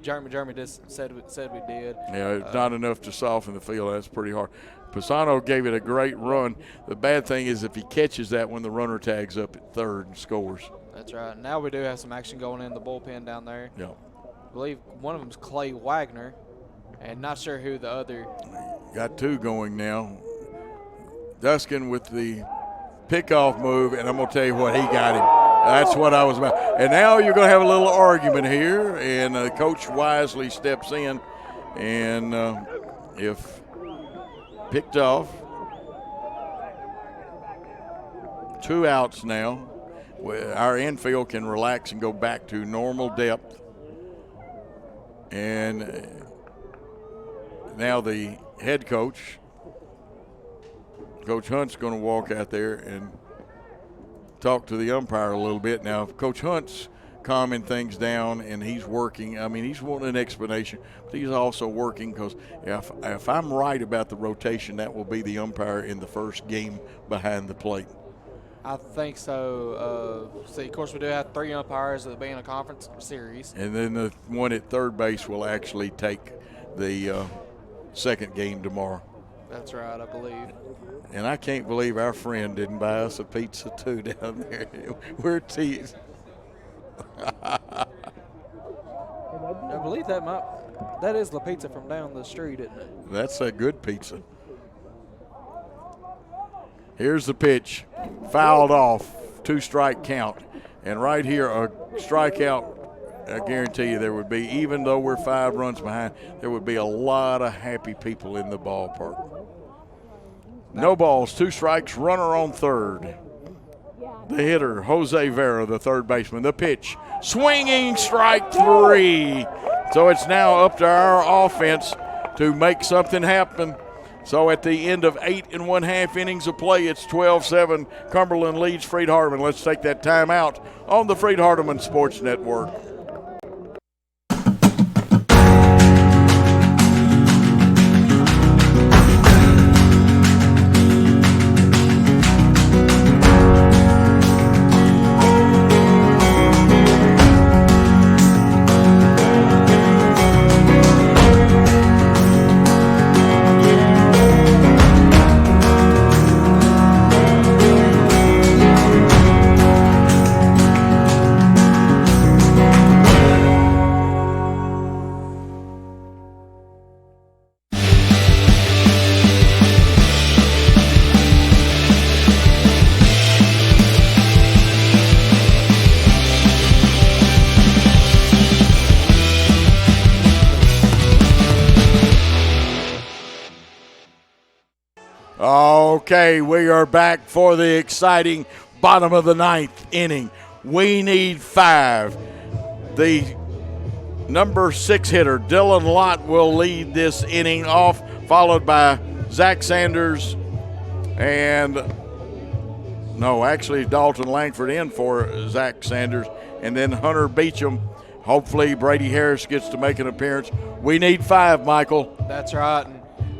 Jeremy just said we did. Yeah, it's not enough to soften the field. That's pretty hard. Pisano gave it a great run. The bad thing is if he catches that when the runner tags up at third and scores. That's right. Now we do have some action going in the bullpen down there. Yeah. I believe one of them is Clay Wagner, and not sure who the other. Got 2 going now. Duskin with the pickoff move, and I'm going to tell you what, he got him. That's what I was about. And now you're going to have a little argument here, and Coach wisely steps in, and if picked off, 2 outs now. Our infield can relax and go back to normal depth. And now the head coach, Coach Hunt's going to walk out there and talk to the umpire a little bit. Now, Coach Hunt's calming things down, and he's working. I mean, he's wanting an explanation, but he's also working because if I'm right about the rotation, that will be the umpire in the first game behind the plate. I think so. Of course, we do have 3 umpires that will be in a conference series. And then the one at third base will actually take the second game tomorrow. That's right, I believe. And I can't believe our friend didn't buy us a pizza too down there. We're teased. I believe that is the pizza from down the street, isn't it? That's a good pizza. Here's the pitch. Fouled off. 2-strike count. And right here, a strikeout, I guarantee you there would be, even though we're 5 runs behind, there would be a lot of happy people in the ballpark. No balls, 2 strikes, runner on third. The hitter, Jose Vera, the third baseman. The pitch, swinging strike 3. So it's now up to our offense to make something happen. So at the end of 8 1/2 innings of play, it's 12-7. Cumberland leads Freed-Hardeman. Let's take that timeout on the Freed-Hardeman Sports Network. Okay, we are back for the exciting bottom of the ninth inning. We need 5. The number 6 hitter, Dylan Lott, will lead this inning off, followed by Zach Sanders and Dalton Langford in for Zach Sanders, and then Hunter Beecham. Hopefully Brady Harris gets to make an appearance. We need 5, Michael. That's right.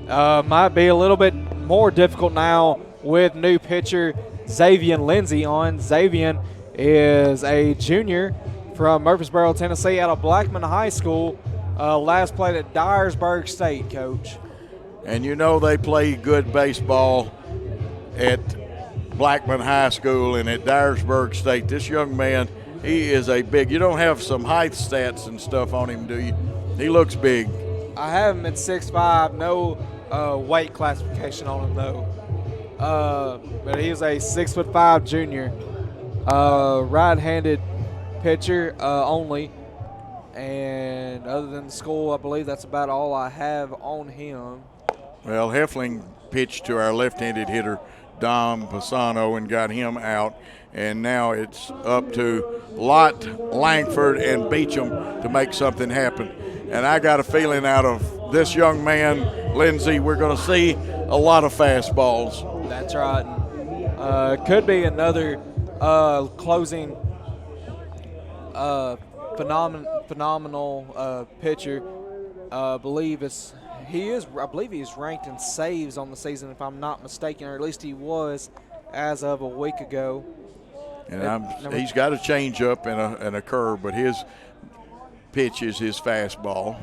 Might be a little bit more difficult now with new pitcher Xavier Lindsay on. Xavier is a junior from Murfreesboro, Tennessee, out of Blackman High School. Last played at Dyersburg State, Coach. And you know they play good baseball at Blackman High School and at Dyersburg State. This young man, he is a big – you don't have some height stats and stuff on him, do you? He looks big. I have him at 6'5", no weight classification on him, though. But he is a 6'5" junior. Right-handed pitcher only. And other than school, I believe that's about all I have on him. Well, Heffling pitched to our left-handed hitter, Dom Pisano, and got him out. And now it's up to Lott, Langford, and Beecham to make something happen. And I got a feeling out of this young man, Lindsay, we're going to see a lot of fastballs. That's right. Could be another closing phenomenal pitcher. I believe he's ranked in saves on the season, if I'm not mistaken, or at least he was as of a week ago. And he's got a changeup and a curve, but his pitch is his fastball.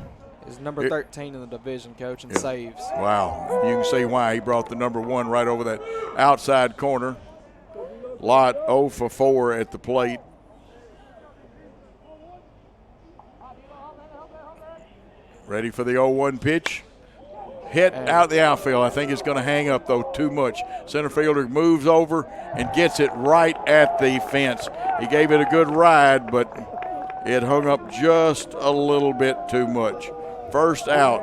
He's number 13 in the division, Coach, in saves. Wow. You can see why. He brought the number 1 right over that outside corner. Lott 0 for 4 at the plate. Ready for the 0-1 pitch. Hit out the outfield. I think it's going to hang up, though, too much. Center fielder moves over and gets it right at the fence. He gave it a good ride, but it hung up just a little bit too much. First out.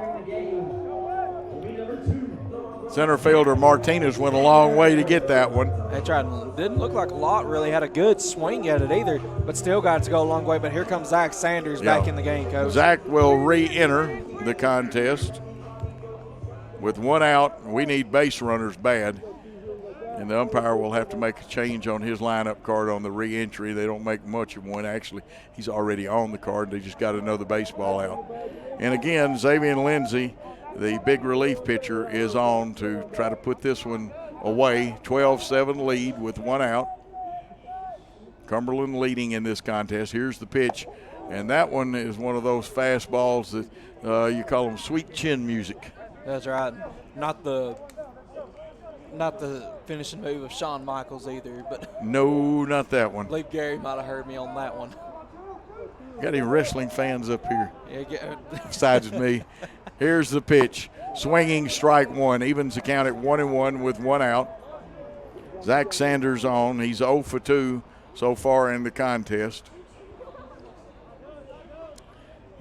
Center fielder Martinez went a long way to get that one. That's right. Didn't look like Lott really had a good swing at it either, but still got to go a long way. But here comes Zach Sanders back in the game, Coach. Zach will re-enter the contest. With 1 out, we need base runners bad. And the umpire will have to make a change on his lineup card on the re-entry. They don't make much of one. Actually, he's already on the card. They just got another baseball out. And again, Xavier Lindsay, the big relief pitcher, is on to try to put this one away. 12-7 lead with 1 out. Cumberland leading in this contest. Here's the pitch. And that one is one of those fastballs that you call them sweet chin music. That's right. Not the finishing move of Shawn Michaels either, but no, not that one. I believe Gary might have heard me on that one. Got any wrestling fans up here? Yeah, besides me. Here's the pitch. Swinging strike 1. Evens the count at 1-1 with 1 out. Zach Sanders on. He's 0 for 2 so far in the contest.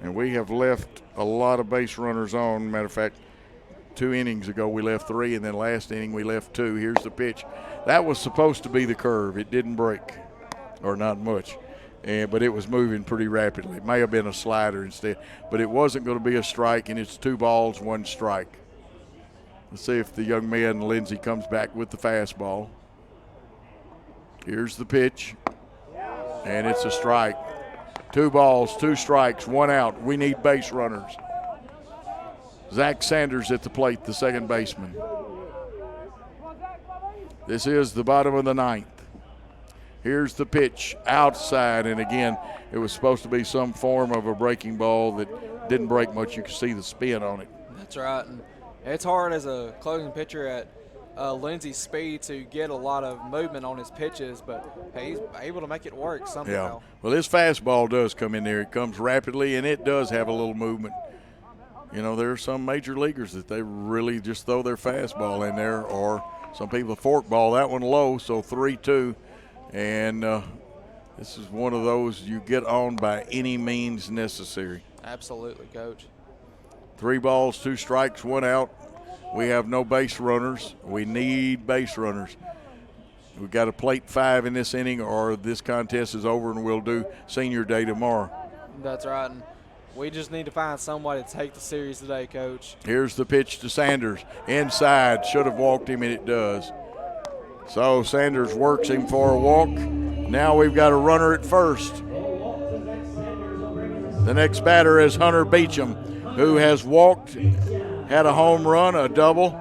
And we have left a lot of base runners on. Matter of fact, 2 innings ago we left 3, and then last inning we left 2. Here's the pitch. That was supposed to be the curve. It didn't break, or not much, but it was moving pretty rapidly. It may have been a slider instead, but it wasn't going to be a strike, and it's 2 balls, 1 strike. Let's see if the young man, Lindsay, comes back with the fastball. Here's the pitch, and it's a strike. 2 balls, 2 strikes, 1 out. We need base runners. Zach Sanders at the plate, the second baseman. This is the bottom of the 9th. Here's the pitch outside, and again, it was supposed to be some form of a breaking ball that didn't break much. You can see the spin on it. That's right. And it's hard as a closing pitcher at Lindsay's speed to get a lot of movement on his pitches, but he's able to make it work somehow. Yeah. Well, his fastball does come in there. It comes rapidly, and it does have a little movement. You know, there are some major leaguers that they really just throw their fastball in there, or some people forkball that one low, so 3-2. And this is one of those you get on by any means necessary. Absolutely, Coach. 3 balls, 2 strikes, 1 out. We have no base runners. We need base runners. We've got to plate 5 in this inning or this contest is over and we'll do senior day tomorrow. That's right. And we just need to find somebody to take the series today, Coach. Here's the pitch to Sanders. Inside. Should have walked him, and it does. So Sanders works him for a walk. Now we've got a runner at first. The next batter is Hunter Beecham, who has walked, had a home run, a double,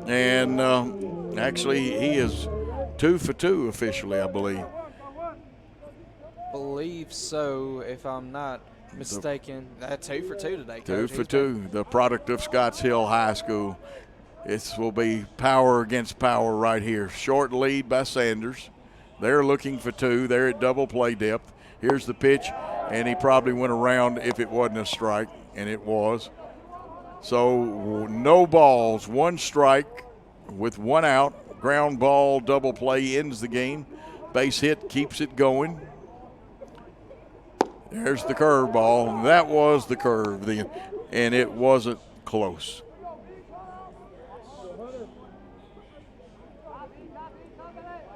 and actually he is 2 for 2 officially, I believe. Believe so, if I'm not mistaken. 2 for 2 today, Coach. 2 for 2, the product of Scotts Hill High School. This will be power against power right here. Short lead by Sanders. They're looking for 2. They're at double play depth. Here's the pitch, and he probably went around if it wasn't a strike, and it was. So no balls, 1 strike with 1 out. Ground ball, double play ends the game. Base hit keeps it going. There's the curveball. That was the curve, and it wasn't close.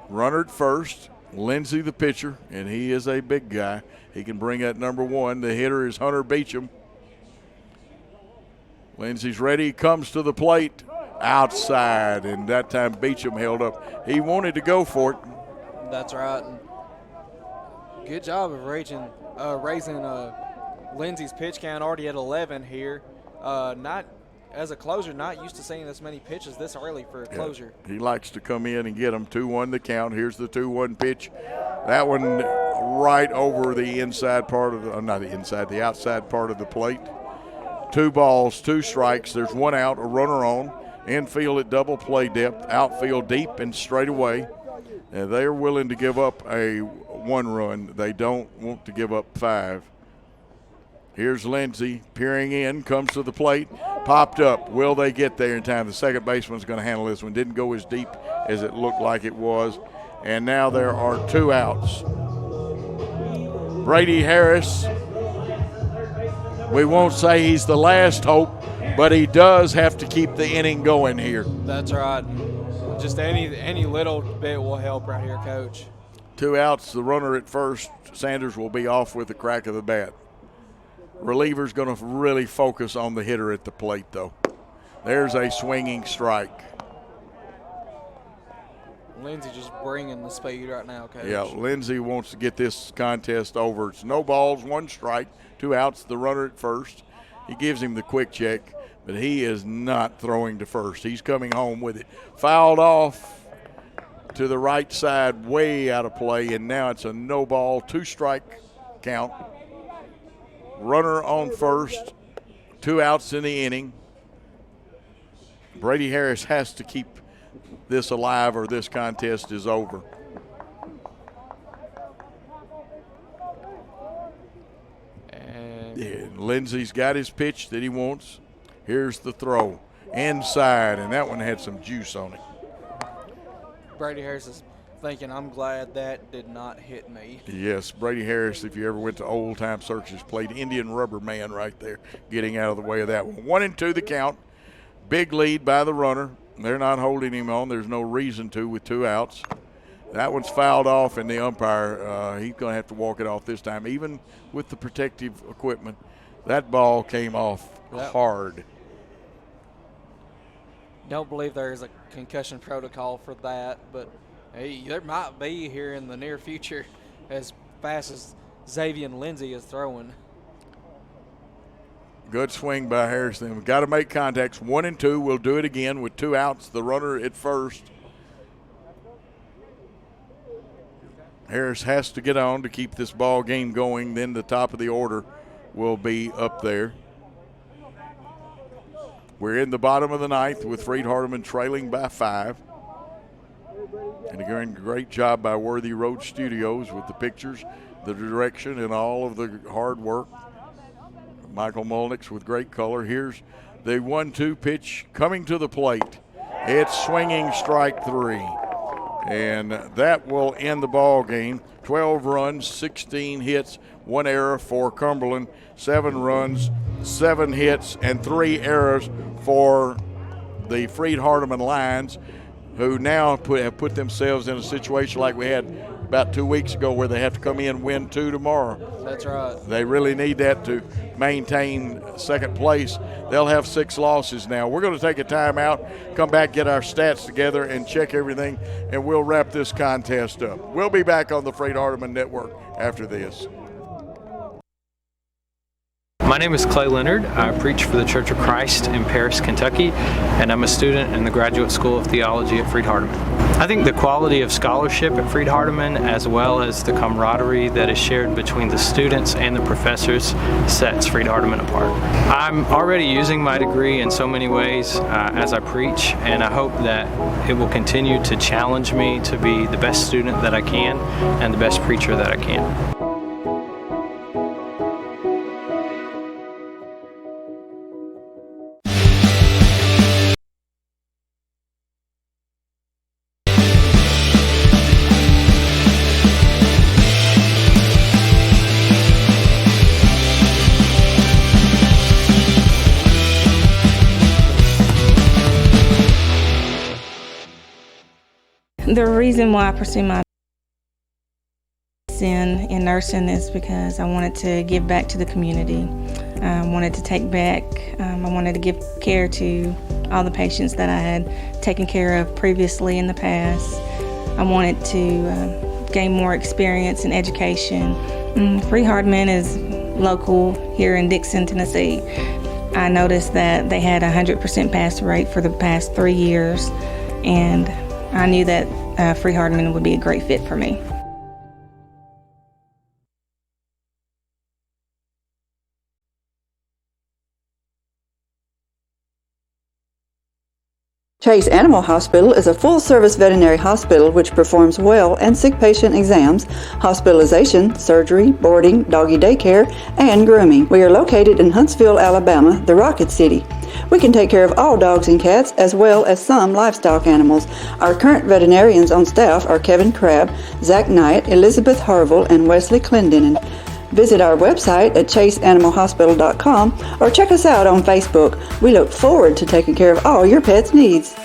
Runner at first, Lindsey the pitcher, and he is a big guy. He can bring that number 1. The hitter is Hunter Beecham. Lindsey's ready, comes to the plate, outside, and that time Beecham held up. He wanted to go for it. That's right. Good job of raising Lindsey's pitch count, already at 11 here. Not as a closer, not used to seeing this many pitches this early for a closer. He likes to come in and get them. 2-1 the count. Here's the 2-1 pitch. That one right over the inside part of the outside part of the plate. 2 balls, 2 strikes. There's 1 out, a runner on. Infield at double play depth, outfield deep and straight away. And they're willing to give up a 1 run. They don't want to give up 5. Here's Lindsey peering in, comes to the plate, popped up. Will they get there in time? The second baseman's going to handle this one. Didn't go as deep as it looked like it was. And now there are 2 outs. Brady Harris, we won't say he's the last hope, but he does have to keep the inning going here. That's right. Just any little bit will help right here, Coach. 2 outs, the runner at first. Sanders will be off with the crack of the bat. Reliever's going to really focus on the hitter at the plate, though. There's a swinging strike. Lindsey just bringing the speed right now, Coach. Yeah, Lindsey wants to get this contest over. It's no balls, 1 strike, 2 outs, the runner at first. He gives him the quick check, but he is not throwing to first. He's coming home with it. Fouled off to the right side, way out of play, and now it's a no ball, 2 strike count. Runner on first, 2 outs in the inning. Brady Harris has to keep this alive or this contest is over. And Lindsey's got his pitch that he wants. Here's the throw. Inside, and that one had some juice on it. Brady Harris is thinking, I'm glad that did not hit me. Yes, Brady Harris, if you ever went to old time circuses, played Indian Rubber Man right there, getting out of the way of that one. 1-2 the count. Big lead by the runner. They're not holding him on. There's no reason to with 2 outs. That one's fouled off, and the umpire, he's going to have to walk it off this time. Even with the protective equipment, that ball came off hard. Don't believe there's a concussion protocol for that, but hey, there might be here in the near future as fast as Xavier Lindsey is throwing. Good swing by Harrison. We've got to make contacts. 1-2. We'll do it again with 2 outs. The runner at first. Harris has to get on to keep this ball game going. Then the top of the order will be up there. We're in the bottom of the 9th with Freed-Hardeman trailing by 5. And again, great job by Worthy Road Studios with the pictures, the direction, and all of the hard work. Michael Mulnix with great color. Here's the 1-2 pitch coming to the plate. It's swinging strike 3. And that will end the ball game. 12 runs, 16 hits, 1 error for Cumberland. 7 runs, 7 hits, and 3 errors for the Freed-Hardeman Lions, who now have put themselves in a situation like we had about 2 weeks ago where they have to come in and win 2 tomorrow. That's right. They really need that to maintain second place. They'll have 6 losses now. We're going to take a timeout, come back, get our stats together, and check everything, and we'll wrap this contest up. We'll be back on the Freed-Hardeman Network after this. My name is Clay Leonard. I preach for the Church of Christ in Paris, Kentucky, and I'm a student in the Graduate School of Theology at Freed-Hardeman. I think the quality of scholarship at Freed-Hardeman, as well as the camaraderie that is shared between the students and the professors, sets Freed-Hardeman apart. I'm already using my degree in so many ways as I preach, and I hope that it will continue to challenge me to be the best student that I can and the best preacher that I can. The reason why I pursue my in nursing is because I wanted to give back to the community. I wanted to take back, I wanted to give care to all the patients that I had taken care of previously in the past. I wanted to gain more experience in education. Freed-Hardeman is local here in Dixon, Tennessee. I noticed that they had a 100% pass rate for the past 3 years, and I knew that Freed-Hardeman would be a great fit for me. Chase Animal Hospital is a full-service veterinary hospital which performs well and sick patient exams, hospitalization, surgery, boarding, doggy daycare, and grooming. We are located in Huntsville, Alabama, the Rocket City. We can take care of all dogs and cats as well as some livestock animals. Our current veterinarians on staff are Kevin Crabb, Zach Knight, Elizabeth Harville, and Wesley Clendenin. Visit our website at chaseanimalhospital.com or check us out on Facebook. We look forward to taking care of all your pet's needs.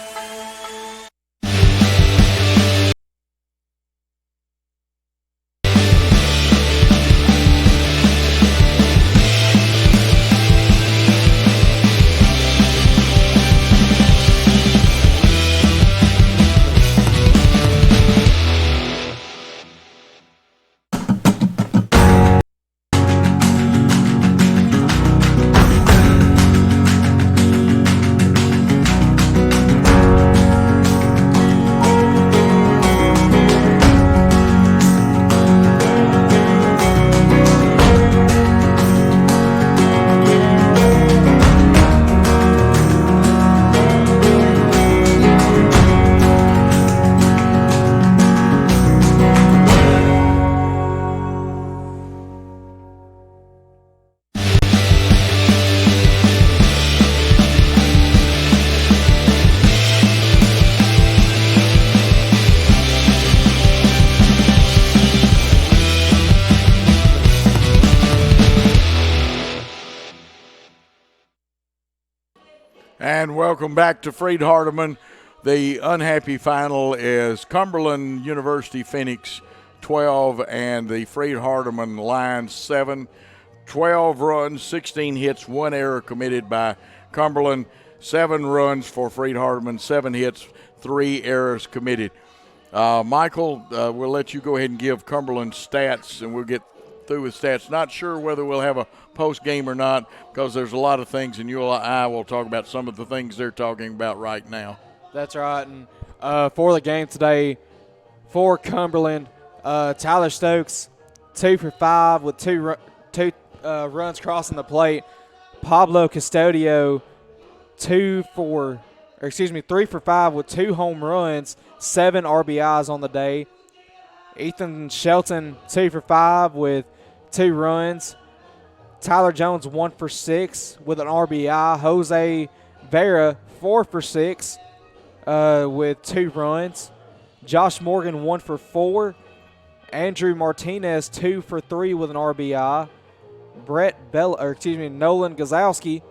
And welcome back to Freed-Hardeman. The unhappy final is Cumberland University Phoenix 12 and the Freed-Hardeman Lions 7. 12 runs, 16 hits, 1 error committed by Cumberland. 7 runs for Freed-Hardeman, 7 hits, 3 errors committed. Michael, we'll let you go ahead and give Cumberland stats, and we'll get through with stats. Not sure whether we'll have a post game or not, because there's a lot of things, and you and I will talk about some of the things they're talking about right now. That's right. And for the game today, for Cumberland, Tyler Stokes, 2 for 5 with two runs crossing the plate. Pablo Custodio, 3 for 5 with 2 home runs, 7 RBIs on the day. Ethan Shelton, 2 for 5 with 2 runs. Tyler Jones, 1 for 6 with an RBI. Jose Vera, 4 for 6 with 2 runs. Josh Morgan, 1 for 4. Andrew Martinez, 2 for 3 with an RBI. Nolan Gazowski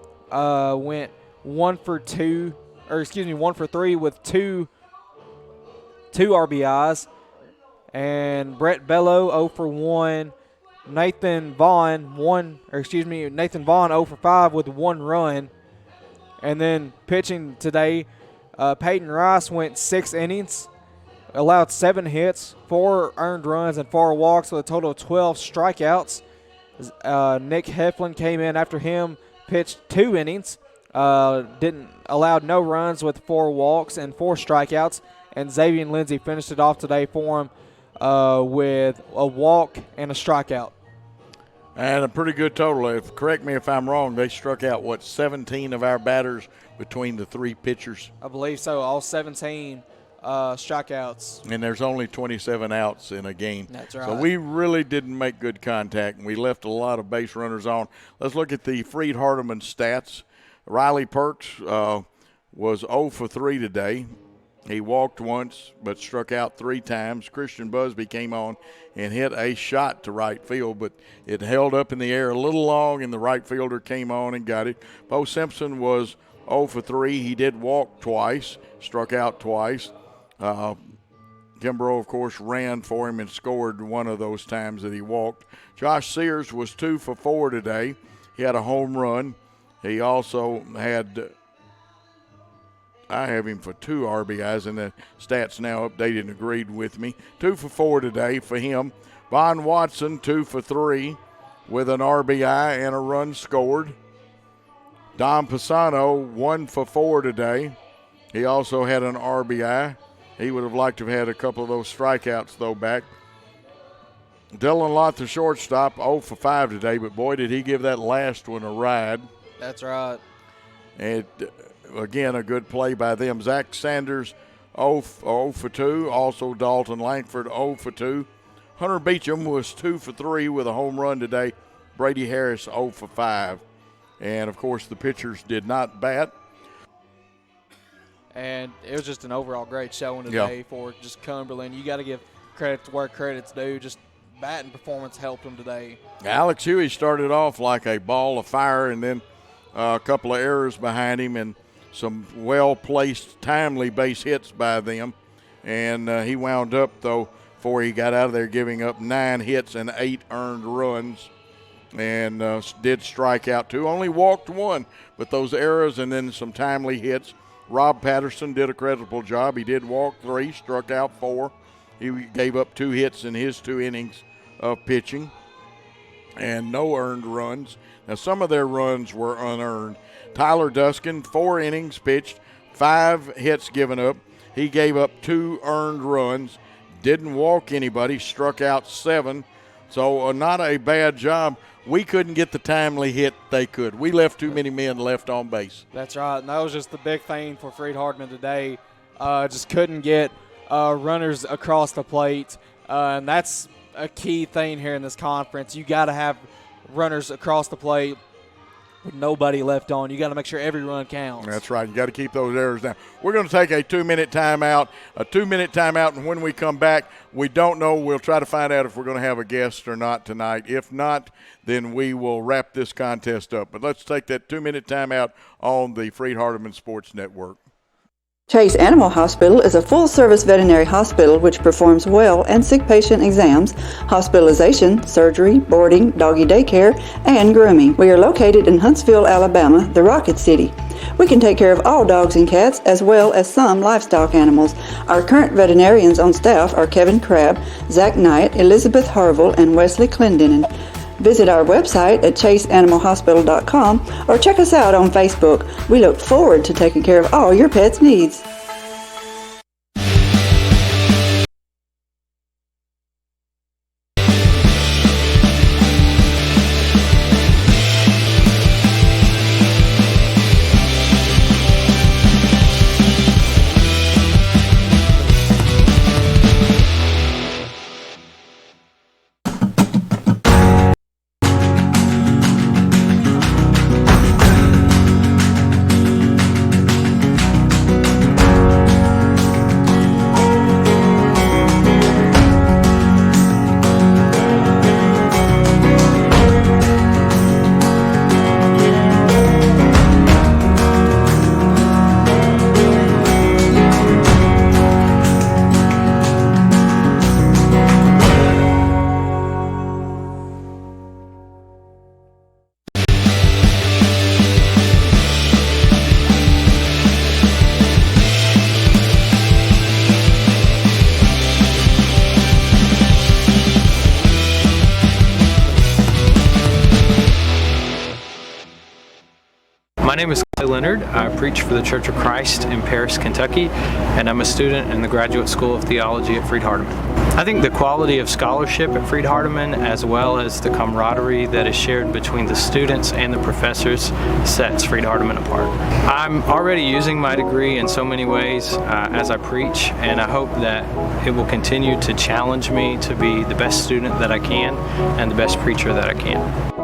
went 1 for 2 1 for 3 with two RBIs. And Brett Bello 0 for 1. Nathan Vaughn 0 for 5 with 1 run. And then pitching today, Peyton Rice went 6 innings, allowed 7 hits, 4 earned runs, and 4 walks with a total of 12 strikeouts. Nick Heflin came in after him, pitched 2 innings, allowed no runs with 4 walks and 4 strikeouts. And Xavier Lindsay finished it off today for him with a walk and a strikeout. And a pretty good total. Correct me if I'm wrong, they struck out, 17 of our batters between the 3 pitchers? I believe so, all 17 strikeouts. And there's only 27 outs in a game. That's right. So we really didn't make good contact, and we left a lot of base runners on. Let's look at the Freed-Hardeman stats. Riley Perks was 0 for 3 today. He walked once but struck out 3 times. Christian Busby came on and hit a shot to right field, but it held up in the air a little long, and the right fielder came on and got it. Bo Simpson was 0 for 3. He did walk twice, struck out twice. Kimbrough, of course, ran for him and scored one of those times that he walked. Josh Sears was 2 for 4 today. He had a home run. He also had I have him for 2 RBIs, and the stats now updated and agreed with me. 2 for 4 today for him. Von Watson, 2 for 3 with an RBI and a run scored. Dom Pisano, 1 for 4 today. He also had an RBI. He would have liked to have had a couple of those strikeouts, though, back. Dylan Lott, the shortstop, 0 for 5 today, but boy, did he give that last one a ride. That's right. And again, a good play by them. Zach Sanders, 0 for 2. Also Dalton Langford, 0 for 2. Hunter Beecham was 2 for 3 with a home run today. Brady Harris, 0 for 5. And, of course, the pitchers did not bat. And it was just an overall great showing today for just Cumberland. You got to give credit to where credit's due. Just batting performance helped them today. Alex Huey started off like a ball of fire, and then a couple of errors behind him and some well-placed, timely base hits by them. And he wound up, though, before he got out of there, giving up 9 hits and 8 earned runs, and did strike out 2. Only walked 1, but those errors and then some timely hits. Rob Patterson did a creditable job. He did walk 3, struck out 4. He gave up 2 hits in his 2 innings of pitching and no earned runs. Now, some of their runs were unearned. Tyler Duskin, 4 innings pitched, 5 hits given up. He gave up 2 earned runs, didn't walk anybody, struck out 7. So not a bad job. We couldn't get the timely hit they could. We left too many men left on base. That's right, and that was just the big thing for Freed-Hardeman today. Just couldn't get runners across the plate, and that's a key thing here in this conference. You got to have runners across the plate with nobody left on. You got to make sure every run counts. That's right. You got to keep those errors down. We're going to take a 2-minute timeout. And when we come back, we don't know. We'll try to find out if we're going to have a guest or not tonight. If not, then we will wrap this contest up. But let's take that 2-minute timeout on the Freed-Hardeman Sports Network. Chase Animal Hospital is a full-service veterinary hospital which performs well and sick patient exams, hospitalization, surgery, boarding, doggy daycare, and grooming. We are located in Huntsville, Alabama, the Rocket City. We can take care of all dogs and cats as well as some livestock animals. Our current veterinarians on staff are Kevin Crabb, Zach Knight, Elizabeth Harville, and Wesley Clendenin. Visit our website at chaseanimalhospital.com or check us out on Facebook. We look forward to taking care of all your pet's needs. My name is Leonard. I preach for the Church of Christ in Paris, Kentucky, and I'm a student in the Graduate School of Theology at Freed-Hardeman. I think the quality of scholarship at Freed-Hardeman, as well as the camaraderie that is shared between the students and the professors, sets Freed-Hardeman apart. I'm already using my degree in so many ways as I preach, and I hope that it will continue to challenge me to be the best student that I can and the best preacher that I can.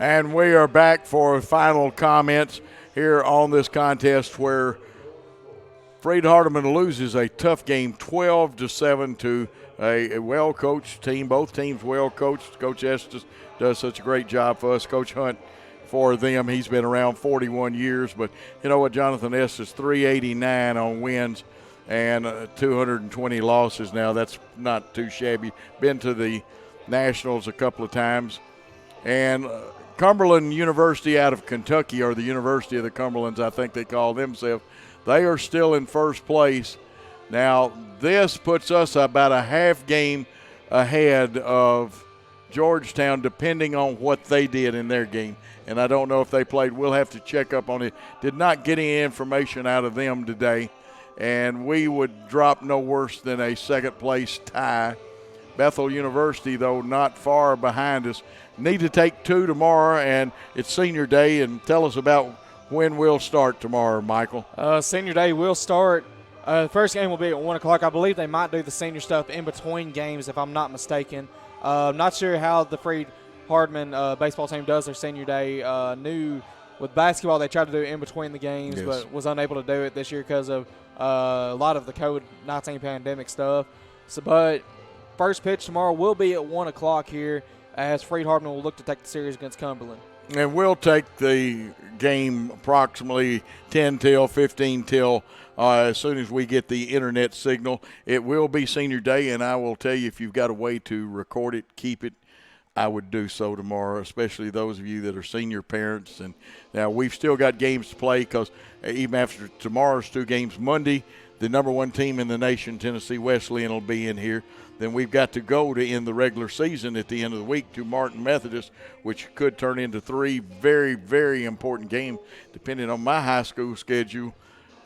And we are back for final comments here on this contest where Freed-Hardeman loses a tough game 12-7 to a well-coached team. Both teams well-coached. Coach Estes does such a great job for us. Coach Hunt for them. He's been around 41 years. But you know what, Jonathan Estes, 389 on wins and 220 losses now. That's not too shabby. Been to the Nationals a couple of times. And Cumberland University out of Kentucky, or the University of the Cumberlands, I think they call themselves, they are still in first place. Now, this puts us about a half game ahead of Georgetown, depending on what they did in their game. And I don't know if they played. We'll have to check up on it. Did not get any information out of them today. And we would drop no worse than a second-place tie. Bethel University, though, not far behind us. Need to take two tomorrow, and it's senior day. And tell us about when we'll start tomorrow, Michael. Senior day will start. The first game will be at 1 o'clock. I believe they might do the senior stuff in between games, if I'm not mistaken. I'm not sure how the Freed-Hardeman baseball team does their senior day. New with basketball, they tried to do it in between the games, yes, but was unable to do it this year because of a lot of the COVID-19 pandemic stuff. But first pitch tomorrow will be at 1 o'clock here, as Freed-Hardeman will look to take the series against Cumberland. And we'll take the game approximately 10 till 15 till as soon as we get the internet signal. It will be senior day, and I will tell you, if you've got a way to record it, keep it, I would do so tomorrow, especially those of you that are senior parents. And now we've still got games to play, because even after tomorrow's two games, Monday, the number one team in the nation, Tennessee Wesleyan, will be in here. Then we've got to go to end the regular season at the end of the week to Martin Methodist, which could turn into three very, very important games. Depending on my high school schedule,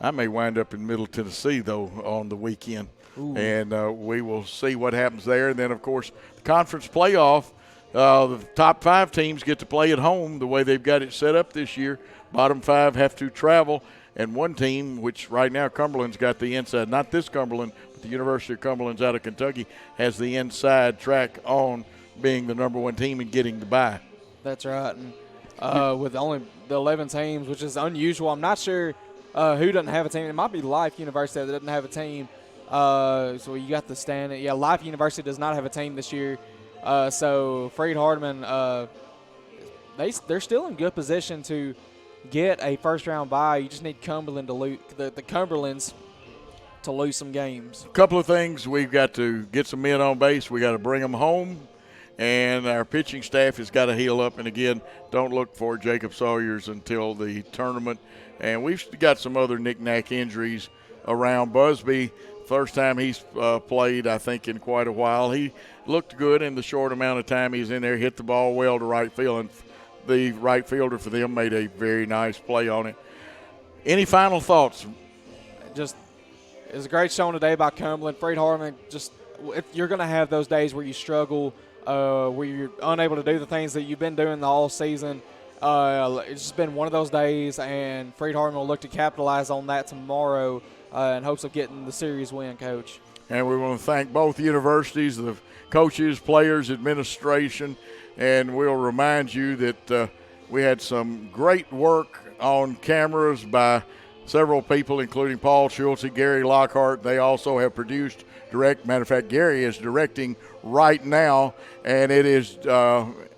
I may wind up in Middle Tennessee, though, on the weekend. Ooh. And we will see what happens there. And then, of course, the conference playoff, the top five teams get to play at home the way they've got it set up this year. Bottom five have to travel. And one team, which right now Cumberland's got the inside, not this Cumberland, but the University of Cumberland's out of Kentucky, has the inside track on being the number one team and getting the bye. That's right. And with only the 11 teams, which is unusual, I'm not sure who doesn't have a team. It might be Life University that doesn't have a team. So you got the standing. Yeah, Life University does not have a team this year. So Freed-Hardeman, they're still in good position to get a first-round bye. You just need Cumberland to lose the Cumberlands to lose some games. A couple of things. We've got to get some men on base. We got to bring them home, and our pitching staff has got to heal up. And again, don't look for Jacob Sawyers until the tournament. And we've got some other knick-knack injuries around. Busby, first time he's played, I think, in quite a while. He looked good in the short amount of time he's in there, hit the ball well to right field, and the right fielder for them made a very nice play on it. Any final thoughts? Just, it was a great showing today by Cumberland. Freed-Hardeman, just, if you're going to have those days where you struggle, where you're unable to do the things that you've been doing the all season, it's just been one of those days, and Freed-Hardeman will look to capitalize on that tomorrow in hopes of getting the series win, Coach. And we want to thank both universities, the coaches, players, administration, and we'll remind you that we had some great work on cameras by several people, including Paul Schultze, Gary Lockhart. They also have produced, matter of fact, Gary is directing right now, and it is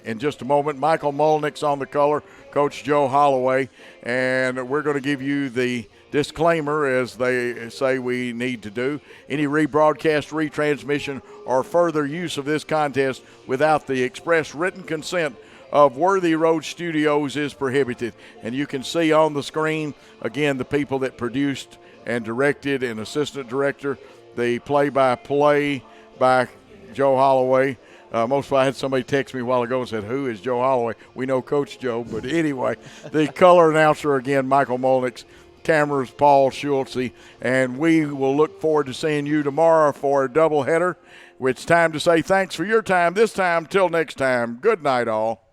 in just a moment. Michael Molnick's on the color, Coach Joe Holloway, and we're going to give you the disclaimer, as they say we need to do. Any rebroadcast, retransmission, or further use of this contest without the express written consent of Worthy Road Studios is prohibited. And you can see on the screen, again, the people that produced and directed, and assistant director, the play-by-play by Joe Holloway. I had somebody text me a while ago and said, who is Joe Holloway? We know Coach Joe, but anyway, the color announcer, again, Michael Molnix, cameras, Paul Schultze, and we will look forward to seeing you tomorrow for a doubleheader. It's time to say thanks for your time this time. Till next time, good night all.